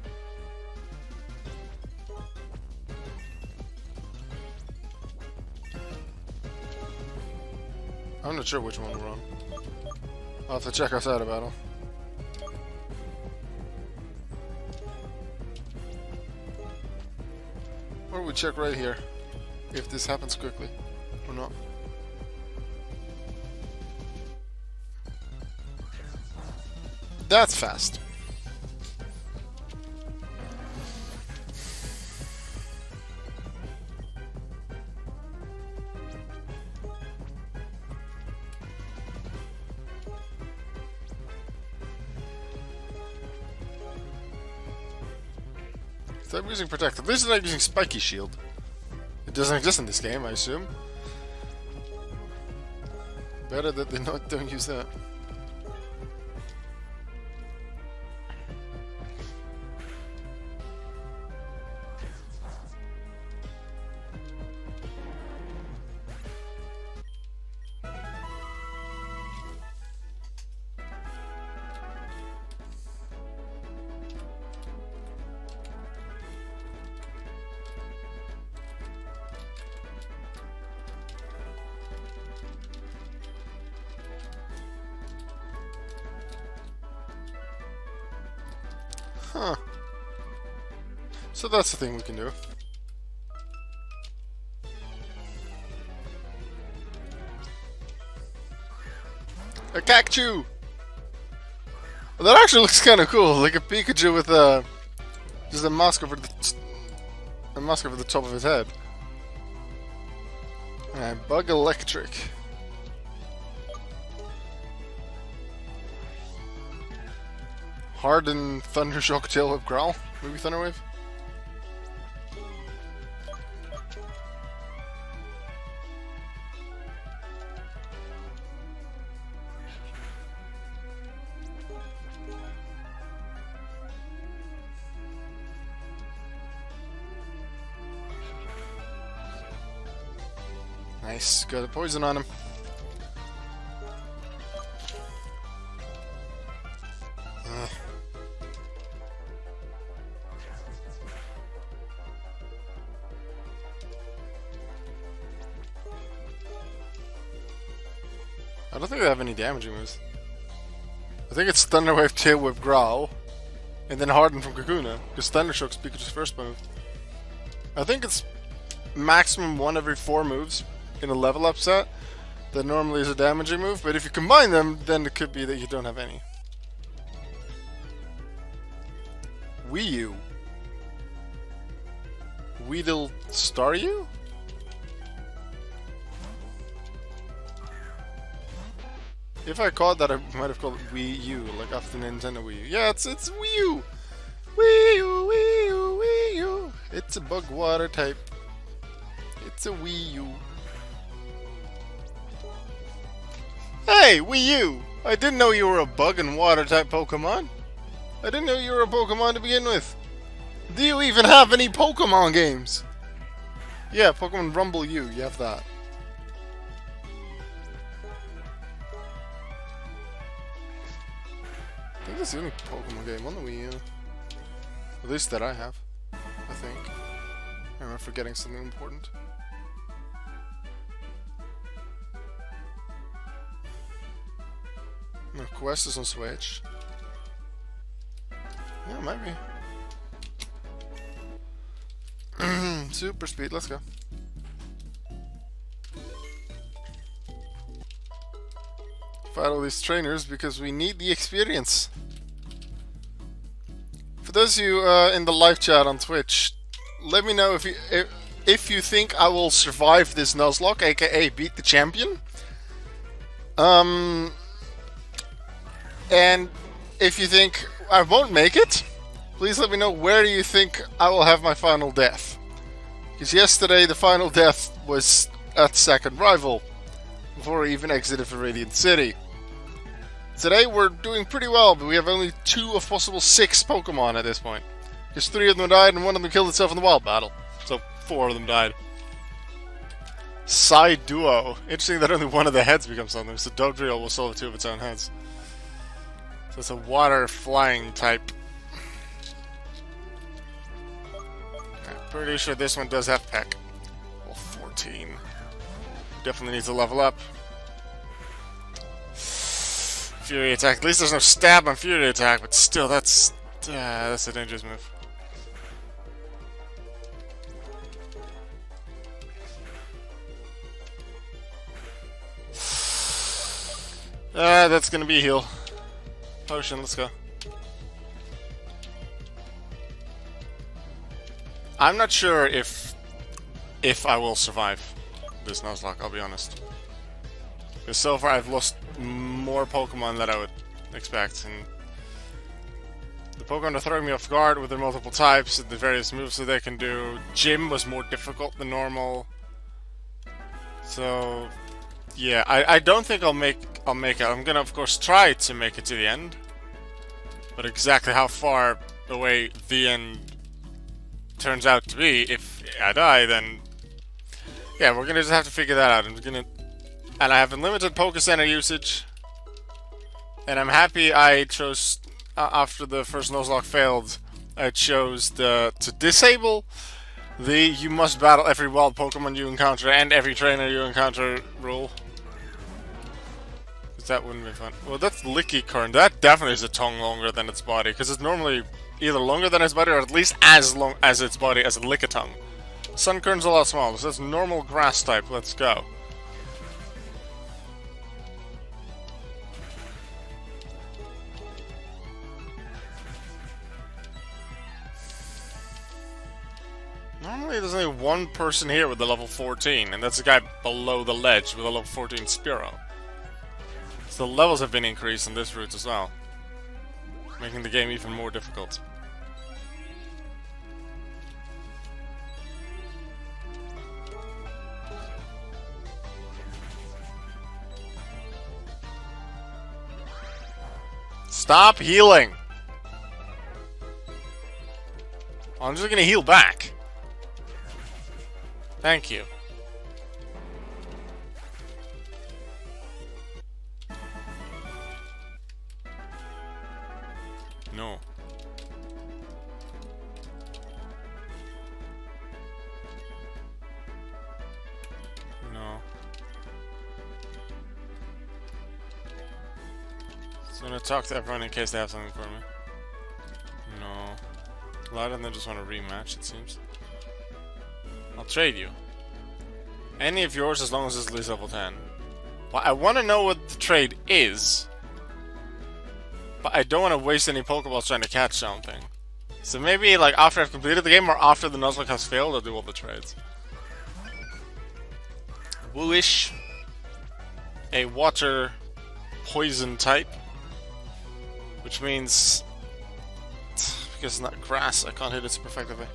I'm not sure which one we're on. I'll have to check outside of battle. Or we check right here, if this happens quickly, or not. That's fast. Stop using Protect. At least it's not using Spiky Shield. It doesn't exist in this game, I assume. Better that they don't use that. Huh. So that's the thing we can do. A Cactu! Well, that actually looks kind of cool, like a Pikachu with just a mask over the top of his head. And Bug Electric. Harden, Thundershock, Tail Whip, Growl. Maybe Thunder Wave? Nice, got a poison on him. I don't think they have any damaging moves. I think it's Thunder Wave, Tail Whip, Growl, and then Harden from Kakuna, because Thundershock's Pikachu's first move. I think it's maximum 1 every 4 moves in a level up set that normally is a damaging move, but if you combine them, then it could be that you don't have any. Wii U. Weedle Staryu? If I called that, I might have called it Wii U, like after Nintendo Wii U. Yeah, it's Wii U! Wii U, Wii U, Wii U! It's a bug water type. It's a Wii U. Hey, Wii U! I didn't know you were a bug and water type Pokemon. I didn't know you were a Pokemon to begin with. Do you even have any Pokemon games? Yeah, Pokemon Rumble U, you have that. I think that's the only Pokemon game on the Wii U. At least that I have, I think. Am I forgetting something important? No, Quest is on Switch. Yeah, might be. Super speed, let's go. Fight all these trainers because we need the experience. For those of you in the live chat on Twitch, let me know if you think I will survive this Nuzlocke, aka beat the champion. And if you think I won't make it, please let me know where you think I will have my final death. Because yesterday the final death was at second rival, before I even exited Viridian City. Today we're doing pretty well, but we have only 2 of possible 6 Pokemon at this point. Because 3 of them died and 1 of them killed itself in the wild battle. So 4 of them died. Side Duo. Interesting that only 1 of the heads becomes something, so Dugtrio will still have 2 of its own heads. So it's a water flying type. I'm pretty sure this one does have Peck. Level 14. Definitely needs to level up. Fury attack. At least there's no stab on Fury attack, but still, that's a dangerous move. That's gonna be a heal. Potion, let's go. I'm not sure if I will survive this Nuzlocke, I'll be honest. Because so far I've lost more Pokemon than I would expect, and the Pokemon are throwing me off guard with their multiple types and the various moves that they can do. Gym was more difficult than normal. So yeah, I don't think I'll make it. I'm gonna of course try to make it to the end. But exactly how far away the end turns out to be, if I die, then yeah, we're gonna just have to figure that out. And I have unlimited Poké Center usage, and I'm happy I chose after the first Nuzlocke failed. I chose to disable the "you must battle every wild Pokemon you encounter and every trainer you encounter" rule. That wouldn't be fun. Well, that's Lickicorn. That definitely is a tongue longer than its body, because it's normally either longer than its body or at least as long as its body as a Lickitung. Sunkern's a lot smaller, so that's normal grass type. Let's go. Normally there's only one person here with a level 14, and that's the guy below the ledge with a level 14 Spearow. So the levels have been increased in this route as well, making the game even more difficult. Stop healing! I'm just gonna heal back. Thank you. No. No. So I'm gonna talk to everyone in case they have something for me. No. A lot of them just want to rematch, it seems. I'll trade you. Any of yours as long as it's at least level 10. Well, I want to know what the trade is. But I don't want to waste any Pokeballs trying to catch something. So maybe like after I've completed the game or after the Nuzlocke has failed, I'll do all the trades. Wooish. A water poison type. Which means because it's not grass, I can't hit it super effectively.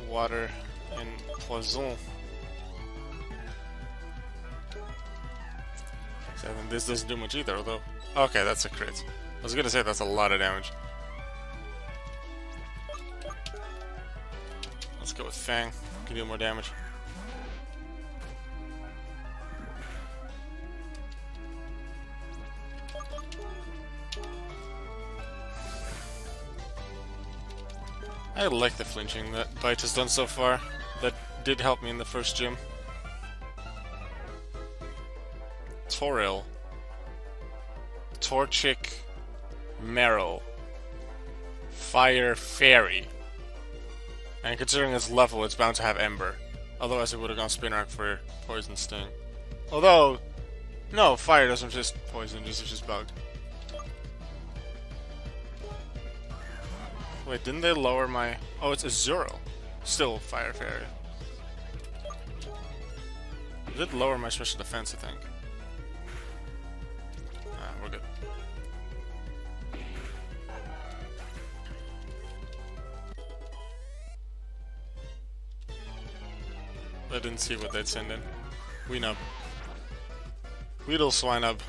Water and poison. So then this doesn't do much either, although. Okay, that's a crit. I was gonna say that's a lot of damage. Let's go with Fang. Can do more damage. I like the flinching that Bite has done so far. That did help me in the first gym. Toril. Torchic. Meryl. Fire Fairy. And considering its level, it's bound to have Ember. Otherwise it would have gone Spinarak for Poison Sting. Although, no, Fire doesn't just poison, it's just Bug. Wait, didn't they lower my... Oh, it's Azurill. Still Fire Fairy. It did lower my special defense, I think. Ah, we're good. I didn't see what they'd send in. Weenub. Weedle Swinub.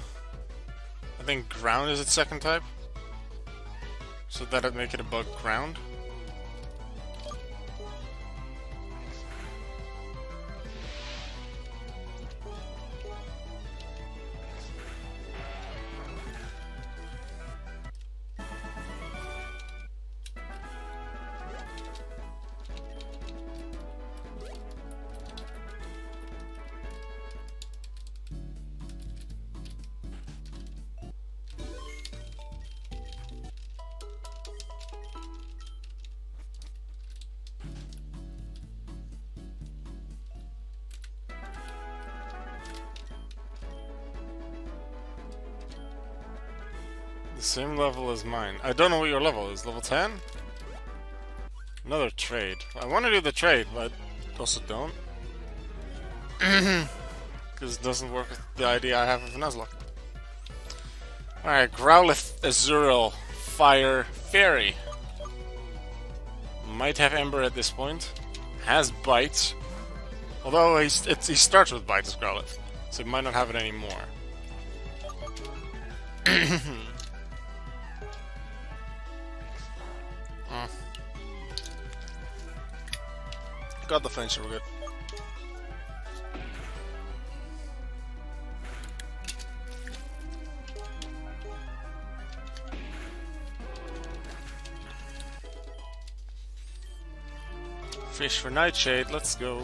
I think Ground is its second type. So that'd make it a Bug Ground. Same level as mine. I don't know what your level is. Level 10? Another trade. I want to do the trade, but I also don't. Because it doesn't work with the idea I have of Nuzlocke. Alright, Growlithe Azurill Fire Fairy. Might have Ember at this point. Has Bite. Although he starts with Bite as Growlithe, so he might not have it anymore. Got the flinch, we're good. Fish for Nightshade, let's go.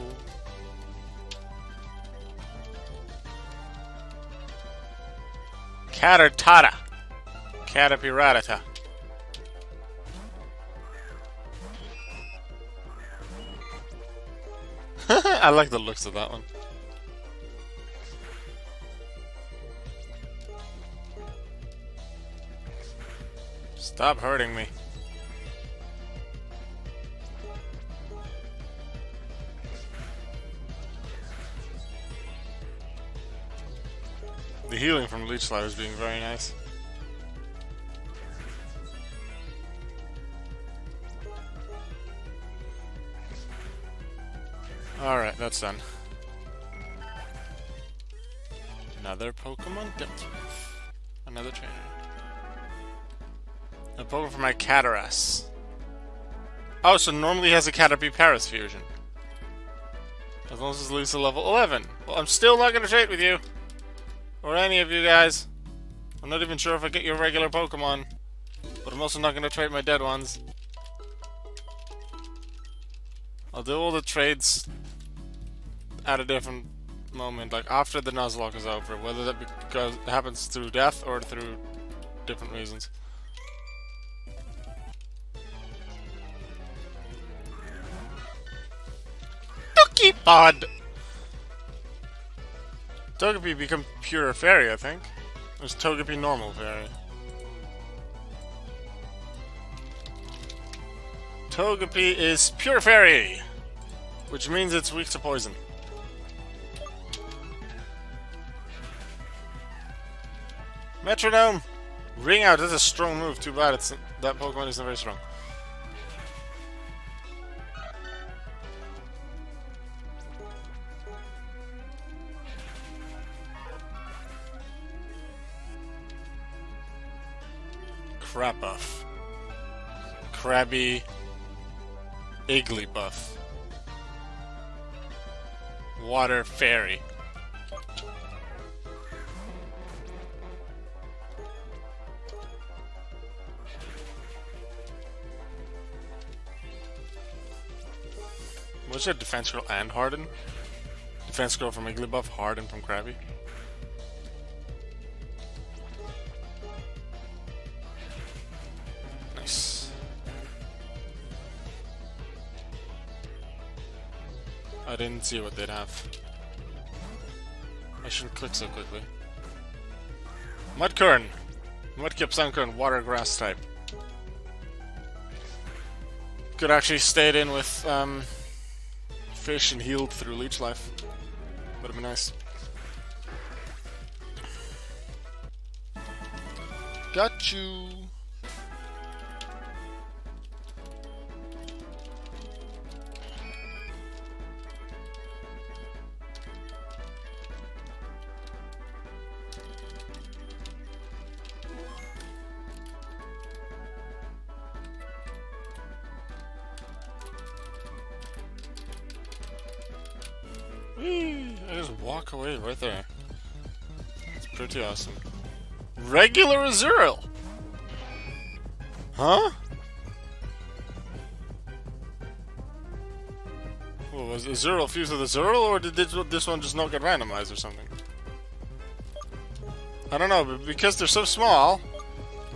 Caterpie. Caterpie. I like the looks of that one. Stop hurting me. The healing from Leech Slide is being very nice. Alright, that's done. Another Pokemon Depth. Another trainer. A Pokemon for my Caterpie. Oh, so normally he has a Caterpie Paris fusion. As long as it's at least a level 11. Well, I'm still not going to trade with you. Or any of you guys. I'm not even sure if I get your regular Pokemon. But I'm also not going to trade my dead ones. I'll do all the trades at a different moment, like after the Nuzlocke is over, whether that because it happens through death or through different reasons. Metapod! Togepi become pure fairy, I think. Or is Togepi normal fairy? Togepi is pure fairy! Which means it's weak to poison. Metronome! Ring out, that's a strong move, too bad that Pokemon isn't very strong. Crabbuff. Krabby. Jigglypuff. Water Fairy. Was it Defense Scroll and Harden? Defense Scroll from Jigglypuff, Harden from Krabby. Nice. I didn't see what they'd have. I shouldn't click so quickly. Mudkern! Mudkip, Sunkern, Water Grass type. Could actually stayed in with fish and healed through Leech Life. Would have been nice. Got you! I just walk away right there. It's pretty awesome. Regular Azurill! Huh? Well, was Azurill fused with Azurill, or did this one just not get randomized or something? I don't know, but because they're so small,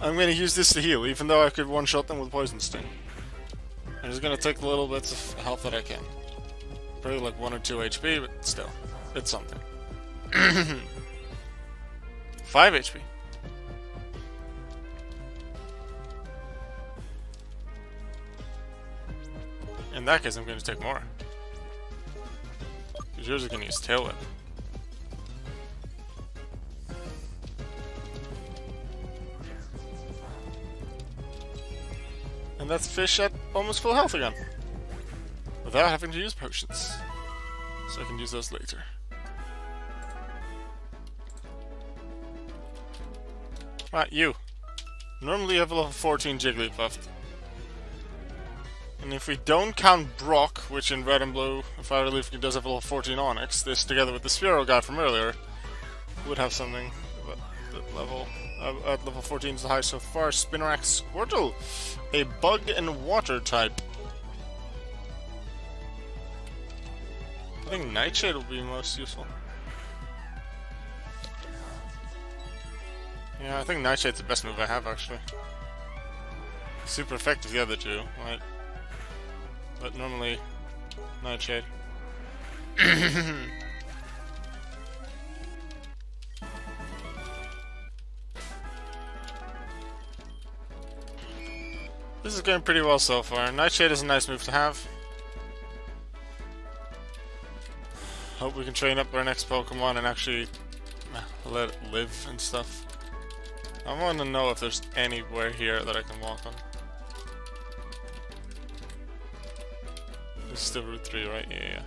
I'm gonna use this to heal, even though I could one-shot them with Poison Sting. I'm just gonna take the little bits of health that I can. Probably like 1 or 2 HP, but still, it's something. 5 HP. In that case, I'm going to take more. Because yours is going to use Tail Whip. And that's fish at almost full health again. Without having to use potions. So I can use those later. Right, you. Normally you have a level 14 Jigglypuff. And if we don't count Brock, which in Red and Blue, FireRed does have a level 14 Onyx, this together with the Sphero guy from earlier, would have something at level... at level 14 is the highest so far. Spinarak Squirtle, a bug and water type. I think Nightshade will be most useful. Yeah, I think Nightshade's the best move I have, actually. Super effective, the other two, right? But normally, Nightshade. This is going pretty well so far. Nightshade is a nice move to have. Hope we can train up our next Pokemon and actually let it live and stuff. I want to know if there's anywhere here that I can walk on. This is still Route 3, right? Yeah.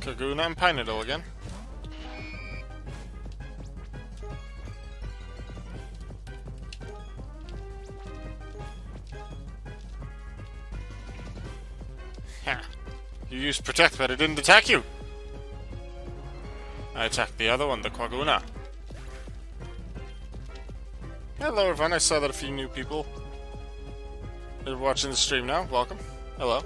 Kakuna and Pineapple again. You used Protect, but it didn't attack you! I attacked the other one, the Kakuna. Hello everyone, I saw that a few new people are watching the stream now. Welcome. Hello.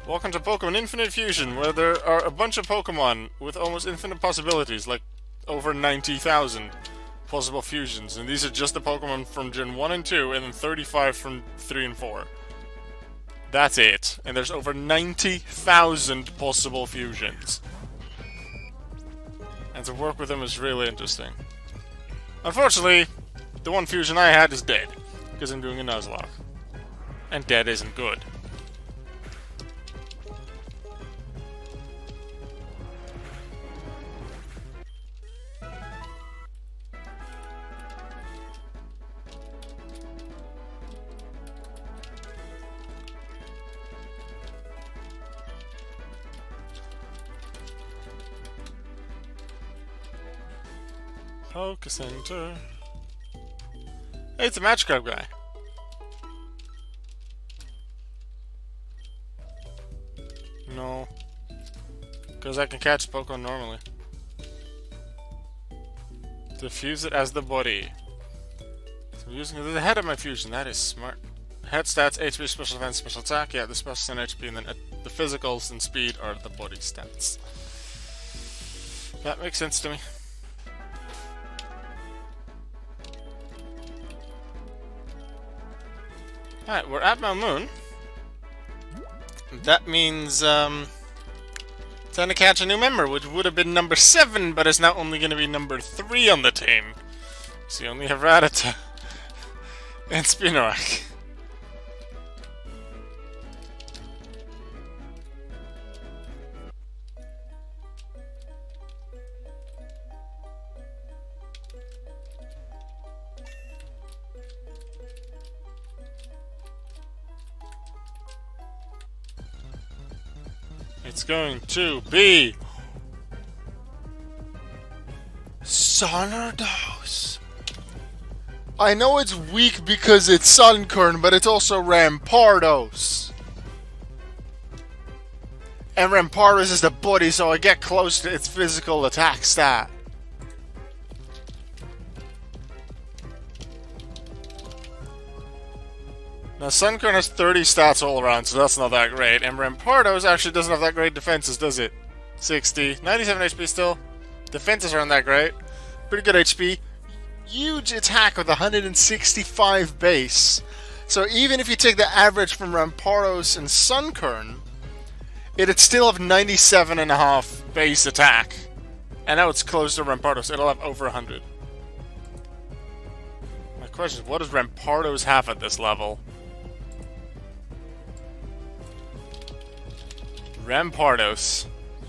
Welcome to Pokemon Infinite Fusion, where there are a bunch of Pokemon with almost infinite possibilities, like over 90,000. Possible fusions, and these are just the Pokemon from Gen 1 and 2, and then 35 from 3 and 4. That's it. And there's over 90,000 possible fusions. And to work with them is really interesting. Unfortunately, the one fusion I had is dead, because I'm doing a Nuzlocke. And dead isn't good. Poke Center. Hey, it's a Magikarp guy. No. Because I can catch Pokemon normally. Diffuse it as the body. So I'm using it at the head of my fusion. That is smart. Head stats, HP, special defense, special attack. Yeah, the special and HP, and then the physicals and speed are the body stats. That makes sense to me. Alright, we're at Mount Moon. That means, time to catch a new member, which would have been number 7, but is now only going to be number 3 on the team. So you only have Rattata and Spinarak. It's going to be Sonordos. I know it's weak because it's Sunkern, but it's also Rampardos. And Rampardos is the body, so I get close to its physical attack stat. Now, Sunkern has 30 stats all around, so that's not that great. And Rampardos actually doesn't have that great defenses, does it? 60. 97 HP still. Defenses aren't that great. Pretty good HP. Huge attack with 165 base. So even if you take the average from Rampardos and Sunkern, it'd still have 97.5 base attack. And now it's close to Rampardos. It'll have over 100. My question is, what does Rampardos have at this level? Rampardos.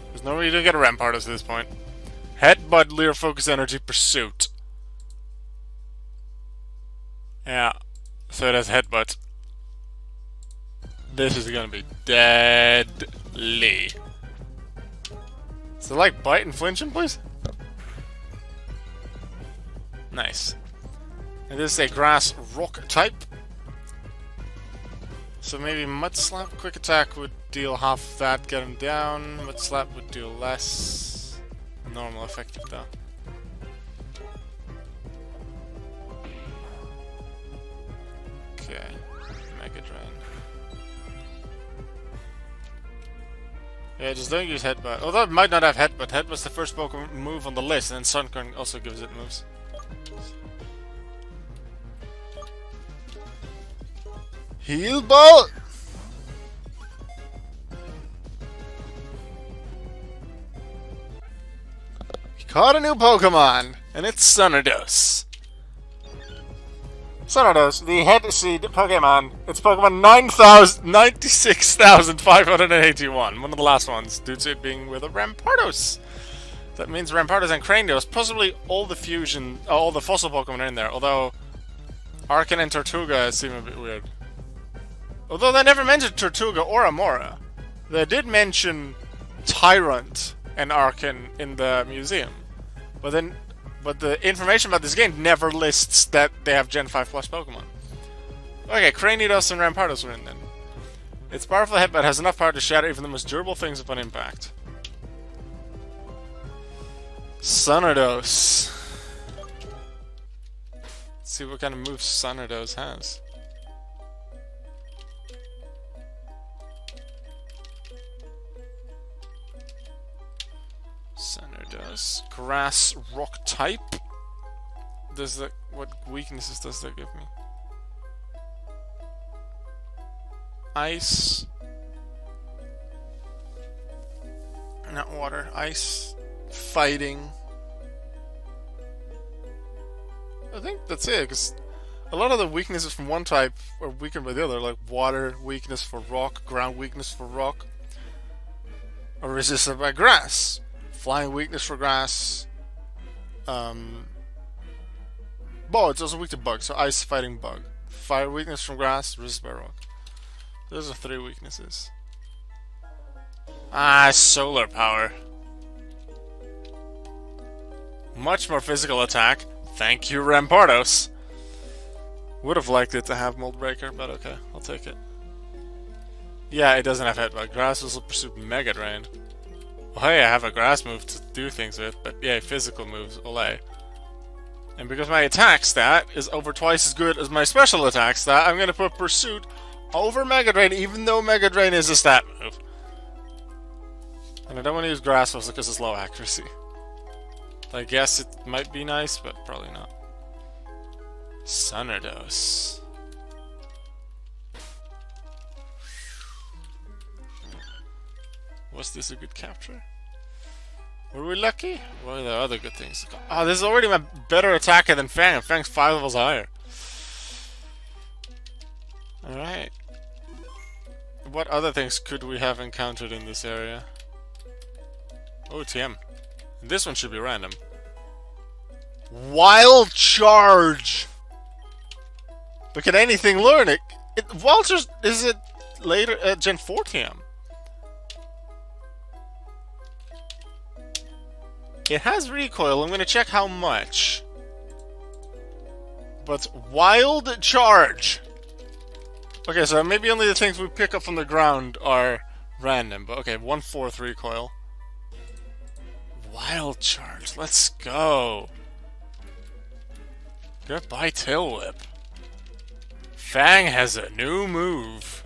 There's no way you don't get a Rampardos at this point. Headbutt, Leer, Focus Energy, Pursuit. Yeah. So it has Headbutt. This is gonna be deadly. So like bite and flinching, please? Nice. And this is a grass rock type. So maybe Mud Slap quick attack would deal half that, get him down. Mud Slap would deal less. Normal effective though. Okay. Mega Drain. Yeah, just don't use Headbutt. Although it might not have Headbutt. Headbutt's the first Pokemon move on the list, and then Sunkern also gives it moves. Heal Ball! We caught a new Pokemon, and it's Sonodos. Sonodos, the head seed Pokemon. It's Pokemon 96,581. One of the last ones, due to it being with a Rampardos. That means Rampardos and Cranios. Possibly all the fusion, all the fossil Pokemon are in there. Although Arcan and Tortuga seem a bit weird. Although they never mentioned Tortuga or Amora. They did mention Tyrant and Arcan in the museum. But the information about this game never lists that they have Gen 5 plus Pokemon. Okay, Cranidos and Rampardos were in then. Its powerful headbutt has enough power to shatter even the most durable things upon impact. Sonodos. Let's see what kind of moves Sonodos has. Sonodos. Grass rock type. What weaknesses does that give me? Ice. Not water. Ice. Fighting. I think that's it, because a lot of the weaknesses from one type are weakened by the other, like water weakness for rock, ground weakness for rock, are resisted by grass. Flying weakness for grass. It's also weak to bug, so ice fighting bug. Fire weakness from grass, resisted by rock. Those are 3 weaknesses. Solar power. Much more physical attack. Thank you, Rampardos. Would have liked it to have Mold Breaker, but okay, I'll take it. Yeah, it doesn't have Headbutt. Grass will pursue Mega Drain. Well, hey, I have a grass move to do things with, but yeah, physical moves, ole. And because my attack stat is over twice as good as my special attack stat, I'm gonna put Pursuit over Mega Drain, even though Mega Drain is a stat move. And I don't want to use Grass mostly because it's low accuracy. I guess it might be nice, but probably not. Sonodos. Was this a good capture? Were we lucky? What are the other good things? Oh, this is already my better attacker than Fang, and Fang's 5 levels higher. Alright. What other things could we have encountered in this area? Oh, TM. This one should be random. Wild Charge! But can anything learn it? Wild Charge, is it later, Gen 4 TM? It has recoil, I'm gonna check how much. But Wild Charge! Okay, so maybe only the things we pick up from the ground are random, but okay, 1/4 recoil. Wild Charge, let's go! Goodbye, Tail Whip. Fang has a new move.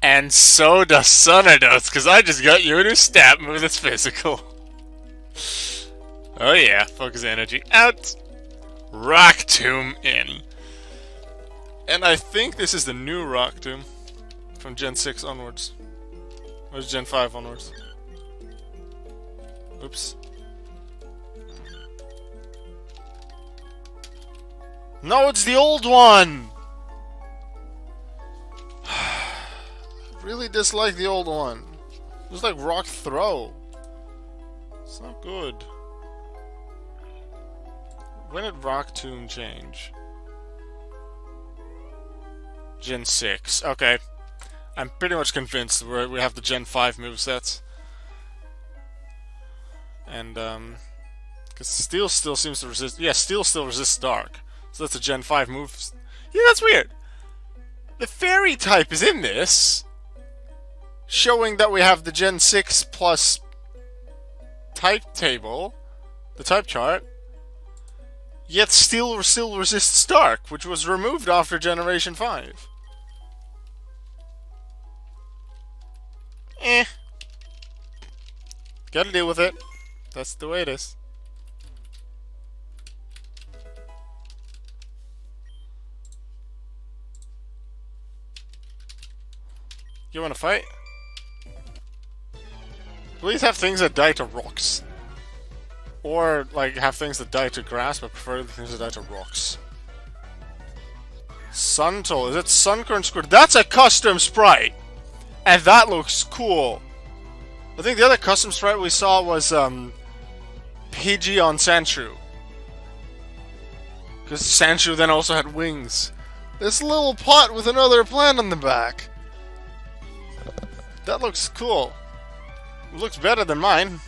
And so does Sonodos, because I just got you a new stat move that's physical. Oh yeah, focus energy out. Rock Tomb in. And I think this is the new Rock Tomb from Gen 6 onwards. Or Gen 5 onwards. Oops. No, it's the old one! Really dislike the old one. It was like Rock Throw. It's not good. When did Rock Tomb change? Gen 6. Okay. I'm pretty much convinced we have the Gen 5 movesets. And, because Steel still seems to resist... Yeah, Steel still resists Dark. So that's a Gen 5 move. Yeah, that's weird. The Fairy type is in this. Showing that we have the Gen 6 plus type table. The type chart. Yet Steel still resists Dark, which was removed after Generation 5. Eh. Gotta deal with it. That's the way it is. You wanna fight? Please have things that die to rocks. Or, like, have things that die to grass, but prefer the things that die to rocks. Suntoll. Is it Sunkern Squid? That's a custom sprite! And that looks cool. I think the other custom sprite we saw was, Pidgey on Sandshrew. Because Sandshrew then also had wings. This little pot with another plant on the back. That looks cool. It looks better than mine.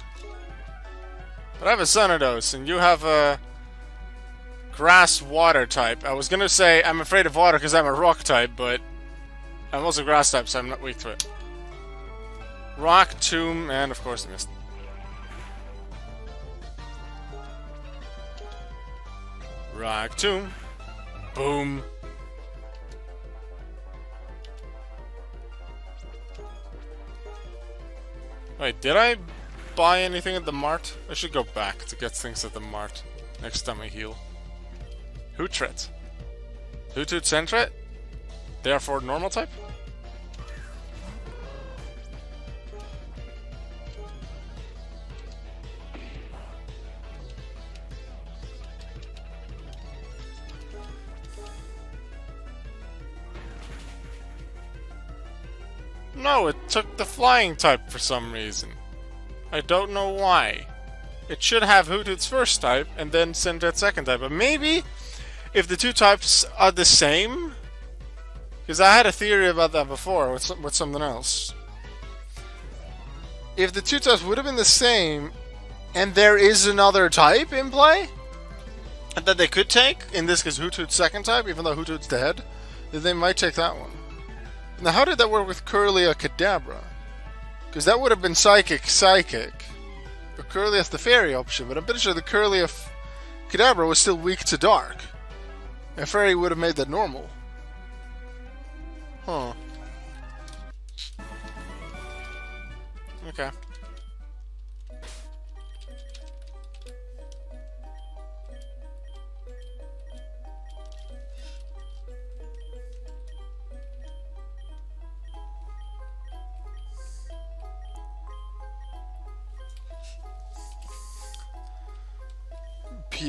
But I have a Xanados, and you have a grass-water type. I was gonna say I'm afraid of water because I'm a rock type, but I'm also grass type, so I'm not weak to it. Rock, Tomb, and of course the Mist. Rock, Tomb. Boom. Wait, did I buy anything at the mart? I should go back to get things at the mart next time I heal. Hootret. Hoothoot Sentret? Therefore normal type? No, it took the flying type for some reason. I don't know why. It should have Hoothoot's first type and then Sentret's second type. But maybe if the two types are the same? Because I had a theory about that before with something else. If the two types would have been the same and there is another type in play that they could take, in this case Hoothoot's second type, even though Hoothoot's dead, then they might take that one. Now, how did that work with Curlia Kadabra? Because that would have been Psychic. But Curlia has the Fairy option, but I'm pretty sure the Curlia Kadabra was still weak to Dark. And Fairy would have made that normal. Huh. Okay.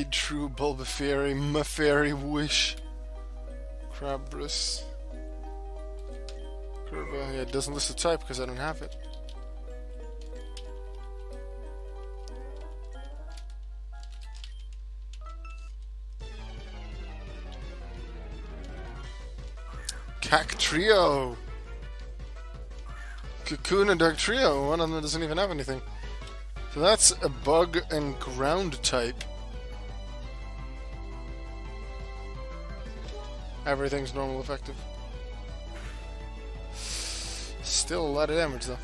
True, Bulbafairy, Mafairy, Wish, Crabras, Curva. Yeah, it doesn't list the type because I don't have it. Cactrio, Kakuna Dark Trio. One of them doesn't even have anything. So that's a bug and ground type. Everything's normal effective. Still a lot of damage though.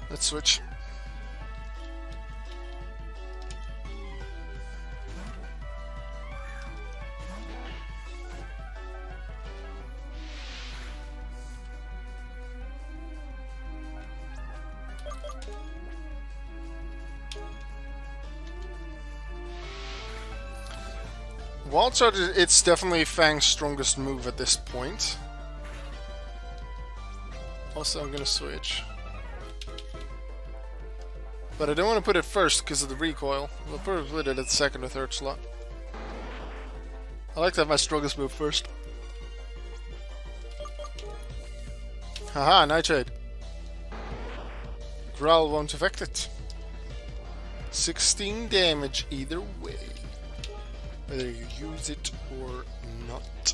Let's switch. Wild Charge, it's definitely Fang's strongest move at this point. Also, I'm gonna switch. But I don't want to put it first because of the recoil. We'll probably put it at the second or third slot. I like to have my strongest move first. Haha, Nightshade. Growl won't affect it. 16 damage either way. Whether you use it or not.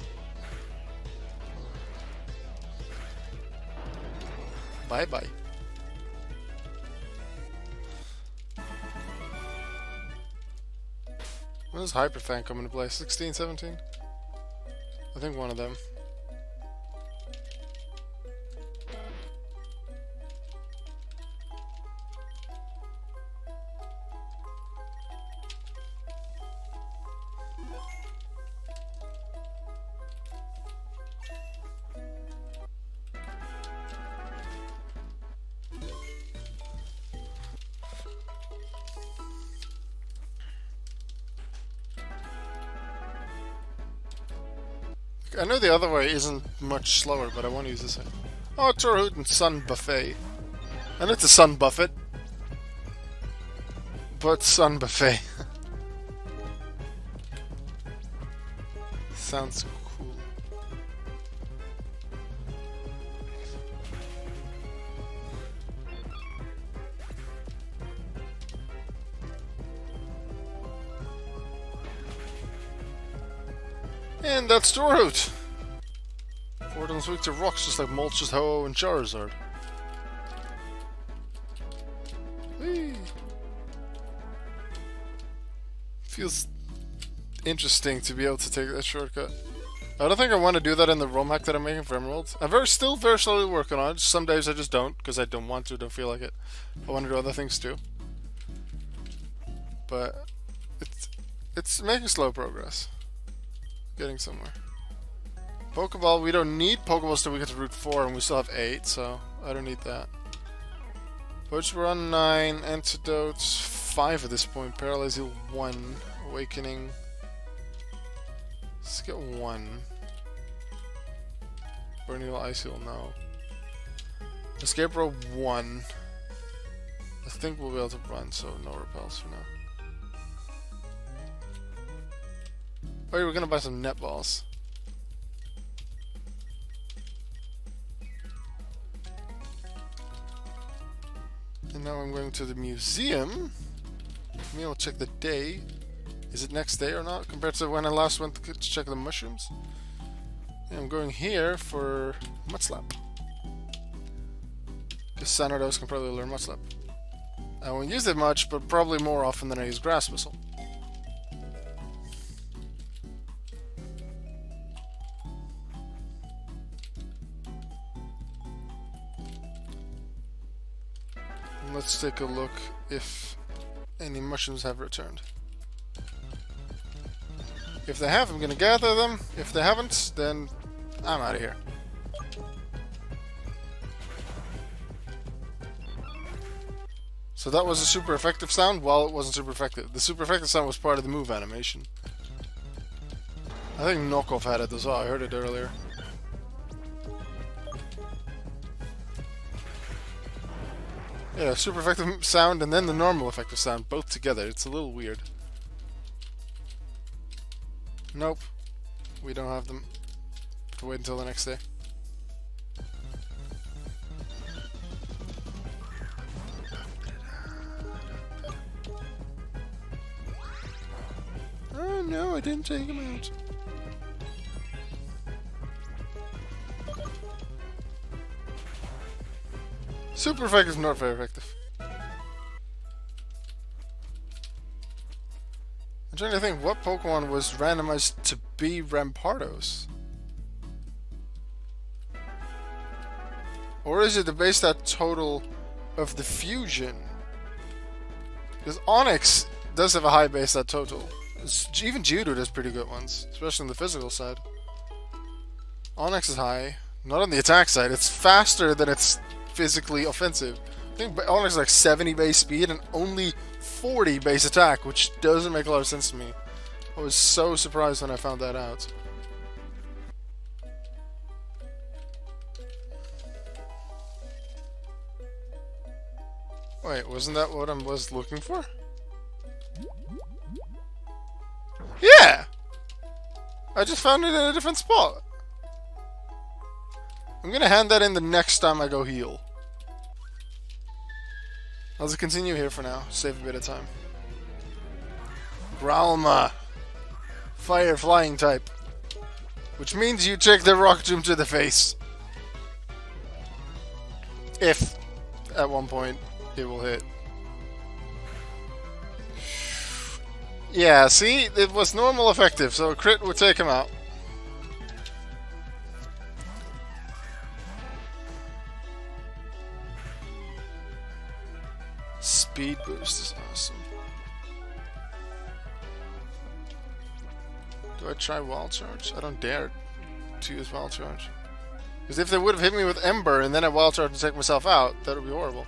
Bye bye. When does Hyper Fang come into play? 16, 17? I think one of them. I know the other way isn't much slower, but I want to use this way. Oh, Torhoot and Sun Buffet. And it's a Sun Buffet. But Sun Buffet. Sounds cool. And that's Torhoot. Ordon's weak to rocks, just like Moltres, Ho-Oh, and Charizard. Whee! Feels interesting to be able to take that shortcut. I don't think I want to do that in the ROM hack that I'm making for Emerald. I'm still very slowly working on it. Some days I just don't, because I don't want to, don't feel like it. I want to do other things too. But it's making slow progress. Getting somewhere. Pokeball, we don't need Pokeballs till we get to Route 4, and we still have 8, so I don't need that. Poach Run 9, Antidotes 5 at this point, Paralyze Heal 1, Awakening. Let's get 1. Burn Heal, Ice Heal, no. Escape Row 1. I think we'll be able to run, so no repels for now. Oh, we're gonna buy some net balls. And now I'm going to the museum. Maybe I'll check the day. Is it next day or not compared to when I last went to check the mushrooms? And I'm going here for Mudslap. Because Xanados can probably learn Mudslap. I won't use it much, but probably more often than I use Grass Whistle. Let's take a look if any mushrooms have returned. If they have, I'm gonna gather them. If they haven't, then I'm out of here. So that was a super effective sound? Well, it wasn't super effective. The super effective sound was part of the move animation. I think Knockoff had it as well. I heard it earlier. Yeah, super effective sound and then the normal effective sound, both together. It's a little weird. Nope. We don't have them. Have to wait until the next day. Oh no, I didn't take him out. Super effective is not very effective. I'm trying to think what Pokemon was randomized to be Rampardos. Or is it the base stat total of the fusion? Because Onix does have a high base stat total. Even Geodude has pretty good ones, especially on the physical side. Onix is high. Not on the attack side. It's faster than it's physically offensive. I think Onix is like 70 base speed and only 40 base attack, which doesn't make a lot of sense to me. I was so surprised when I found that out. Wait, wasn't that what I was looking for? Yeah! I just found it in a different spot. I'm gonna hand that in the next time I go heal. I'll just continue here for now, save a bit of time. Growlma. Fire flying type. Which means you take the rock tomb to the face. If, at one point, it will hit. Yeah, see? It was normal effective, so a crit would take him out. Speed boost is awesome. Do I try Wild Charge? I don't dare to use Wild Charge. Because if they would have hit me with Ember and then I Wild Charge to take myself out, that would be horrible.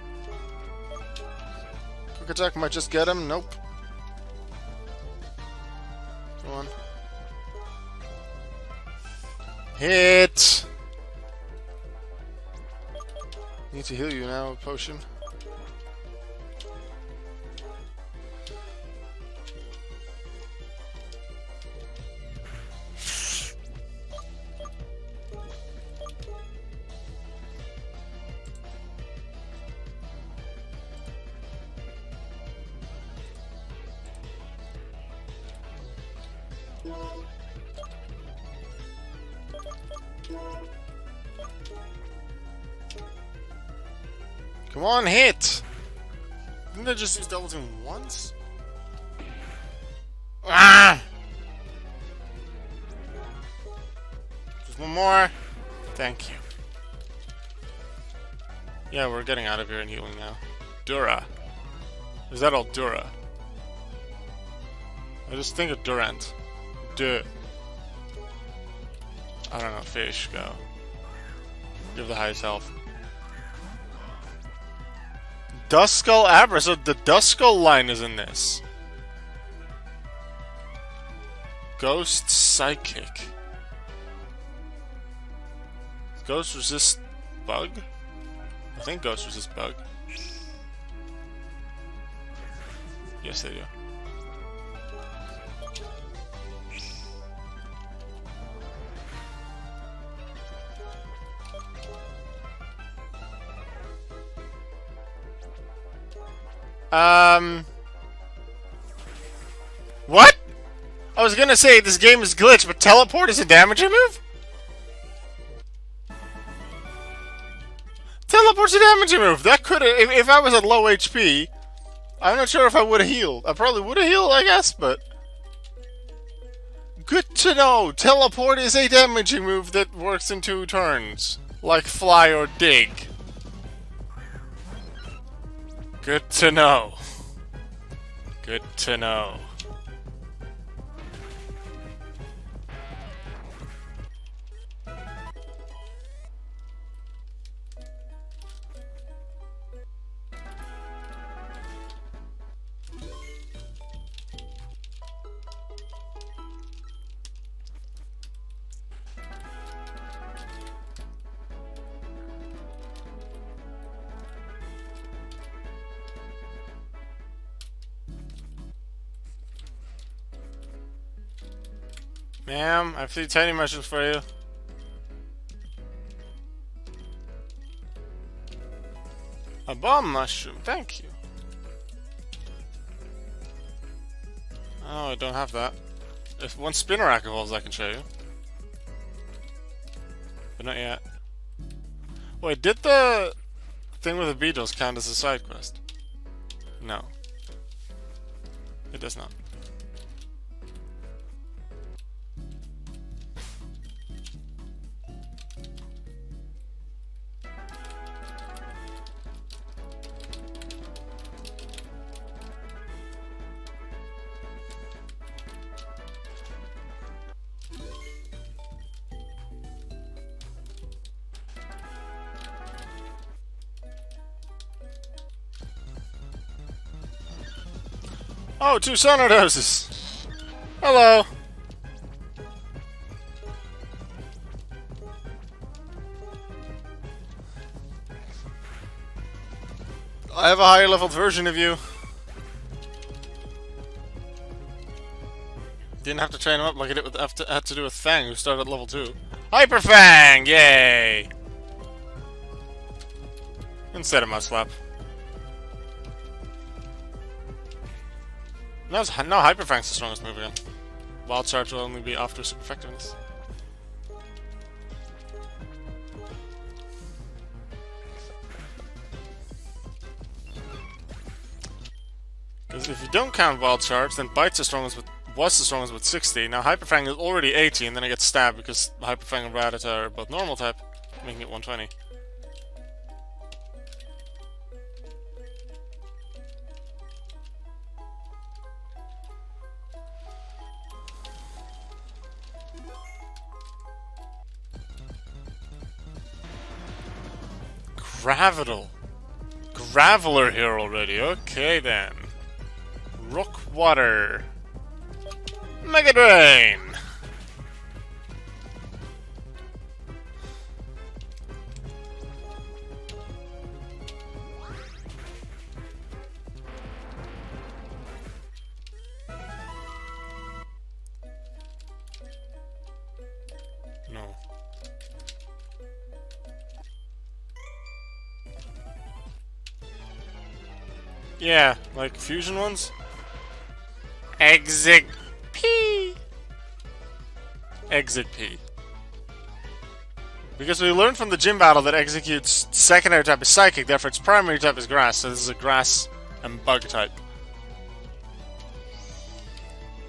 Quick attack might just get him. Nope. Come on. Hit! Need to heal you now, potion. Come on, hit! Didn't I just use double team once? Ah! Just one more. Thank you. Yeah, we're getting out of here and healing now. Dura. Is that all Dura? I just think of Durant. Duh. I don't know, fish, go. Give the highest health. Duskull Abra, so the Duskull line is in this. Ghost Psychic. Ghost resist bug? I think ghost resist bug. Yes, they do. What? I was gonna say this game is glitched, but teleport is a damaging move? Teleport's a damaging move. That could have, if I was at low HP, I'm not sure if I would have healed. I probably would have healed, I guess, but good to know. Teleport is a damaging move that works in 2 turns, like fly or dig. Good to know. Good to know. Ma'am, I have 3 tiny mushrooms for you. A bomb mushroom, thank you. Oh, I don't have that. If one Spinnerack evolves, I can show you. But not yet. Wait, did the thing with the beetles count as a side quest? No. It does not. Oh, 2 Sonodoses! Hello! I have a higher leveled version of you. Didn't have to train him up like I did with had to do with Fang, who started at level 2. Hyper Fang! Yay! Instead of Mudslap. No, Hyper Fang's the strongest move again. Wild Charge will only be after super effectiveness. Because if you don't count Wild Charge, then Bite's was the strongest with 60. Now Hyper Fang is already 80, and then it gets stabbed because Hyper Fang and Rattata are both normal type, making it 120. Gravital. Graveler here already. Okay then. Rock Water. Mega Drain. No. Yeah, like fusion ones. Exit P. Exit P. Because we learned from the gym battle that Execute's secondary type is Psychic, therefore its primary type is Grass, so this is a Grass and Bug type.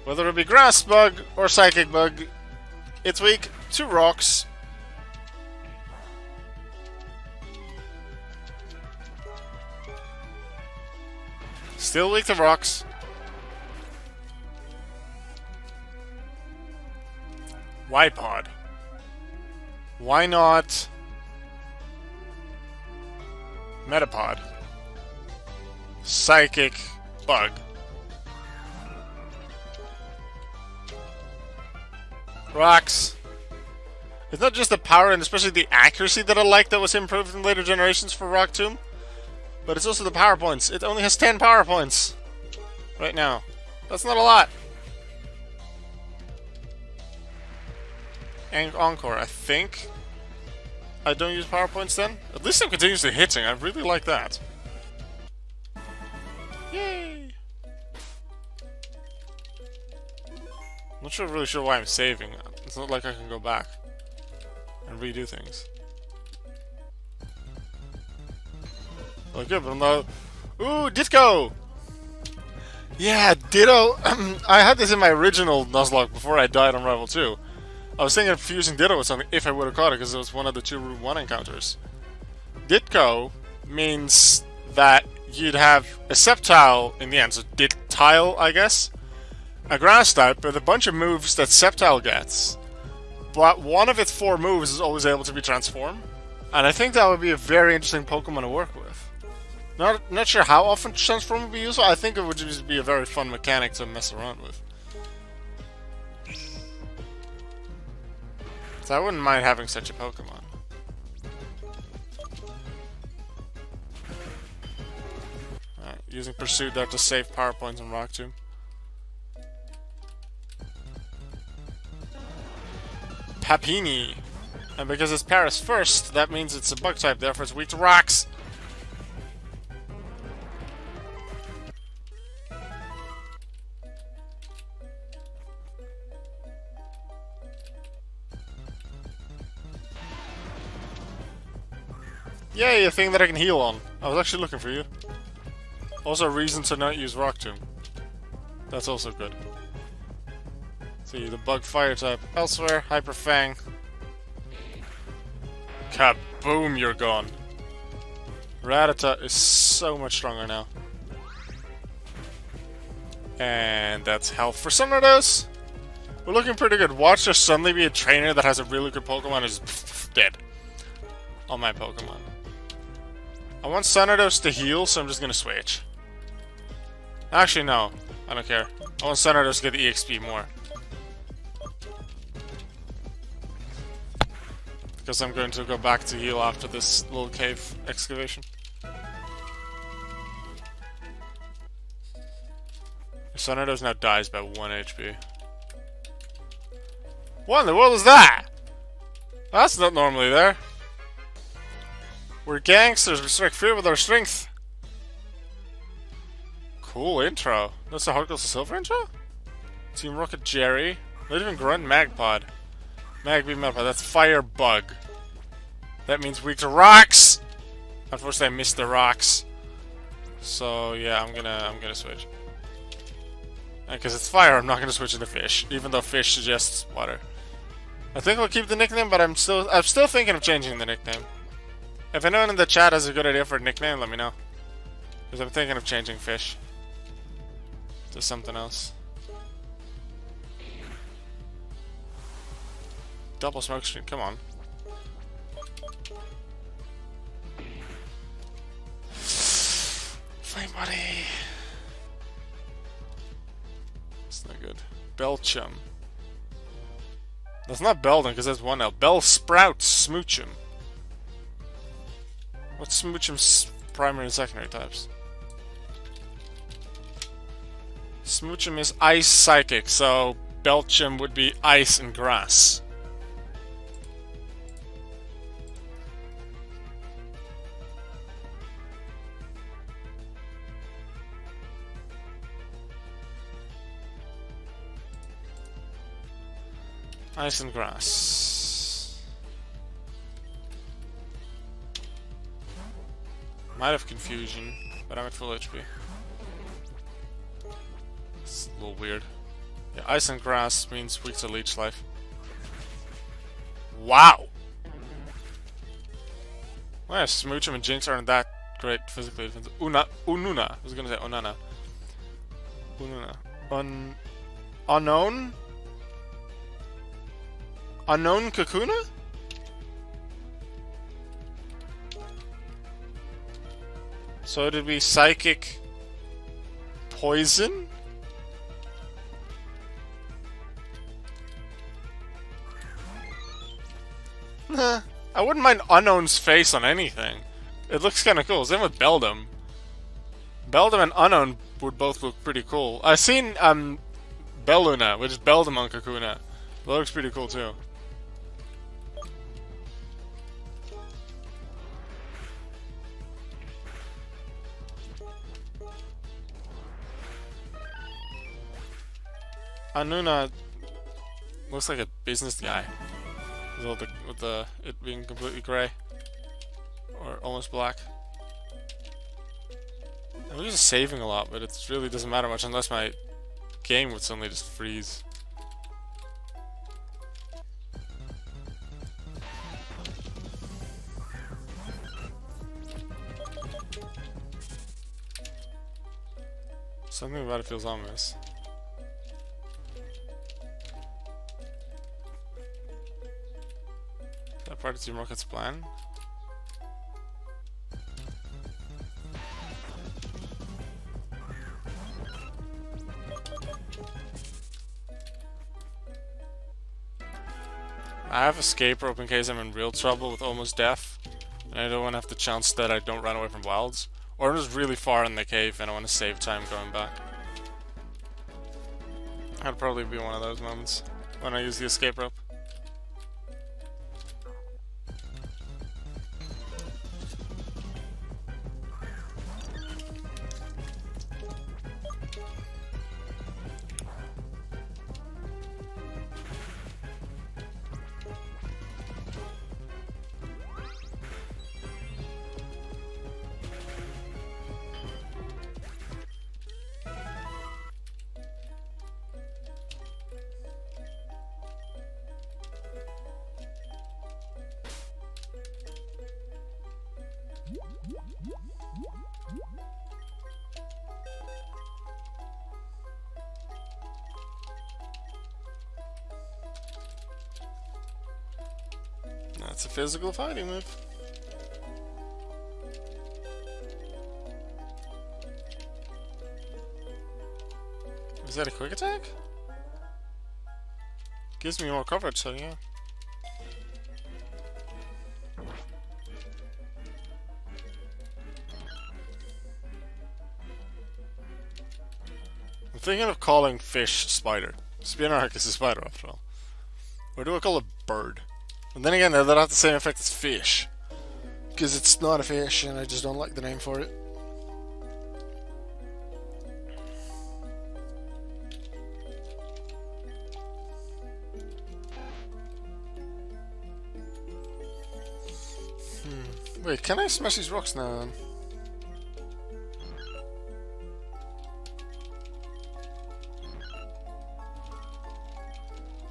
Whether it be Grass Bug or Psychic Bug, it's weak to rocks. Still weak to rocks. Wipod. Why not Metapod? Psychic Bug. Rocks. It's not just the power and especially the accuracy that I like that was improved in later generations for Rock Tomb, but it's also the power points. It only has 10 power points right now. That's not a lot. And Encore, I think I don't use power points then. At least I'm continuously hitting. I really like that. Yay! I'm not really sure why I'm saving. It's not like I can go back and redo things. Oh, good, but I'm not. Ooh, Ditto! Yeah, Ditto. I had this in my original Nuzlocke before I died on Rival 2. I was thinking of fusing Ditto with something if I would have caught it, because it was one of the 2 Route 1 encounters. Ditto means that you'd have a Sceptile in the end, so Dittile, I guess. A Grass type with a bunch of moves that Sceptile gets, but one of its 4 moves is always able to be transformed. And I think that would be a very interesting Pokemon to work with. Not sure how often transform would be useful. I think it would just be a very fun mechanic to mess around with. So I wouldn't mind having such a Pokemon. Alright, using Pursuit there to save power points on Rock Tomb. Papini. And because it's Paris first, that means it's a Bug type, therefore it's weak to rocks. Yay, a thing that I can heal on. I was actually looking for you. Also a reason to not use Rock Tomb. That's also good. See, the Bug Fire type elsewhere. Hyper Fang. Kaboom, you're gone. Rattata is so much stronger now. And that's health for some of those. We're looking pretty good. Watch there suddenly be a trainer that has a really good Pokemon is dead. All my Pokemon. I want Sonados to heal, so I'm just gonna switch. Actually, no. I don't care. I want Sonados to get the EXP more. because I'm going to go back to heal after this little cave excavation. Sonados now dies by 1 HP. What in the world is that? That's not normally there. We're gangsters, we strike fear with our strength. Cool intro. That's a Hard Gold to Silver intro? Team Rocket Jerry. Not even Grunt Magpod. Metapod, that's Firebug. That means weak to rocks! Unfortunately I missed the rocks. So yeah, I'm gonna switch. Because it's fire, I'm not gonna switch into fish, even though fish suggests water. I think I'll keep the nickname, but I'm still thinking of changing the nickname. If anyone in the chat has a good idea for a nickname, let me know. Because I'm thinking of changing fish to something else. Double smoke screen, come on. Flame buddy. That's not good. Belchum. That's not Beldum because that's one L. Bellsprout Smoochum. What's Smoochum's primary and secondary types? Smoochum is Ice Psychic, so Belchum would be Ice and Grass. Ice and Grass. Might have Confusion, but I'm at full HP. It's a little weird. Yeah, Ice and Grass means weak to Leech Life. Wow! Well, yeah, Smoochum and Jinx aren't that great physically defensive. Ununa. I was gonna say Onana. Ununa. Unknown? Unknown Kakuna? So it'd be Psychic Poison? Nah, I wouldn't mind Unknown's face on anything. It looks kinda cool. Same with Beldum. Beldum and Unknown would both look pretty cool. I've seen Belluna, which is Beldum on Kakuna. That looks pretty cool too. Anuna looks like a business guy. With it being completely grey. Or almost black. I'm just saving a lot, but it really doesn't matter much unless my game would suddenly just freeze. Something about it feels ominous. Is that part of Team Rocket's plan? I have escape rope in case I'm in real trouble with almost death. And I don't want to have the chance that I don't run away from wilds. Or I'm just really far in the cave and I want to save time going back. That'd probably be one of those moments when I use the escape rope. That's a physical fighting move. Is that a quick attack? Gives me more coverage, so yeah. thinking of calling fish spider. Spinarch is a spider after all. Or do I call it bird? And then again, that'll have the same effect as fish. Because it's not a fish and I just don't like the name for it. Wait, can I smash these rocks now then?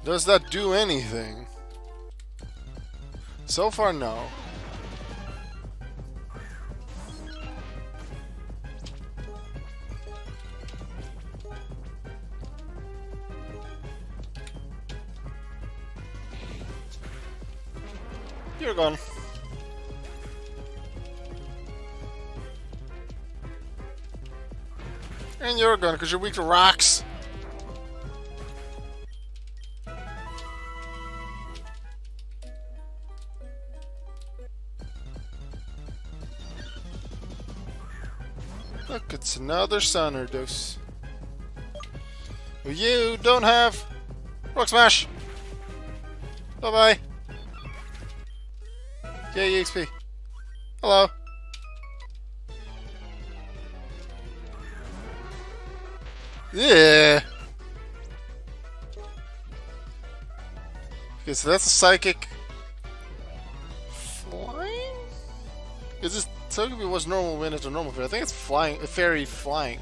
Does that do anything? So far, no. You're gone. And you're gone because you're weak to rocks. Look, it's another Sunner dose. Well, you don't have Rock Smash. Bye bye. Yay, EXP. Hello. Yeah. Okay, so that's a psychic flying? Is this Togepi was normal when it's a normal fairy? I think it's flying, a fairy flying.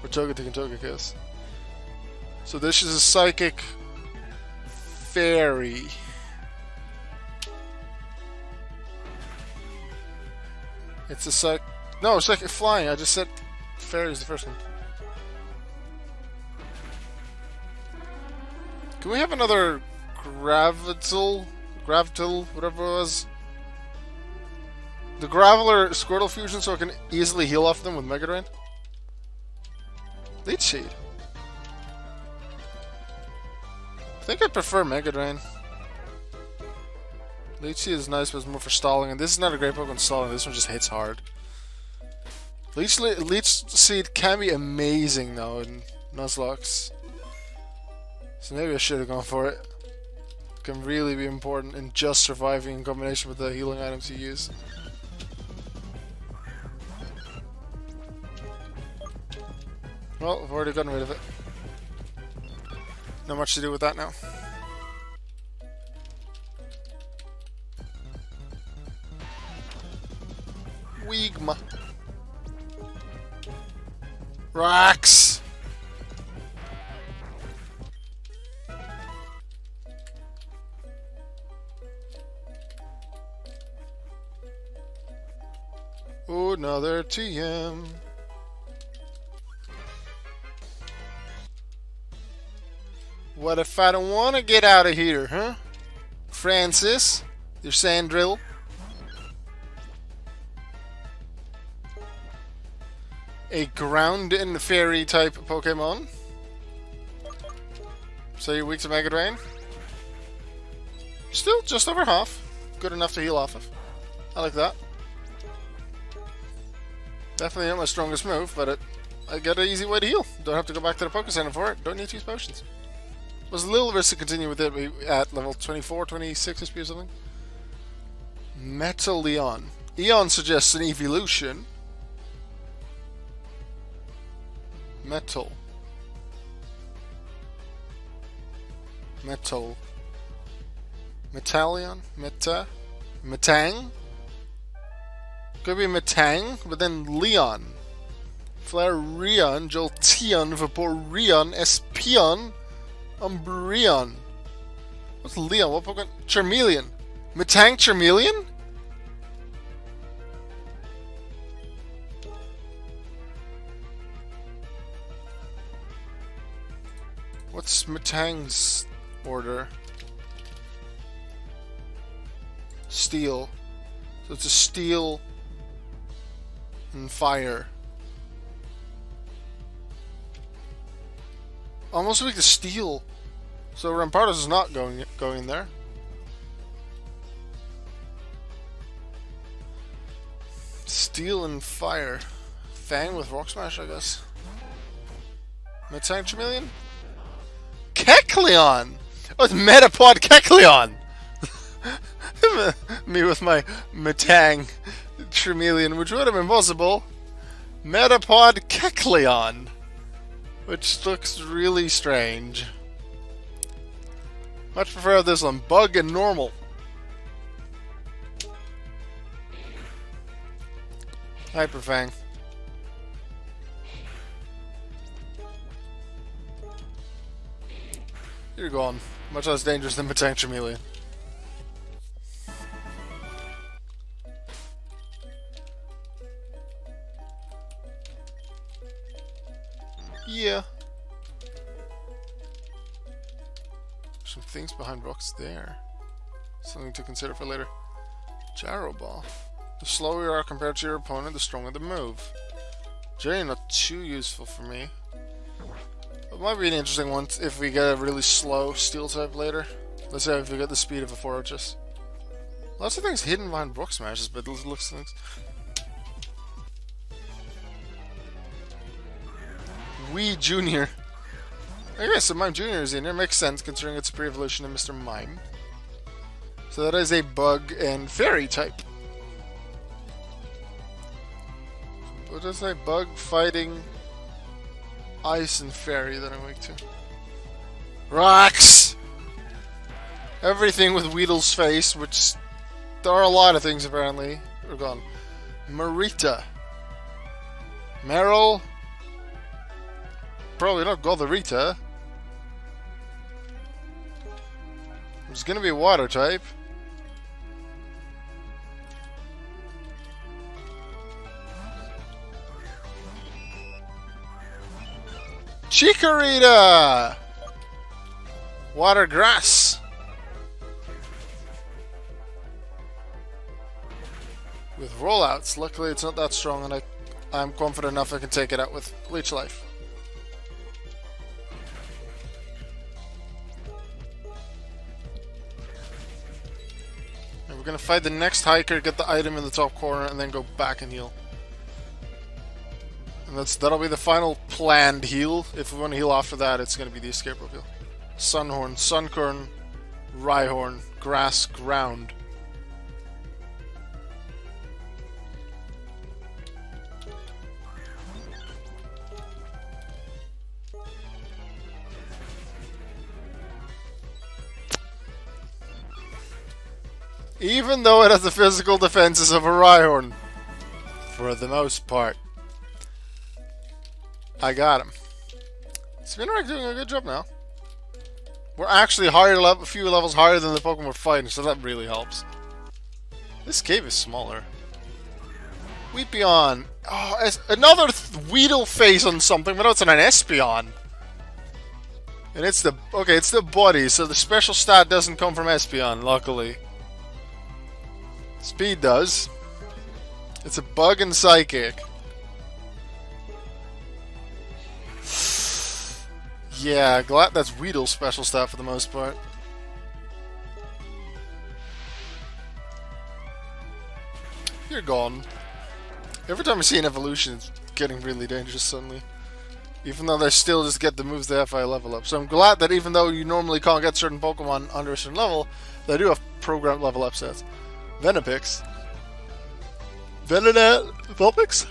Or Togetic and Togekiss. So this is a psychic fairy. It's a psych. No, psychic flying. I just said fairy is the first one. Can we have another Gravital, whatever it was? The Graveler Squirtle fusion so I can easily heal off them with Mega Drain? Leech Seed. I think I prefer Mega Drain. Leech Seed is nice, but it's more for stalling, and this is not a great Pokemon stalling, this one just hits hard. Leech Seed can be amazing though in Nuzlocke. So maybe I should have gone for it. It can really be important in just surviving in combination with the healing items you use. Well, I've already gotten rid of it. Not much to do with that now. Weegma. Rocks! Oh, another TM. What if I don't want to get out of here, huh? Francis, your Sandrill. A ground and fairy type Pokemon. So you're weak to Mega Drain. Still just over half. Good enough to heal off of. I like that. Definitely not my strongest move, but I get an easy way to heal. Don't have to go back to the Poké Center for it. Don't need to use potions. It was a little risk to continue with it at level 24, 26 SP or something. Metal Leon. Eon suggests an evolution. Metal. Metal. Metallion? Metang? Could be Metang, but then Leon. Flareon, Jolteon, Vaporeon, Espeon, Umbreon. What's Leon? What Pokemon? Charmeleon. Metang Charmeleon? What's Metang's order? Steel. So it's a steel and fire. Almost weak to steel. So Rampardos is not going there. Steel and fire. Fang with Rock Smash, I guess. Metang Kecleon! Oh, it's Metapod Kecleon! Me with my Metang Tremelian, which would have been possible. Metapod Kecleon, which looks really strange. Much prefer this one, Bug and Normal. Hyperfang. You're gone. Much less dangerous than Metang Tremelian. Yeah. Some things behind rocks there. Something to consider for later. Gyro Ball. The slower you are compared to your opponent, the stronger the move. Generally not too useful for me. It might be an interesting one if we get a really slow steel type later. Let's say if we get the speed of a Fortress. Lots of things hidden behind rock smashes, but it looks things. Wee Junior. Okay, so Mime Junior is in here. Makes sense considering it's a pre-evolution of Mr. Mime. So that is a bug and fairy type. What does I bug fighting ice and fairy that I'm weak to? Rocks! Everything with Weedle's face, which there are a lot of things apparently. We're gone. Marita. Meryl. Probably not Gotharita. It's gonna be water type. Chikorita! Water grass. With rollouts. Luckily it's not that strong and I'm confident enough I can take it out with Leech Life. And we're gonna fight the next hiker, get the item in the top corner, and then go back and heal. And that'll be the final planned heal. If we want to heal after that, it's going to be the escape rope heal. Sunhorn, Sunkern, Rhyhorn, Grass, Ground. Even though it has the physical defenses of a Rhyhorn. For the most part. I got him. Spinarak doing a good job now. We're actually a few levels higher than the Pokemon we're fighting, so that really helps. This cave is smaller. Weepion. Oh, it's another Weedle face on something, but no, it's on an Espeon. And it's the... Okay, it's the body, so the special stat doesn't come from Espeon, luckily. Speed does. It's a bug and psychic. Yeah, glad that's Weedle's special stat for the most part. You're gone. Every time I see an evolution, it's getting really dangerous suddenly. Even though they still just get the moves they have I level up. So I'm glad that even though you normally can't get certain Pokemon under a certain level, they do have programmed level up sets. Venipix. Venonat. Vulpix.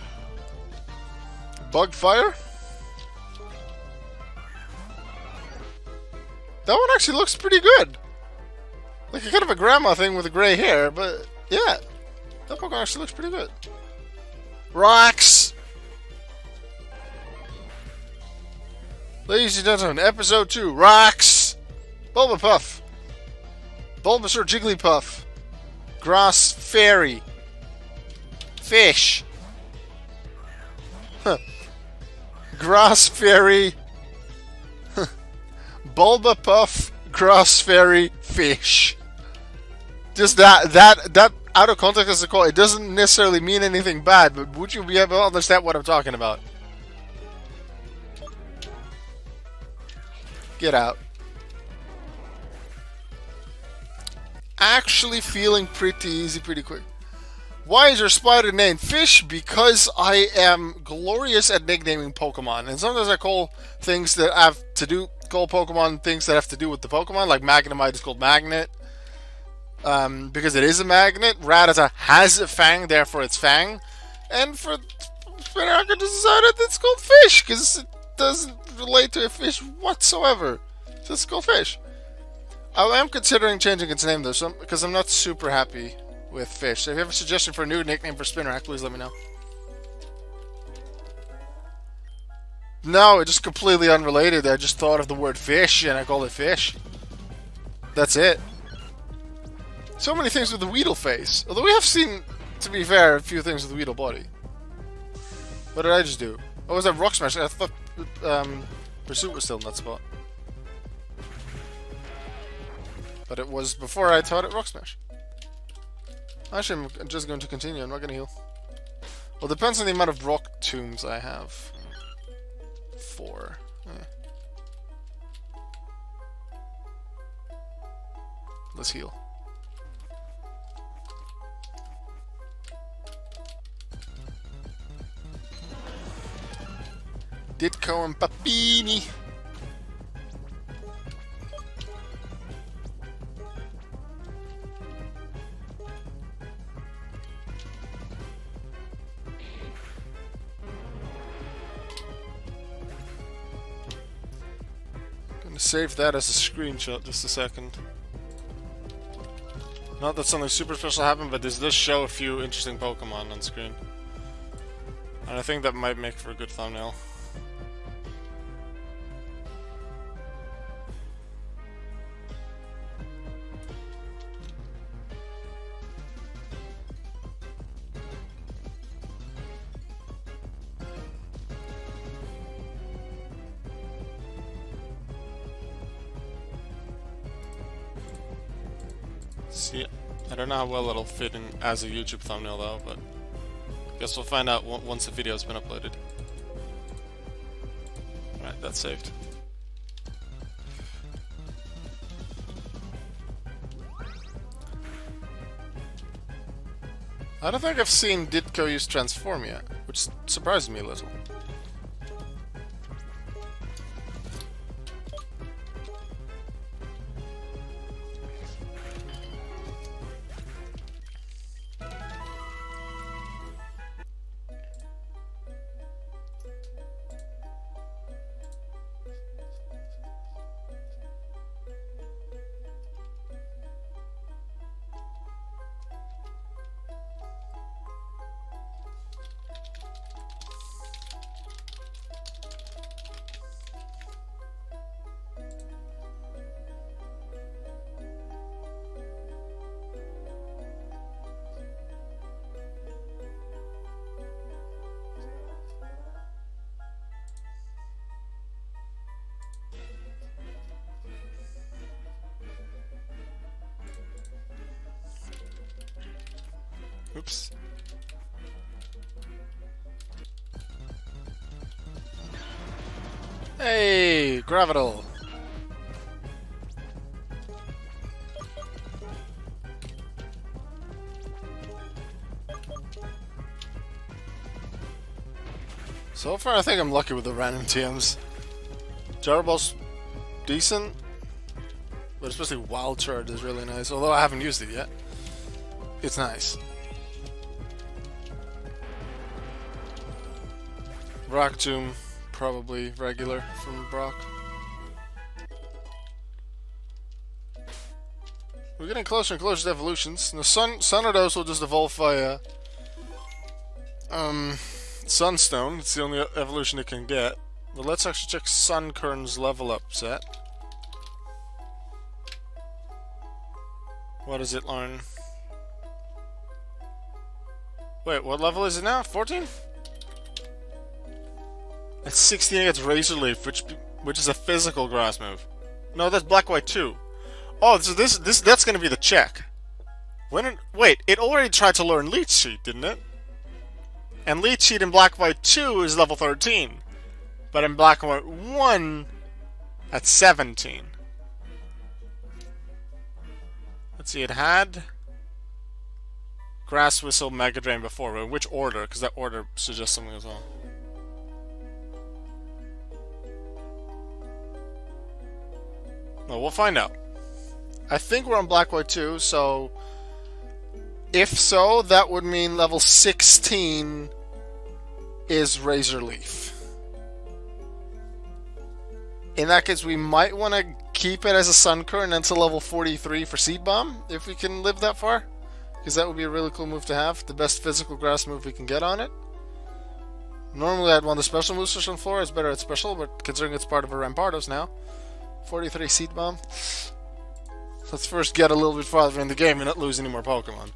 Bugfire. That one actually looks pretty good. Like a kind of a grandma thing with the gray hair, but yeah. That Pokemon actually looks pretty good. Rocks! Ladies and gentlemen, episode 2, Rocks! Bulbapuff. Bulbasaur Jigglypuff. Grass Fairy. Fish. Grass Fairy. Bulbapuff, Grass Fairy, Fish. Just that out of context as a call, it doesn't necessarily mean anything bad, but would you be able to understand what I'm talking about? Get out. Actually feeling pretty easy, pretty quick. Why is your spider named Fish? Because I am glorious at nicknaming Pokemon. And sometimes I call things that have to do, call Pokemon things that have to do with the Pokemon. Like Magnemite is called Magnet. Because it is a magnet. Rattata has a fang, therefore it's Fang. And for Spinner, I just decided it's called Fish. Because it doesn't relate to a fish whatsoever. So it's called Fish. I am considering changing its name though, because I'm not super happy with Fish. So if you have a suggestion for a new nickname for Spinnerack, please let me know. No, it's just completely unrelated. I just thought of the word fish and I called it Fish. That's it. So many things with the Weedle face. Although we have seen, to be fair, a few things with the Weedle body. What did I just do? Oh, was that Rock Smash? I thought Pursuit was still in that spot. But it was before I taught it Rock Smash. Actually, I'm just going to continue. I'm not going to heal. Well, it depends on the amount of rock tombs I have. 4. Let's heal. Ditko and Papini. Save that as a screenshot just a second. Not that something super special happened, but this does show a few interesting Pokemon on screen. And I think that might make for a good thumbnail. See, I don't know how well it'll fit in as a YouTube thumbnail though, but I guess we'll find out once the video's been uploaded. Alright, that's saved. I don't think I've seen Ditko use Transform yet, which surprised me a little. Oops. Hey, Gravital. So far, I think I'm lucky with the random TMs. Gyro Ball's decent, but especially Wild Charge is really nice. Although I haven't used it yet, it's nice. Rock Tomb, probably regular from Brock. We're getting closer and closer to evolutions. The Sonodos will just evolve via Sunstone. It's the only evolution it can get. But let's actually check Sunkern's level up set. What does it learn? Wait, what level is it now? 14? At 16 it gets Razor Leaf, which is a physical grass move. No, that's Black White 2. Oh, so that's gonna be the check. Wait, it already tried to learn Leech Seed, didn't it? And Leech Seed in Black White 2 is level 13. But in Black White 1, at 17. Let's see, it had Grass Whistle, Mega Drain before. But in which order? Because that order suggests something as well. Well, we'll find out. I think we're on Black White 2, so... If so, that would mean level 16 is Razor Leaf. In that case, we might want to keep it as a Sun Current until level 43 for Seed Bomb, if we can live that far. Because that would be a really cool move to have. The best physical grass move we can get on it. Normally I'd want the special moves on floor. It's better at special, but considering it's part of a Rampardos now. 43 Seed Bomb. Let's first get a little bit farther in the game and not lose any more Pokemon.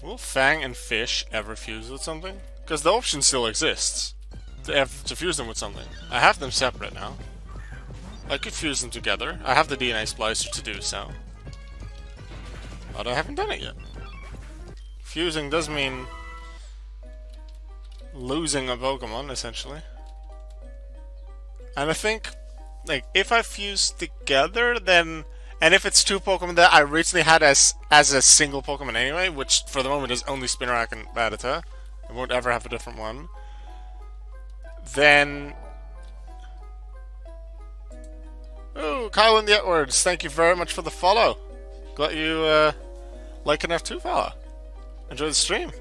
Will Fang and Fish ever fuse with something? Because the option still exists to fuse them with something. I have them separate now. I could fuse them together. I have the DNA splicer to do so. But I haven't done it yet. Fusing does mean losing a Pokemon, essentially. And I think, like, if I fuse together, then... And if it's two Pokemon that I originally had as a single Pokemon anyway, which for the moment is only Spinarak and Rattata, I won't ever have a different one, then... Ooh, Kyle in the Edwards, thank you very much for the follow. Glad you like an F2 fella. Enjoy the stream.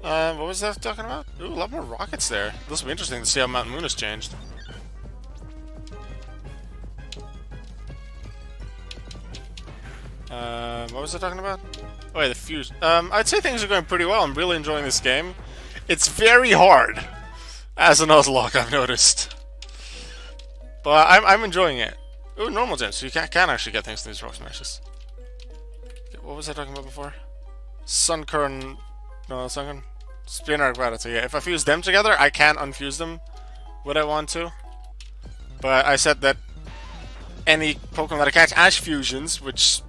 What was that talking about? Ooh, a lot more rockets there. This will be interesting to see how Mountain Moon has changed. What was I talking about? Oh yeah, the fuse. I'd say things are going pretty well. I'm really enjoying this game. It's very hard as a Nuzlocke, I've noticed. But I'm enjoying it. Ooh, normal gems, so you can actually get things to these rock smashes. What was I talking about before? Sunkern... No, Sunkern? Spinarak Rattata, yeah. If I fuse them together, I can unfuse them when I want to. But I said that any Pokemon that I catch as fusions, which...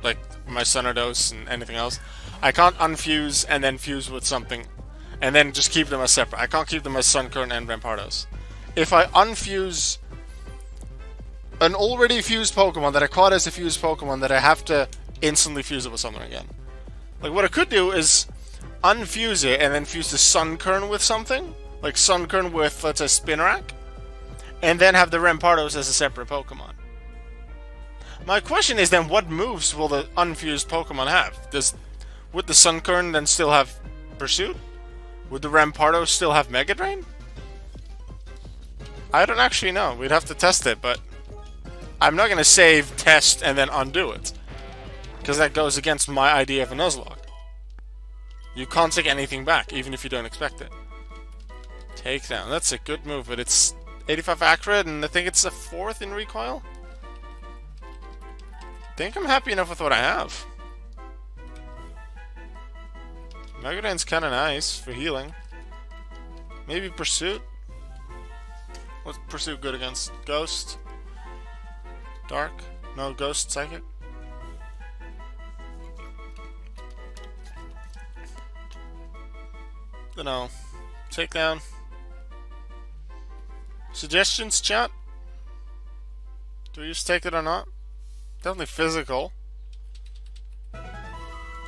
like my Sonodos and anything else, I can't unfuse and then fuse with something and then just keep them as separate. I can't keep them as Sunkern and Rampardos. If I unfuse an already fused Pokemon that I caught as a fused Pokemon, that I have to instantly fuse it with something again. Like what I could do is unfuse it and then fuse the Sunkern with something, like Sunkern with, let's say, Spinarak, and then have the Rampardos as a separate Pokemon. My question is then, what moves will the unfused Pokemon have? Would the Sunkern then still have Pursuit? Would the Rampardos still have Mega Drain? I don't actually know. We'd have to test it, but I'm not going to save, test, and then undo it. Because that goes against my idea of a Nuzlocke. You can't take anything back, even if you don't expect it. Takedown. That's a good move, but it's 85 accurate, and I think it's a 4th in recoil? I think I'm happy enough with what I have. Mega Drain's kinda nice for healing. Maybe Pursuit? What's Pursuit good against? Ghost? Dark? No, Ghost, Psychic? Dunno. Takedown? Suggestions, chat? Do you take it or not? Definitely physical.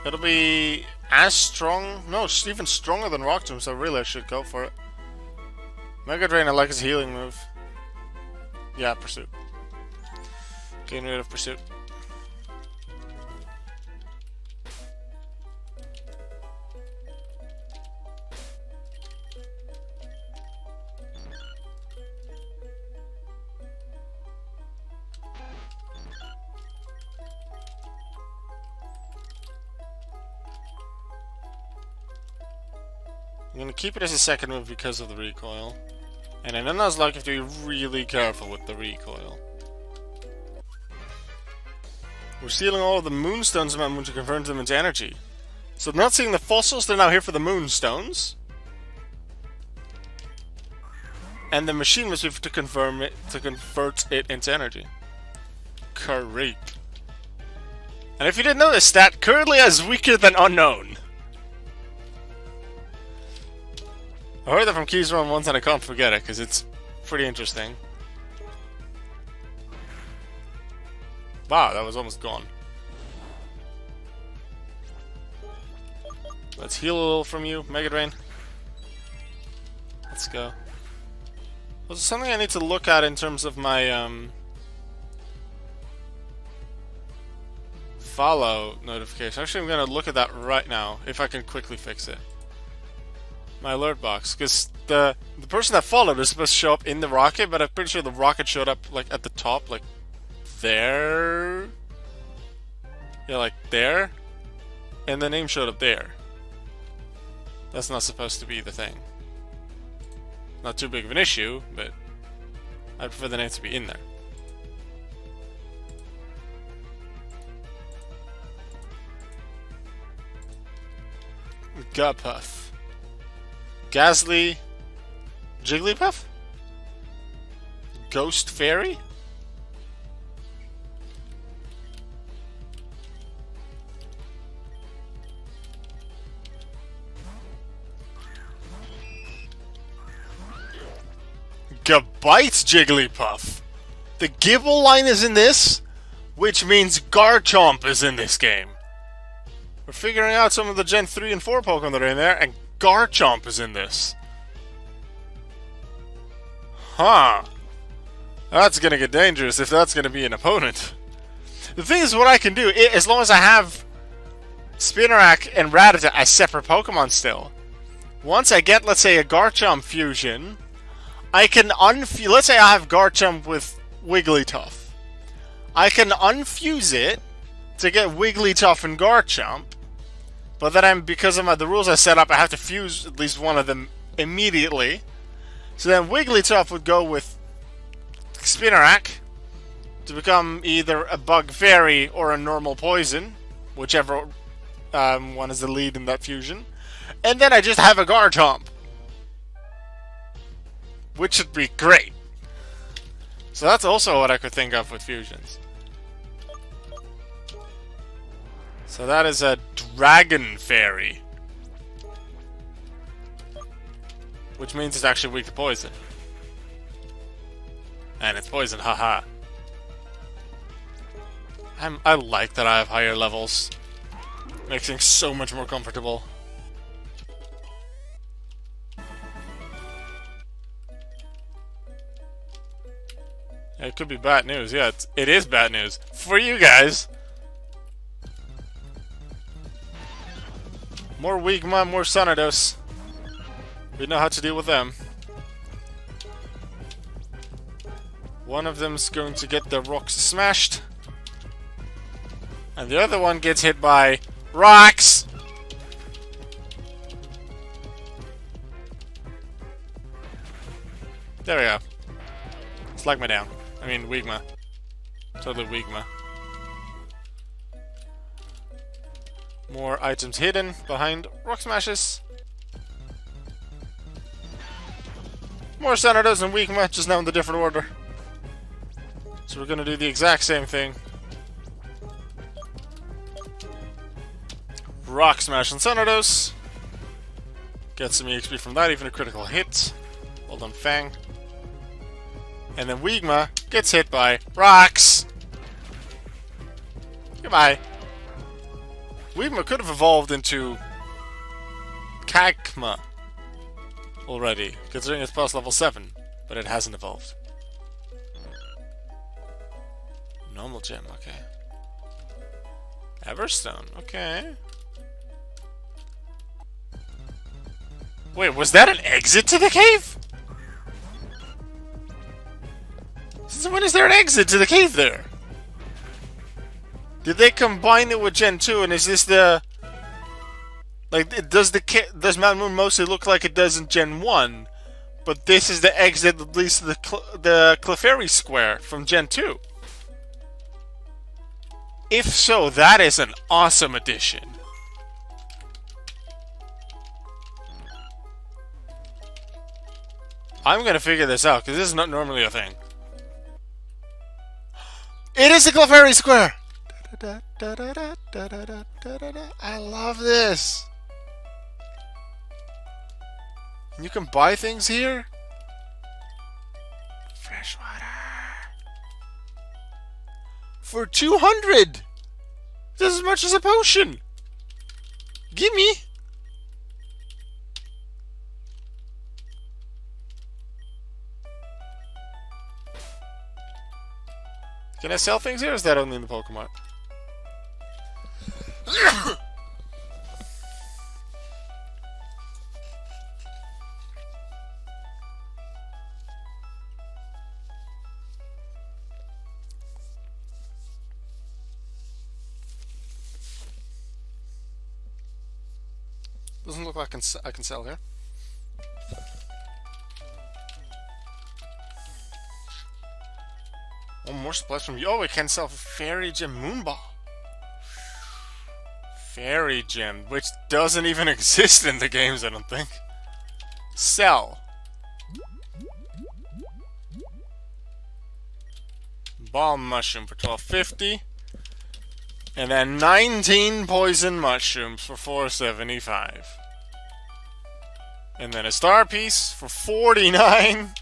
It'll be as strong. No, it's even stronger than Rock Tomb, so really I should go for it. Mega Drain, I like his healing move. Yeah, Pursuit. Getting rid of Pursuit. I'm gonna keep it as a second move because of the recoil. And in a Nuzlocke, you have to be really careful with the recoil. We're stealing all of the Moonstones in my moon to convert them into energy. So not seeing the fossils, they're now here for the Moonstones. And the machine must be to convert it into energy. Great. And if you didn't know this stat, currently as weaker than unknown. I heard that from Keys Run once and I can't forget it, because it's pretty interesting. Wow, that was almost gone. Let's heal a little from you, Mega Drain. Let's go. There's something I need to look at in terms of my, follow notification. Actually, I'm going to look at that right now, if I can quickly fix it. My alert box, because the person that followed is supposed to show up in the rocket, but I'm pretty sure the rocket showed up like at the top, like there. Yeah, like there, and the name showed up there. That's not supposed to be the thing. Not too big of an issue, but I prefer the name to be in there. Jigglypuff. Ghastly Jigglypuff? Ghost Fairy? Gabites Jigglypuff! The Gibble line is in this, which means Garchomp is in this game. We're figuring out some of the Gen 3 and 4 Pokemon that are in there, and Garchomp is in this. Huh. That's gonna get dangerous if that's gonna be an opponent. The thing is, what I can do, as long as I have Spinarak and Rattata as separate Pokemon still, once I get, let's say, a Garchomp fusion, I can let's say I have Garchomp with Wigglytuff. I can unfuse it to get Wigglytuff and Garchomp, but then because of the rules I set up, I have to fuse at least one of them immediately. So then Wigglytuff would go with Spinarak to become either a Bug Fairy or a normal Poison, whichever one is the lead in that fusion. And then I just have a Garchomp, which would be great. So that's also what I could think of with fusions. So that is a Dragon Fairy, which means it's actually weak to poison. And it's poison, haha. I like that I have higher levels. Makes things so much more comfortable. It could be bad news. Yeah, it is bad news. For you guys. More Wigma, more Sonados. We know how to deal with them. One of them's going to get the rocks smashed. And the other one gets hit by rocks! There we go. Slugma down. I mean, Wigma. Totally Wigma. More items hidden behind rock smashes. More Sonados and Wigma, just now in the different order. So we're gonna do the exact same thing. Rock Smash and Sonados. Get some EXP from that, even a critical hit. Well done, Fang. And then Wigma gets hit by rocks. Goodbye. Wigma could have evolved into Kakuna already, considering it's past level 7, but it hasn't evolved. Normal gem, okay. Everstone, okay. Wait, was that an exit to the cave? Since when is there an exit to the cave there? Did they combine it with Gen 2, and is this the... Like, does Mount Moon mostly look like it does in Gen 1? But this is the exit that leads to the Clefairy Square from Gen 2. If so, that is an awesome addition. I'm gonna figure this out, because this is not normally a thing. It is the Clefairy Square! I love this! And you can buy things here? Fresh water. For 200! This is as much as a potion! Gimme! Can I sell things here, or is that only in the Pokemon? Doesn't look like I can sell here. One more supplies from you. Oh, we can sell Fairy Gem Moonball. Fairy Gem, which doesn't even exist in the games, I don't think. Sell. Ball Mushroom for $12.50. And then 19 Poison Mushrooms for $4.75. And then a Star Piece for $49.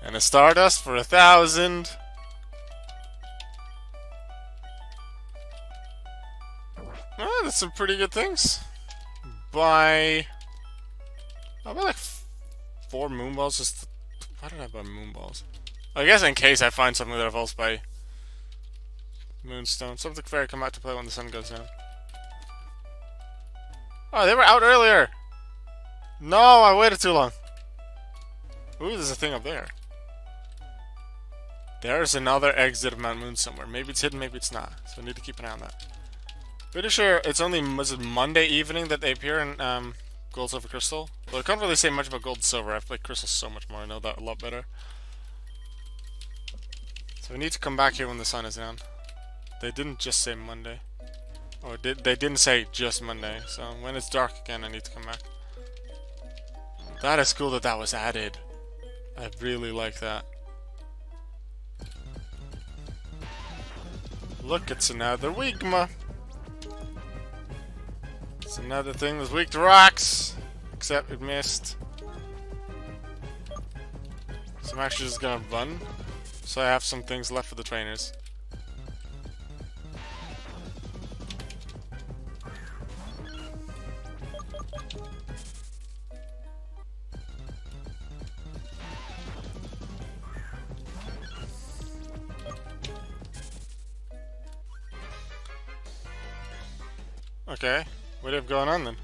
And a Stardust for $1,000. Oh, that's some pretty good things. Buy... I'll buy like 4 Moonballs. Just why did I buy Moonballs? I guess in case I find something that evolves by Moonstone. Something fair come out to play when the sun goes down. Oh, they were out earlier! No, I waited too long. Ooh, there's a thing up there. There's another exit of Mount Moon somewhere. Maybe it's hidden, maybe it's not. So I need to keep an eye on that. Pretty sure it's only, was it Monday evening that they appear in Gold, Silver, Crystal? Well, I can't really say much about Gold and Silver. I've played Crystal so much more. I know that a lot better. So we need to come back here when the sun is down. They didn't just say Monday. Or they didn't say just Monday. So when it's dark again, I need to come back. That is cool that that was added. I really like that. Look, it's another Wigma. It's another thing that's weak to rocks. Except it missed. So I'm actually just gonna run. So I have some things left for the trainers. Okay, what do you have going on then?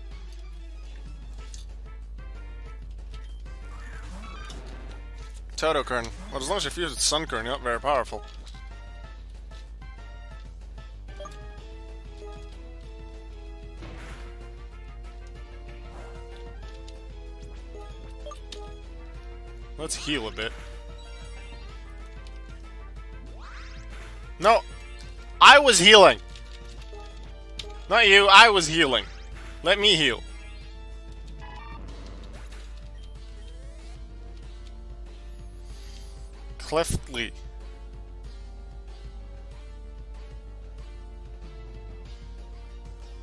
Toto Kern. Well, as long as you fuse with Sun Kern, you're not very powerful. Let's heal a bit. No! I was healing! Not you, I was healing. Let me heal. Cleftly.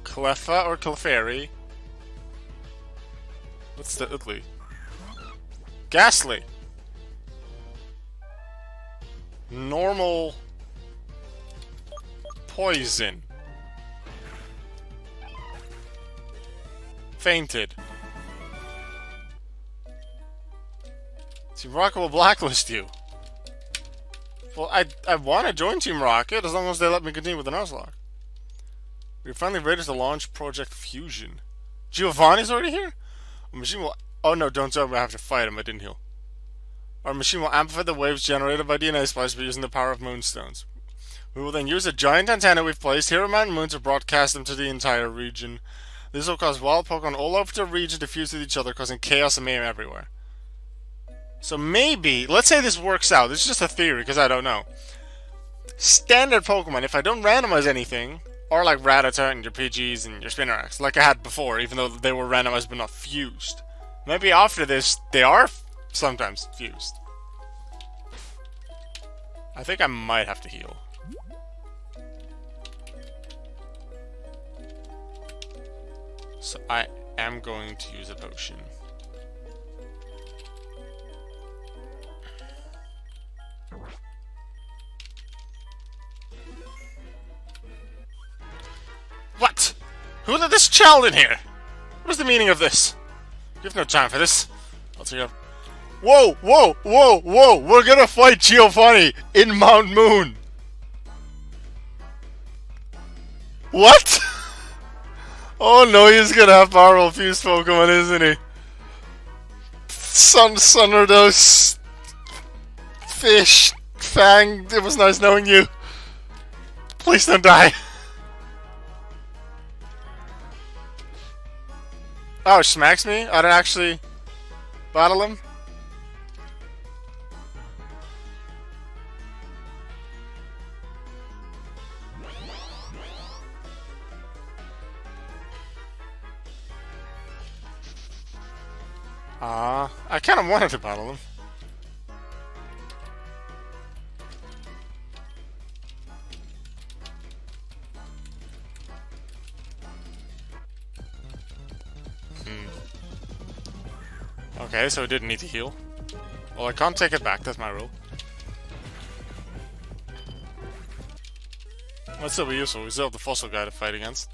Cleffa or Clefairy? What's the Utley? Ghastly! Normal poison. Fainted. Team Rocket will blacklist you. Well, I want to join Team Rocket as long as they let me continue with the Nuzlocke. We're finally ready to launch Project Fusion. Giovanni's already here? Our machine will... Oh no, don't tell me I have to fight him. I didn't heal. Our machine will amplify the waves generated by DNA splice by using the power of moonstones. We will then use a giant antenna we've placed here on Mountain Moon to broadcast them to the entire region. This will cause wild Pokemon all over the region to fuse with each other, causing chaos and mayhem everywhere. So maybe, let's say this works out. This is just a theory, because I don't know. Standard Pokemon, if I don't randomize anything, are like Rattata and your Pidgeys and your Spinnerax, like I had before, even though they were randomized but not fused. Maybe after this, they are sometimes fused. I think I might have to heal. So I am going to use a potion. What? Who let this child in here? What is the meaning of this? You have no time for this. I'll take you up. Whoa, whoa, whoa, whoa! We're gonna fight Giovanni in Mount Moon! What? Oh no, he's gonna have powerful fused Pokemon, isn't he? Sunrdos, Fish, Fang, it was nice knowing you. Please don't die. Oh, it smacks me? I don't actually battle him? I kind of wanted to battle him. Okay, so I didn't need to heal. Well, I can't take it back, that's my rule. That'd still be useful, we still have the fossil guy to fight against.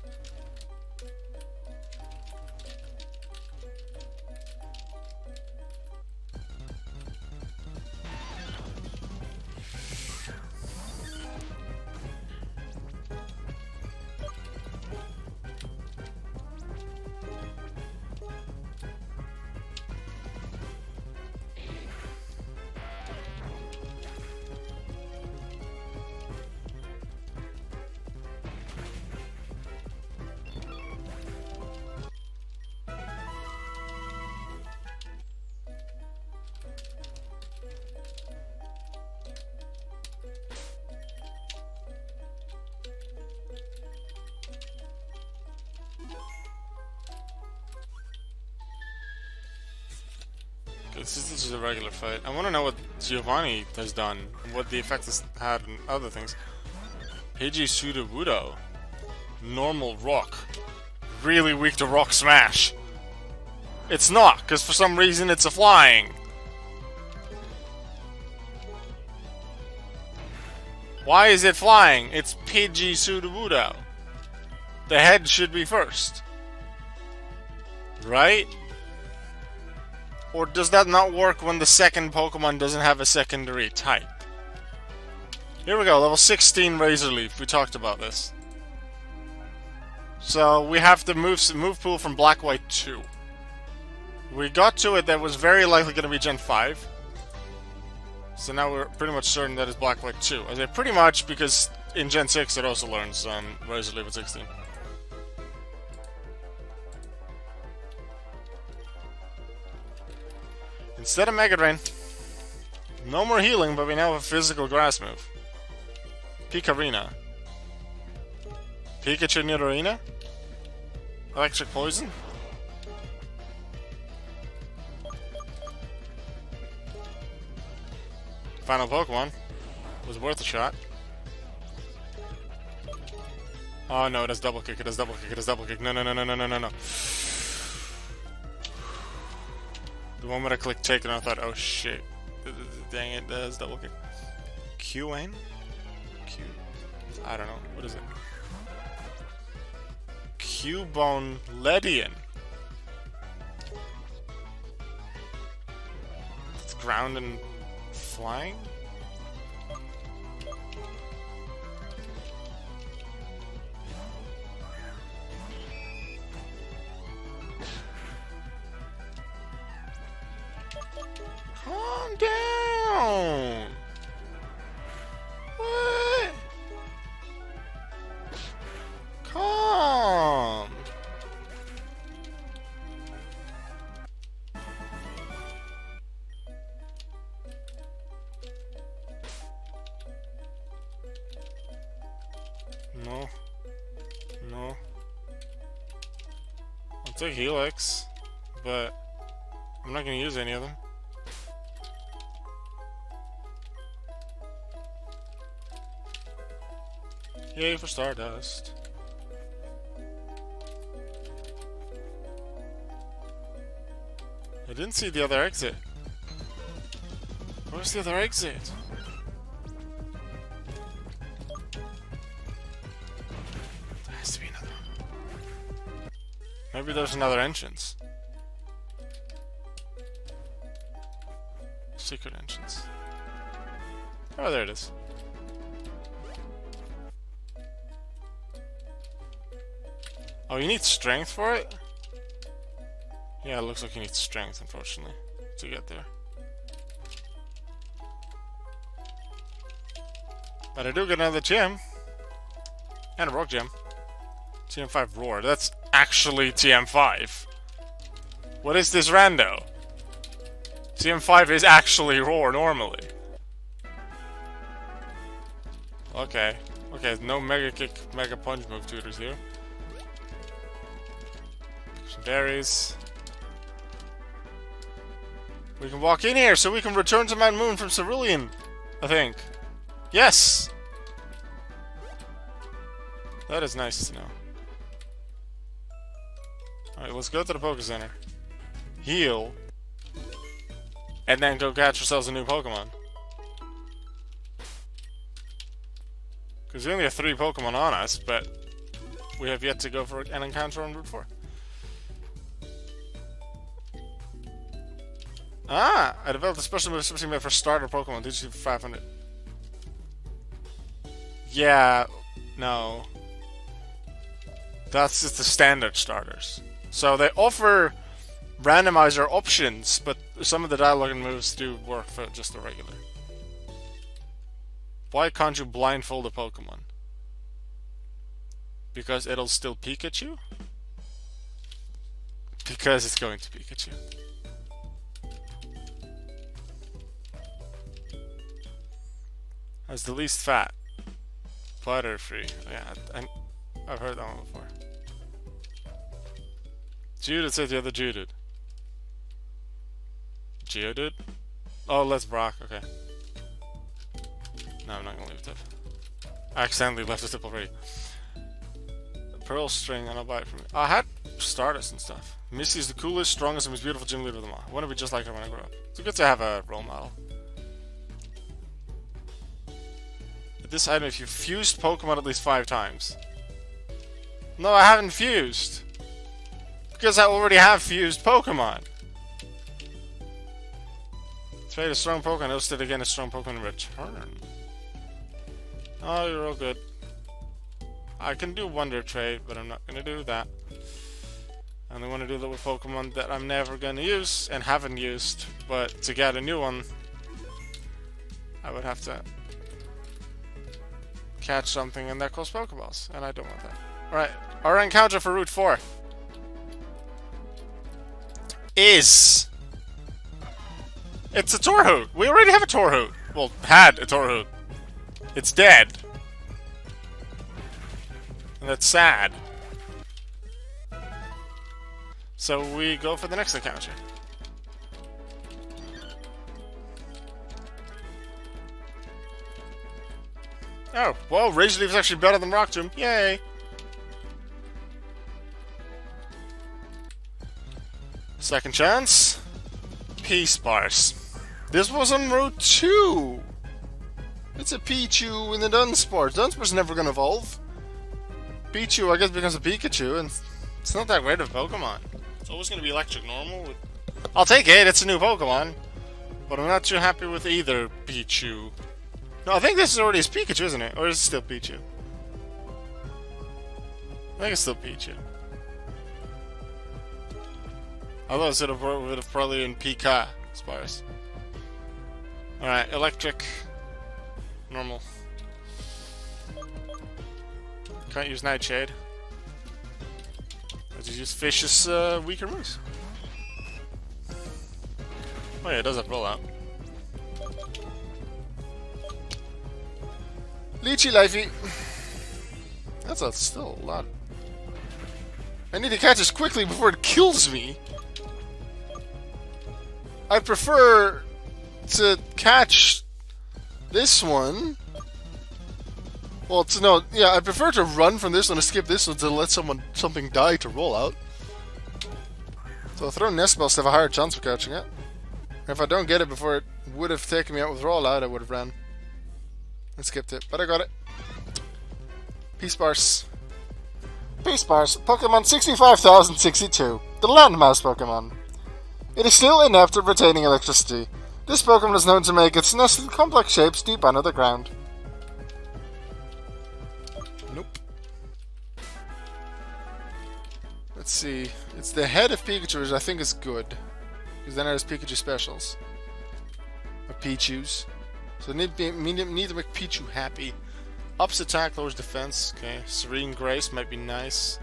This is a regular fight. I want to know what Giovanni has done, and what the effect has had on other things. Pidgey Sudowoodo. Normal rock. Really weak to rock smash. It's not, because for some reason it's a flying. Why is it flying? It's Pidgey Sudowoodo. The head should be first. Right? Or does that not work when the second Pokemon doesn't have a secondary type? Here we go, level 16 Razor Leaf. We talked about this. So we have to move pool from Black White 2. We got to it that was very likely going to be Gen 5. So now we're pretty much certain that it's Black White 2. I say pretty much because in Gen 6 it also learns Razor Leaf at 16. Instead of Mega Drain. No more healing, but we now have a physical grass move. Picarina. Pikachu Nidorina? Electric Poison? Final Pokemon. Was worth a shot. Oh no, it has double kick, it has double kick, it has double kick. No, no, no, no, no, no, no, no. The moment I clicked take and I thought, oh shit. Dang it, that has double kick. Qn? Q. I don't know. What is it? Cubone Ledian. It's ground and flying? Calm down! What? Calm! No. No. I'll take Helix, but I'm not gonna use any of them. Yay for Stardust. I didn't see the other exit. Where's the other exit? There has to be another one. Maybe there's another entrance. Secret entrance. Oh, there it is. Oh, you need strength for it? Yeah, it looks like you need strength, unfortunately, to get there. But I do get another gem. And a rock gem. TM5 Roar. That's actually TM5. What is this rando? TM5 is actually Roar normally. Okay. Okay, no Mega Kick, Mega Punch move tutors here. Some berries. We can walk in here so we can return to Mount Moon from Cerulean, I think. Yes! That is nice to know. Alright, let's go to the Poké Center. Heal. And then go catch ourselves a new Pokemon. Because we only have 3 Pokemon on us, but we have yet to go for an encounter on Route 4. Ah! I developed a special move specifically made for starter Pokemon. Did you 500? Yeah. No. That's just the standard starters. So they offer randomizer options, but some of the dialogue and moves do work for just the regular. Why can't you blindfold a Pokemon? Because it'll still Pikachu? Because it's going to Pikachu. Has the least fat. Butter-free. Yeah, I've heard that one before. Geodude said the other Geodude. Geodude? Oh, let's Brock. Okay. No, I'm not gonna leave it up. I accidentally left it up already. A pearl string and I'll buy it from you. I had Stardust and stuff. Missy's the coolest, strongest, and most beautiful gym leader of them all. I want to be just like her when I grow up. It's good to have a role model. This item, if you've fused Pokemon at least 5 times. No, I haven't fused. Because I already have fused Pokemon. Trade a strong Pokemon, illustrate again a strong Pokemon in return. Oh, you're all good. I can do Wonder Trade, but I'm not going to do that. I only want to do that with Pokemon that I'm never going to use and haven't used. But to get a new one, I would have to catch something and that calls Pokeballs, and I don't want that. Alright, our encounter for Route 4 is... It's a Torhoot! We already have a Torhoot! Well, had a Torhoot. It's dead. And that's sad. So we go for the next encounter. Oh, well, Razor Leaf is actually better than Rock Tomb. Yay! Second chance. Peace Bars. This was on Route 2! It's a Pichu in the Dunsparce. Dunsparce never gonna evolve. Pichu, I guess, becomes a Pikachu, and it's not that great of a Pokemon. It's always gonna be electric normal. I'll take it, it's a new Pokemon. But I'm not too happy with either Pichu. No, I think this is already his Pikachu, isn't it? Or is it still Pichu? I think it's still Pichu. Although it would have probably been Pika Spires. Alright, electric. Normal. Can't use Nightshade. Let's just use Fish's weaker moves. Oh yeah, it does have rollout. Lychee Lifey. That's still a lot. I need to catch this quickly before it kills me. I prefer to catch this one. Well, I prefer to run from this one to skip this one to let something die to roll out. So I'll throw Nest Bells to have a higher chance of catching it. If I don't get it before it would have taken me out with rollout, I would have ran and skipped it. But I got it. P-Sparse. P-Sparse, Pokemon 65,062, the landmass Pokemon. It is still inept at retaining electricity. This Pokemon is known to make its nest in complex shapes deep under the ground. Nope. Let's see. It's the head of Pikachu, which I think is good. Because then it has Pikachu specials. Or Pichus. So need to make Pichu happy. Ups attack, lowers defense. Okay. Serene Grace might be nice.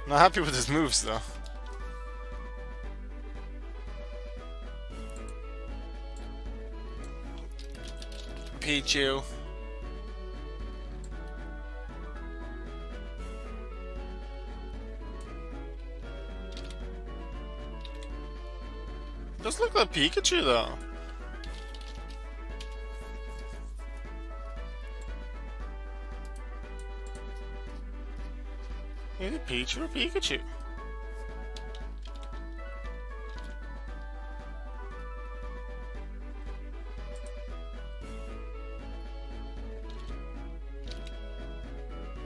Not happy with his moves though. Pichu. Does look like Pikachu though. Is it Pichu or Pikachu?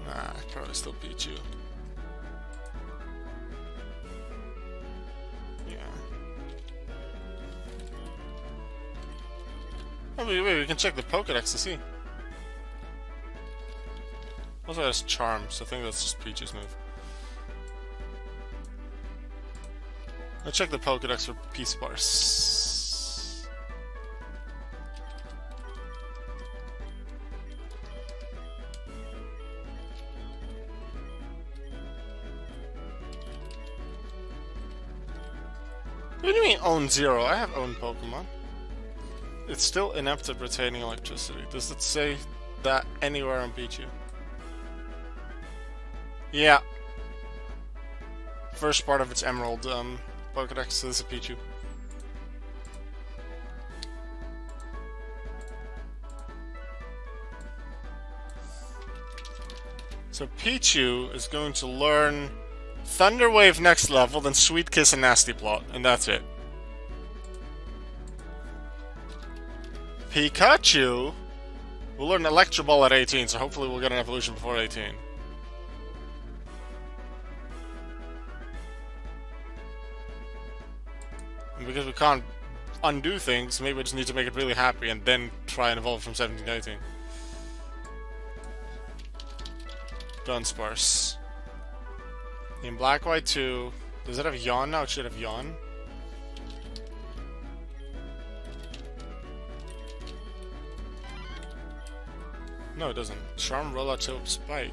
Nah, probably still Pichu. Yeah. Oh, wait, we can check the Pokédex to see. Also has Charm, so I think that's just Peach's move. Let's check the Pokédex for P-Sparse. What do you mean own 0? I have owned Pokemon. It's still inept at retaining electricity. Does it say that anywhere on Pichu? Yeah. First part of its Emerald Pokédex says a Pichu. So Pichu is going to learn Thunder Wave next level, then Sweet Kiss and Nasty Plot, and that's it. Pikachu will learn Electro Ball at 18, so hopefully we'll get an evolution before 18. And because we can't undo things, maybe we just need to make it really happy and then try and evolve from 17 to 18. Dunsparce. In Black White 2, does it have Yawn now? It should have Yawn. No, it doesn't. Charm, Rollout, Tilt, Spite.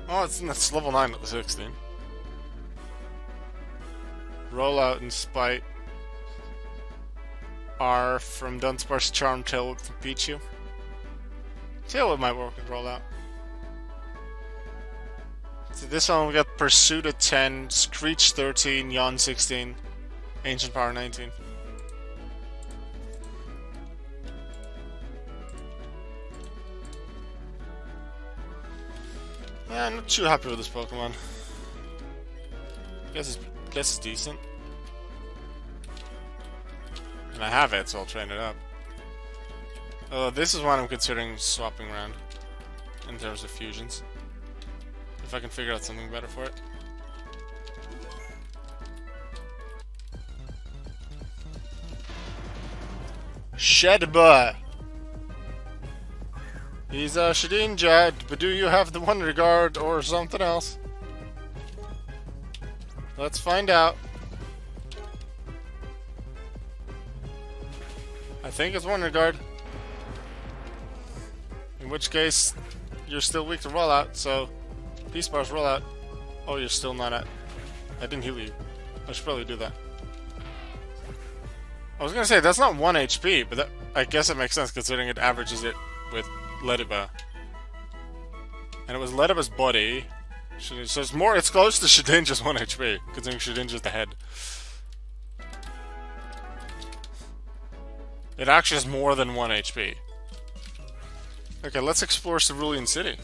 Oh, that's level 9 at the 16. Rollout and Spite are from Dunsparce, Charm, Tailwhip from Pichu. Tailwhip might work with Rollout. So this one we got Pursuit at 10, Screech 13, Yawn 16, Ancient Power 19. Yeah, I'm not too happy with this Pokemon. Guess it's decent. And I have it, so I'll train it up. This is one I'm considering swapping around in terms of fusions. If I can figure out something better for it. Shedinja. He's a Shedinja, but do you have the Wonder Guard or something else? Let's find out. I think it's Wonder Guard. In which case, you're still weak to rollout, so Peace Bars rollout. Oh, you're still not at. I didn't heal you. I should probably do that. I was gonna say, that's not 1 HP, but that, I guess it makes sense considering it averages it with Lediba. And it was Lediba's body. So it's close to Shedinja's 1 HP, considering Shedinja's the head. It actually has more than 1 HP. Okay, let's explore Cerulean City.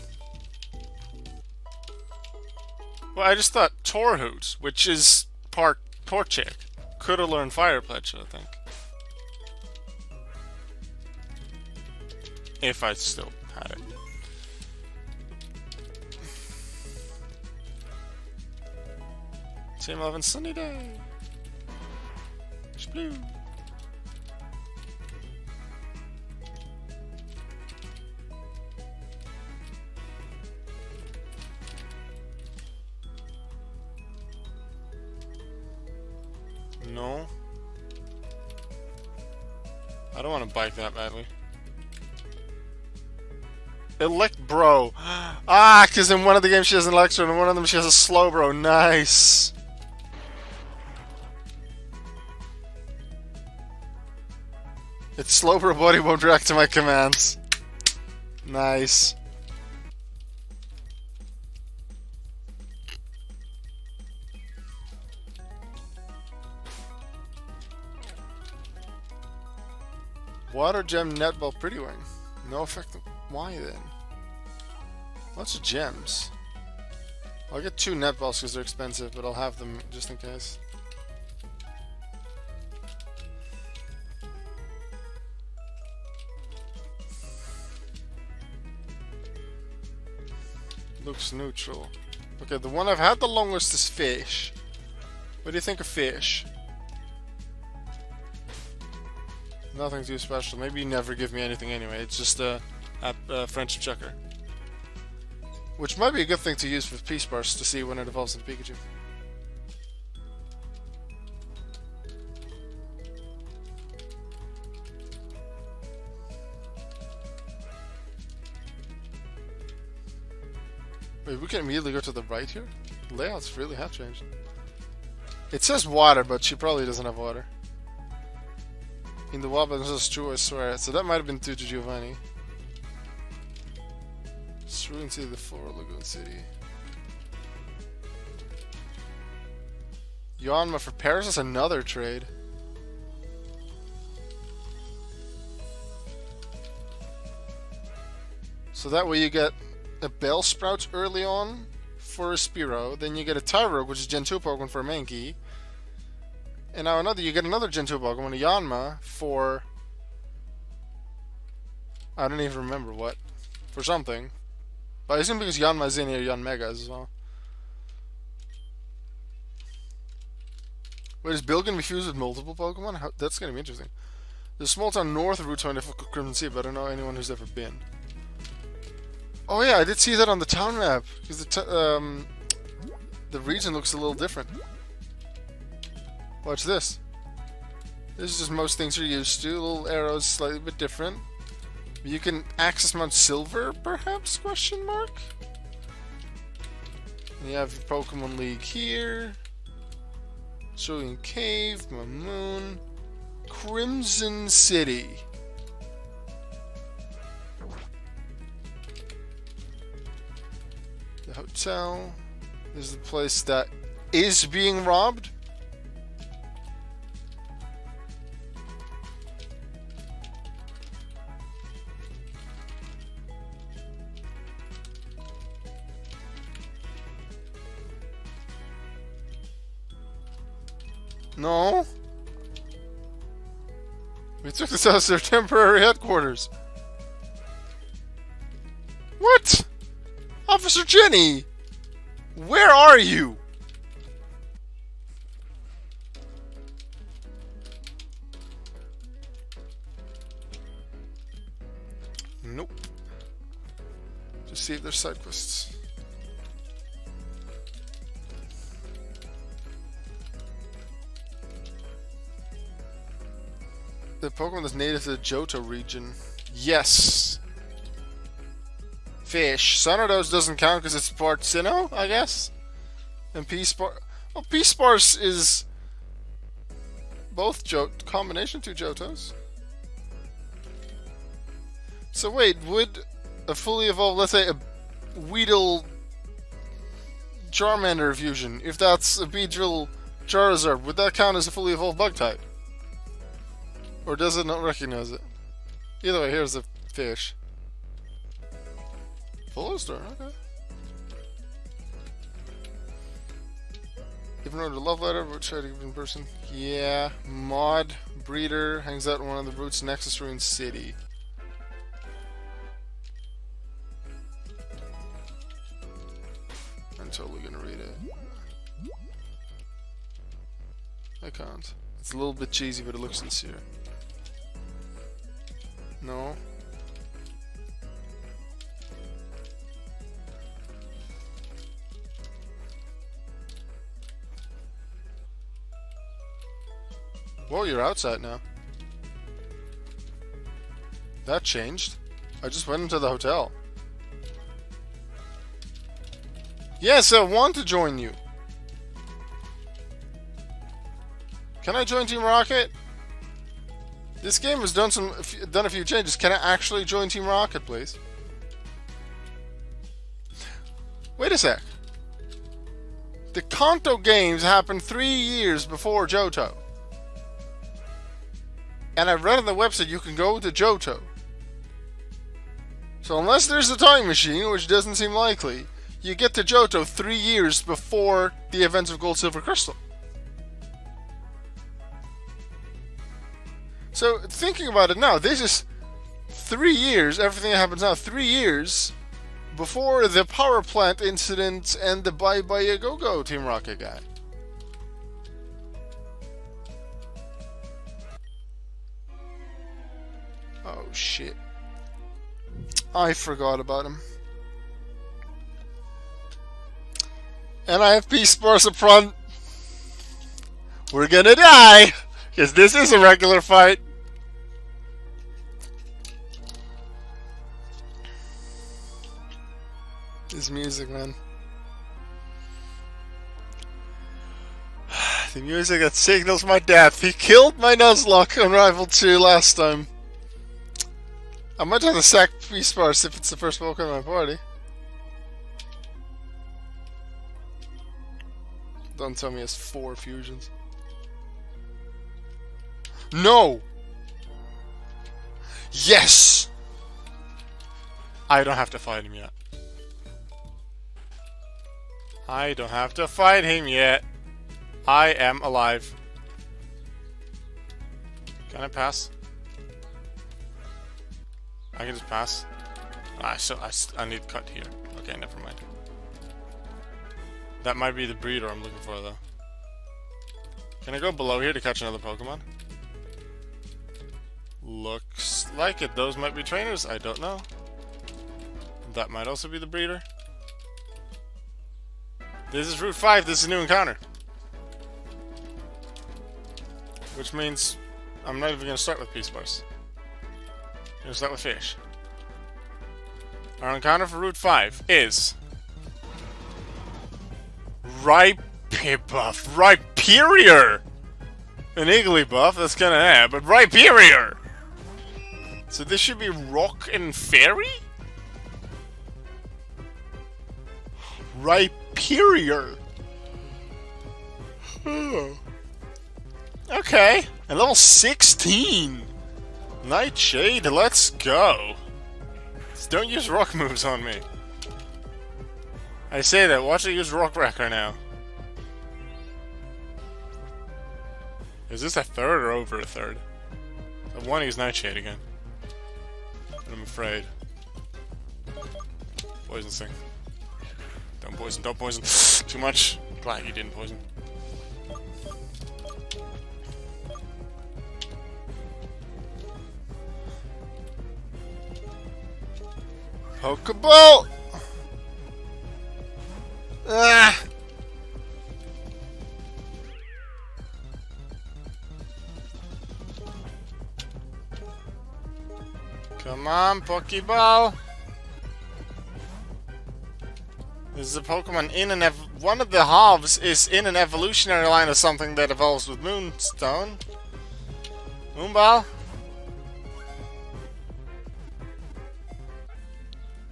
Well, I just thought Torhoot, which is part Torchic, could have learned Fire Pledge, I think. If I still had it. Team 11 sunny day. Blue. No. I don't want to bike that badly. Bro. Ah, because in one of the games she has an Electro, and in one of them she has a Slowbro. Nice. Its Slowbro body won't react to my commands. Nice. Water Gem Netball Pretty Wing. No effect. Why then? Lots of gems. I'll get 2 netballs because they're expensive, but I'll have them just in case. Looks neutral. Okay, the one I've had the longest is Fish. What do you think of Fish? Nothing too special. Maybe you never give me anything anyway. It's just a Friendship Chucker. Which might be a good thing to use with Peace Bars to see when it evolves in Pikachu. Wait, we can immediately go to the right here? Layouts really have changed. It says water, but she probably doesn't have water. In the wild, but this is true, I swear. So that might have been due to Giovanni. Cerulean City, the Floral Lagoon City. Yanma for Paris is another trade. So that way you get a Bellsprout early on for a Spearow, then you get a Tyrogue, which is Gen 2 Pokemon for a Mankey. And now you get another Gen 2 Pokemon, a Yanma, for... I don't even remember what. For something. But I assume because Yanma is in here, Yanmega as well. Wait, is Bill going to be fused with multiple Pokemon? That's going to be interesting. There's a small town north of Route 24 Crimson Sea, but I don't know anyone who's ever been. Oh yeah, I did see that on the town map. Because the region looks a little different. Watch this. This is just most things you're used to. Little arrows, slightly bit different. You can access Mount Silver, perhaps? Question mark. And you have your Pokemon League here. Cerulean Cave, Mamoon, Crimson City. The hotel. This is the place that is being robbed. No. We took this as their temporary headquarters. What? Officer Jenny! Where are you? Nope. Just see if there's side quests. The Pokemon is native to the Johto region. Yes! Fish. Sonodos doesn't count because it's part Sinnoh, I guess? And P-Spar... Oh, P-Sparse is... both combination two Johtos. So wait, would a fully evolved, let's say a Weedle Charmander fusion, if that's a Beedrill Charizard, would that count as a fully evolved bug type? Or does it not recognize it? Either way, here's the fish. Full star, okay. Even wrote a love letter, but try to give it in person. Yeah, mod breeder hangs out in one of the roots next to Cerulean City. I'm totally gonna read it. I can't. It's a little bit cheesy, but it looks sincere. No. Whoa, you're outside now. That changed. I just went into the hotel. Yes, I want to join you. Can I join Team Rocket? This game has done a few changes. Can I actually join Team Rocket, please? Wait a sec. The Kanto games happened 3 years before Johto. And I read on the website you can go to Johto. So unless there's a time machine, which doesn't seem likely, you get to Johto 3 years before the events of Gold, Silver, Crystal. So, thinking about it now, this is 3 years, everything that happens now, 3 years before the power plant incident and the Bye Bye a Go Go Team Rocket guy. Oh shit. I forgot about him. And I have P-Sparse up front. We're gonna die! Because this is a regular fight. This music, man. The music that signals my death. He killed my Nuzlocke on Rival 2 last time. I might have to sack P-Sparse if it's the first Pokemon in my party. Don't tell me he has 4 fusions. No! Yes! I don't have to fight him yet. I don't have to fight him yet. I am alive. Can I pass? I can just pass. I need cut here. Okay, never mind. That might be the breeder I'm looking for, though. Can I go below here to catch another Pokemon? Looks like it. Those might be trainers. I don't know. That might also be the breeder. This is Route 5. This is a new encounter. Which means I'm not even going to start with P-Sparse. I'm going to start with Fish. Our encounter for Route 5 is... Rhyperior! An Jigglypuff, that's kind of bad, but Rhyperior! So this should be Rock and Fairy? Rhyperior! Okay, and level 16! Nightshade, let's go! Just don't use rock moves on me. I say that, watch it use Rock Wrecker now. Is this a third or over a third? I want to use Nightshade again. But I'm afraid. Poison thing. Don't poison, don't poison. Too much. Glad you didn't poison. Pokeball! Ah! Come on, Pokeball! This is a Pokemon in an one of the halves is in an evolutionary line of something that evolves with Moonstone. Moonball.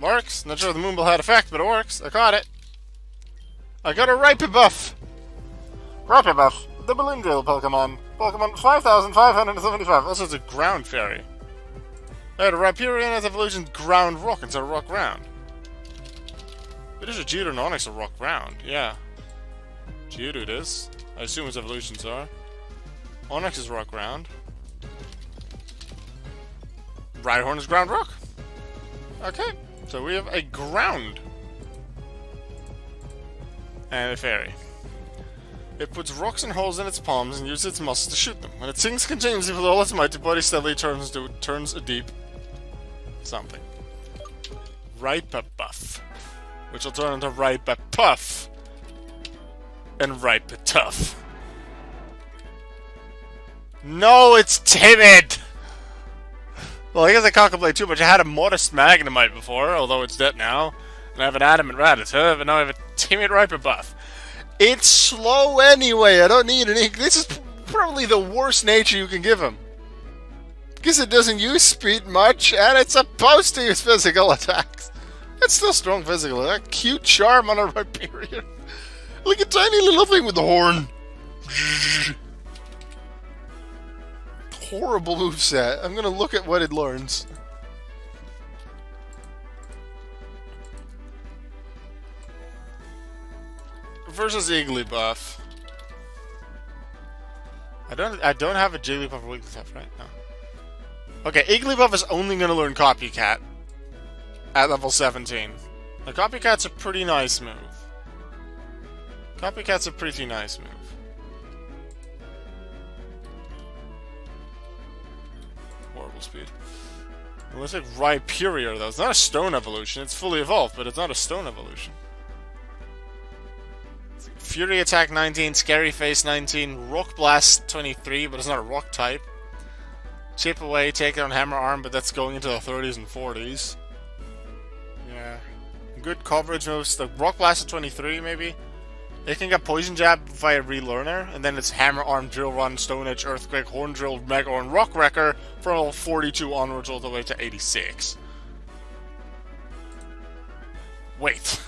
Works. Not sure the Moonball had effect, but it works. I caught it. I got a Ripebuff. Ripebuff, the Balloon Drill Pokemon. Pokemon 5575. Also, it's a ground fairy. I had a Rhyperior in its evolution ground rock instead of rock ground. But is a Geodude and Onix a rock ground? Yeah. Geodude is. I assume its evolutions are. Onix is rock ground. Rhyhorn is ground rock. Okay. So we have a ground. And a fairy. It puts rocks and holes in its palms and uses its muscles to shoot them. When it sings continuously with all its might, the body steadily turns a deep something. Ripebuff. Which will turn into Ripepuff. And Ripetuff. No, it's timid! Well, I guess I can't complain too much. I had a modest Magnemite before, although it's dead now. And I have an adamant Rattata, but now I have a timid Ripebuff. It's slow anyway, I don't need any. This is probably the worst nature you can give him. Because it doesn't use speed much, and it's supposed to use physical attacks. It's still strong physical attack. Cute charm on a Rhyperior. Like a tiny little thing with the horn. Horrible moveset. I'm gonna look at what it learns. Versus Jigglypuff. I don't have a Jigglypuff or Wigglytuff, right? No. Okay, Jigglypuff is only gonna learn Copycat at level 17. Now, Copycat's a pretty nice move. Copycat's a pretty nice move. Horrible speed. It looks like Rhyperior, though. It's not a stone evolution. It's fully evolved, but it's not a stone evolution. Fury Attack 19, Scary Face 19, Rock Blast 23, but it's not a rock type. Chip Away, Take It on Hammer Arm, but that's going into the 30s and 40s. Yeah. Good coverage moves. The Rock Blast at 23, maybe. It can get Poison Jab via Relearner, and then it's Hammer Arm, Drill Run, Stone Edge, Earthquake, Horn Drill, Mega Horn, Rock Wrecker from level 42 onwards all the way to 86. Wait.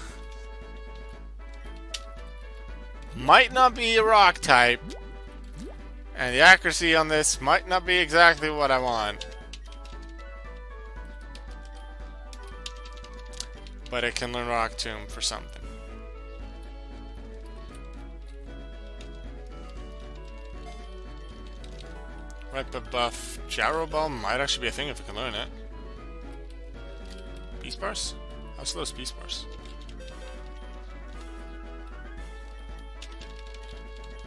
Might not be a rock type, and the accuracy on this might not be exactly what I want. But it can learn Rock Tomb for something. Ripebuff, Gyro Ball might actually be a thing if it can learn it. Beast Bars? How slow is Beast Bars?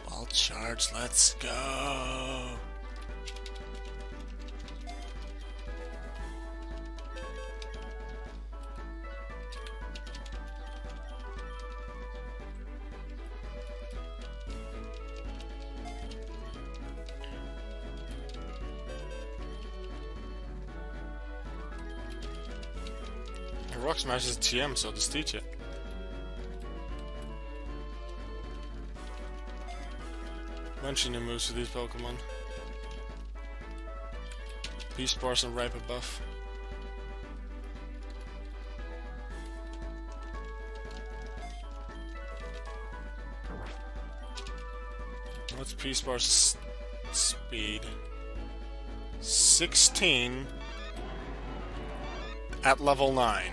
Ball charge, let's go! Rock Smash is TM, so just teach it. Bunch of new moves for these Pokemon. Beast Bars and Ripebuff. What's Beast Bar's speed? 16 at level 9.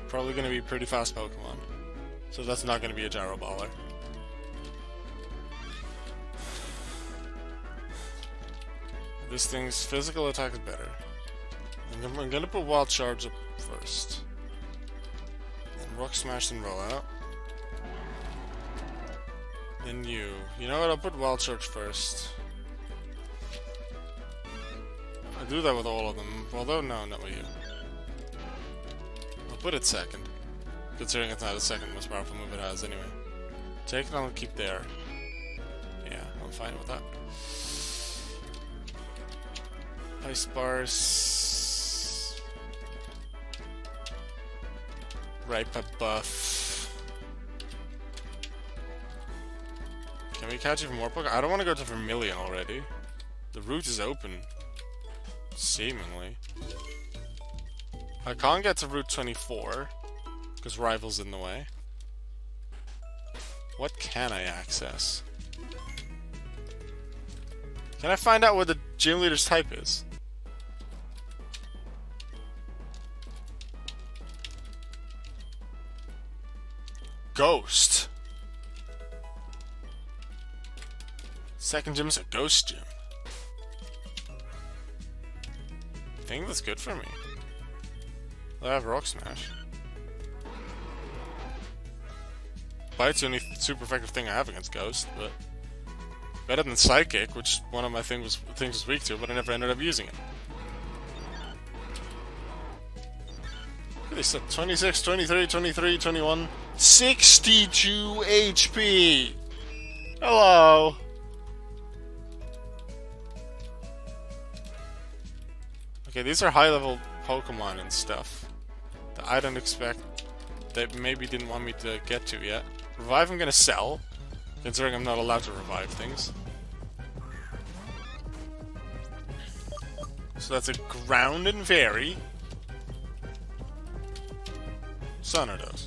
Probably going to be a pretty fast Pokemon. So that's not going to be a Gyro Baller. This thing's physical attack is better. I'm going to put Wild Charge up first. Then Rock Smash and Roll Out. Then you. You know what? I'll put Wild Charge first. I do that with all of them. Although, no, not with you. I'll put it second. Considering it's not the second most powerful move it has anyway. Take it, I'll keep there. Yeah, I'm fine with that. Ice Bars. Ripe buff. Can we catch even more Pokemon? I don't want to go to Vermilion already. The route is open. Seemingly. I can't get to Route 24. Because Rival's in the way. What can I access? Can I find out what the gym leader's type is? Ghost. Second gym is a ghost gym. I think that's good for me. I have Rock Smash. Bite's the only super effective thing I have against Ghost, but better than Psychic, which one of my things was weak to, but I never ended up using it. They said 26, 23, 23, 21, 62 HP! Hello! Okay, these are high-level Pokemon and stuff that I don't expect, that maybe didn't want me to get to yet. Revive I'm gonna sell, considering I'm not allowed to revive things. So that's a Ground and Fairy. Sonodos.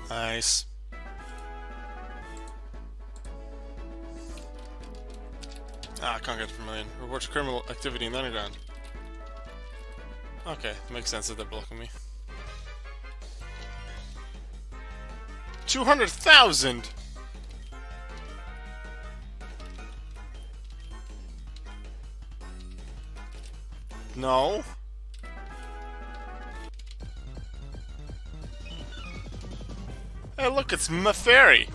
Nice. Ah, I can't get the Vermilion. Reports criminal activity in the underground. Okay, makes sense that they're blocking me. 200,000! No. Hey, look, it's Mafairy!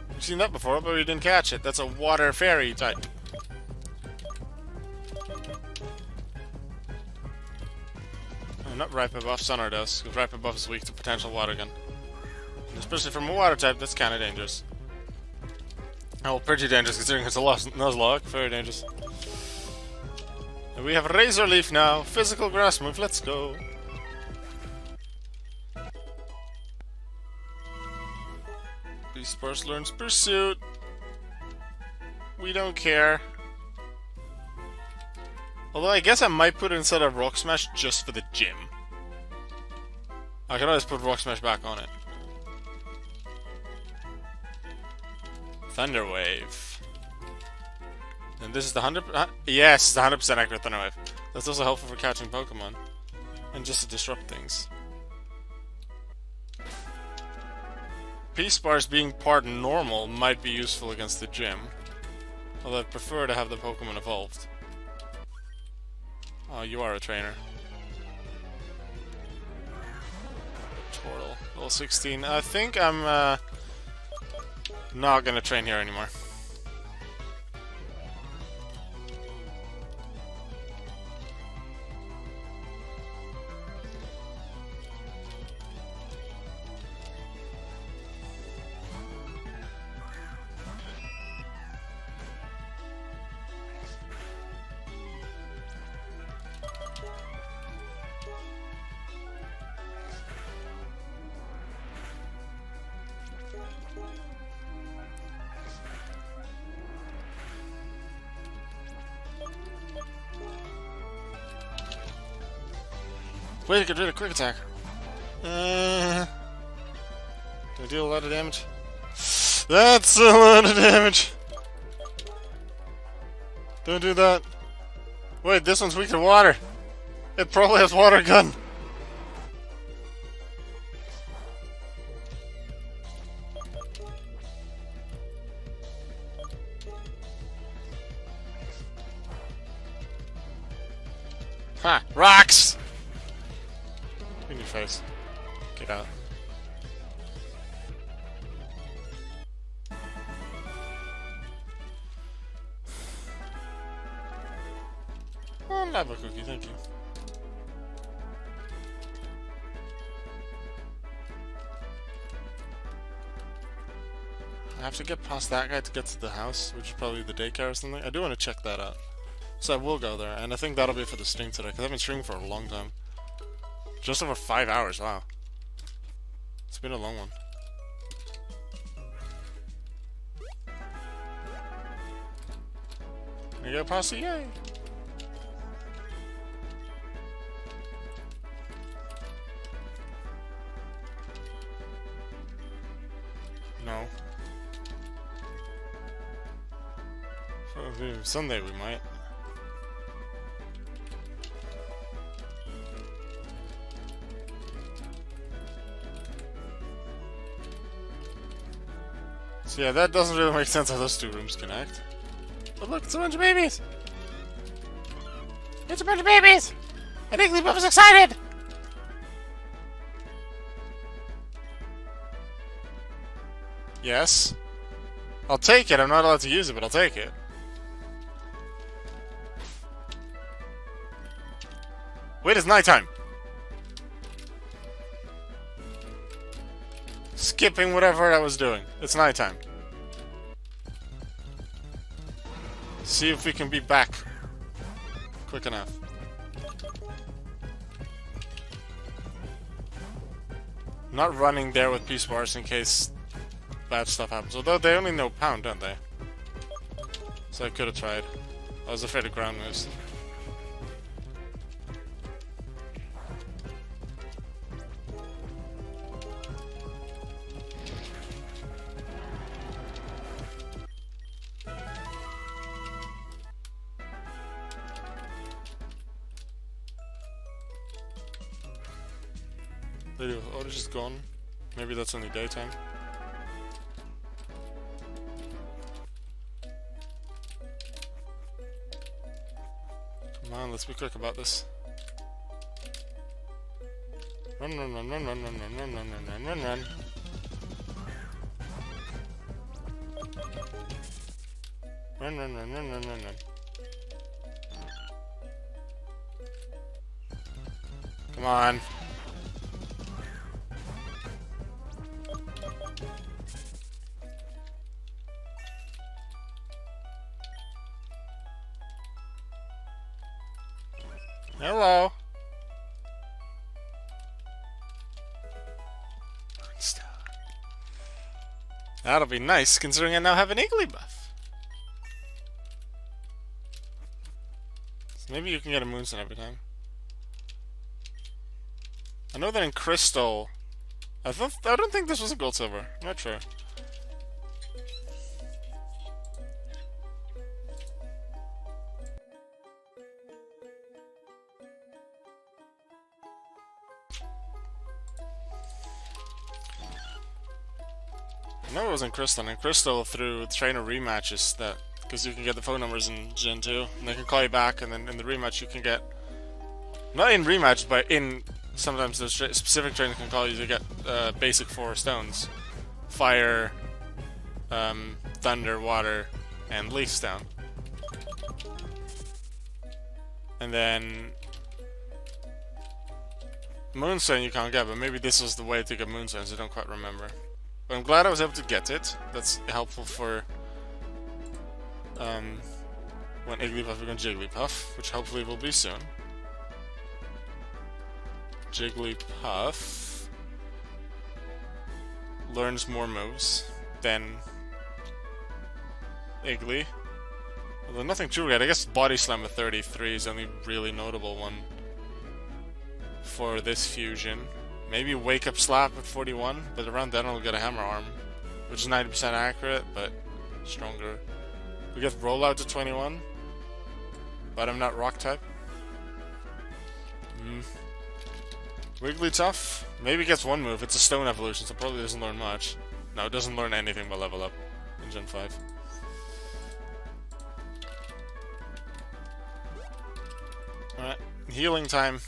We've seen that before, but we didn't catch it. That's a water fairy type. Oh, not Ripe Buff, Sunner does, because Ripe Buff is weak to potential water gun. And especially from a water type, that's kinda dangerous. Oh, pretty dangerous considering it's a Nuzlocke. Very dangerous. And we have Razor Leaf now. Physical grass move, let's go. Beastburst learns Pursuit. We don't care. Although I guess I might put it inside of Rock Smash just for the gym. I can always put Rock Smash back on it. Thunder Wave. And this is the 100%. Yes, the 100% accurate Thunder Wave. That's also helpful for catching Pokemon. And just to disrupt things. Peace Bars being part normal might be useful against the gym. Although I'd prefer to have the Pokemon evolved. Oh, you are a trainer. Portal. Level 16. I think I'm not gonna train here anymore. Way to get rid of Quick Attack. Do I deal a lot of damage? That's a lot of damage! Don't do that. Wait, this one's weak to water. It probably has water gun. Ha! Rocks! In your face. Get out. Oh, lava cookie, thank you. I have to get past that guy to get to the house, which is probably the daycare or something. I do want to check that out. So I will go there, and I think that'll be for the stream today, because I've been streaming for a long time. Just over 5 hours, wow. It's been a long one. Can I get past it? Yay! No. Someday we might. So yeah, that doesn't really make sense how those two rooms connect. But look, it's a bunch of babies! It's a bunch of babies! I think Jigglypuff is excited! Yes. I'll take it. I'm not allowed to use it, but I'll take it. Wait, it's nighttime. Skipping whatever I was doing. It's nighttime. See if we can be back quick enough. Not running there with peace bars in case bad stuff happens. Although they only know pound, don't they? So I could have tried. I was afraid of ground moves. Oh, it's just gone. Maybe that's only daytime. Come on, let's be quick about this. Run, run, run, run, run, run, run, run, run, run, run, run, run. Run, run, run, run, run, run, run. Come on. Hello. That'll be nice, considering I now have an Jigglypuff. So maybe you can get a Moonstone every time. I know that in Crystal... I don't think this was a Gold Silver. I'm not sure. I know it was in Crystal, and in Crystal through trainer rematches that, because you can get the phone numbers in Gen 2, and they can call you back, and then in the rematch you can get, not in rematch, but in, sometimes the specific trainer can call you to get basic 4 stones. Fire, Thunder, Water, and Leaf Stone. And then Moonstone you can't get, but maybe this was the way to get Moonstones, I don't quite remember. But I'm glad I was able to get it. That's helpful for when Jigglypuff becomes Jigglypuff, which hopefully will be soon. Jigglypuff learns more moves than Jiggly. Although nothing too great. I guess Body Slam at 33 is the only really notable one for this fusion. Maybe Wake Up Slap at 41, but around then I'll get a Hammer Arm, which is 90% accurate, but stronger. We get Rollout to 21. but I'm not rock type. Wigglytuff, maybe gets one move. It's a stone evolution, so probably doesn't learn much. No, it doesn't learn anything but level up in Gen 5. Alright, healing time.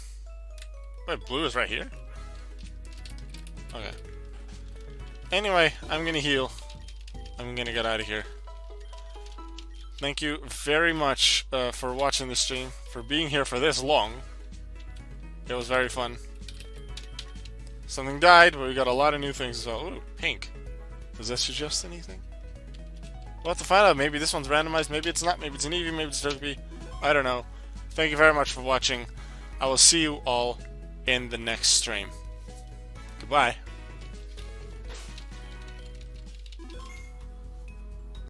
Wait, blue is right here? Okay. Anyway, I'm gonna heal. I'm gonna get out of here. Thank you very much for watching the stream, for being here for this long. It was very fun. Something died, but we got a lot of new things as well. Ooh, pink. Does that suggest anything? We'll have to find out. Maybe this one's randomized, maybe it's not, maybe it's an Eevee, maybe it's Togepi. I don't know. Thank you very much for watching. I will see you all in the next stream. Goodbye.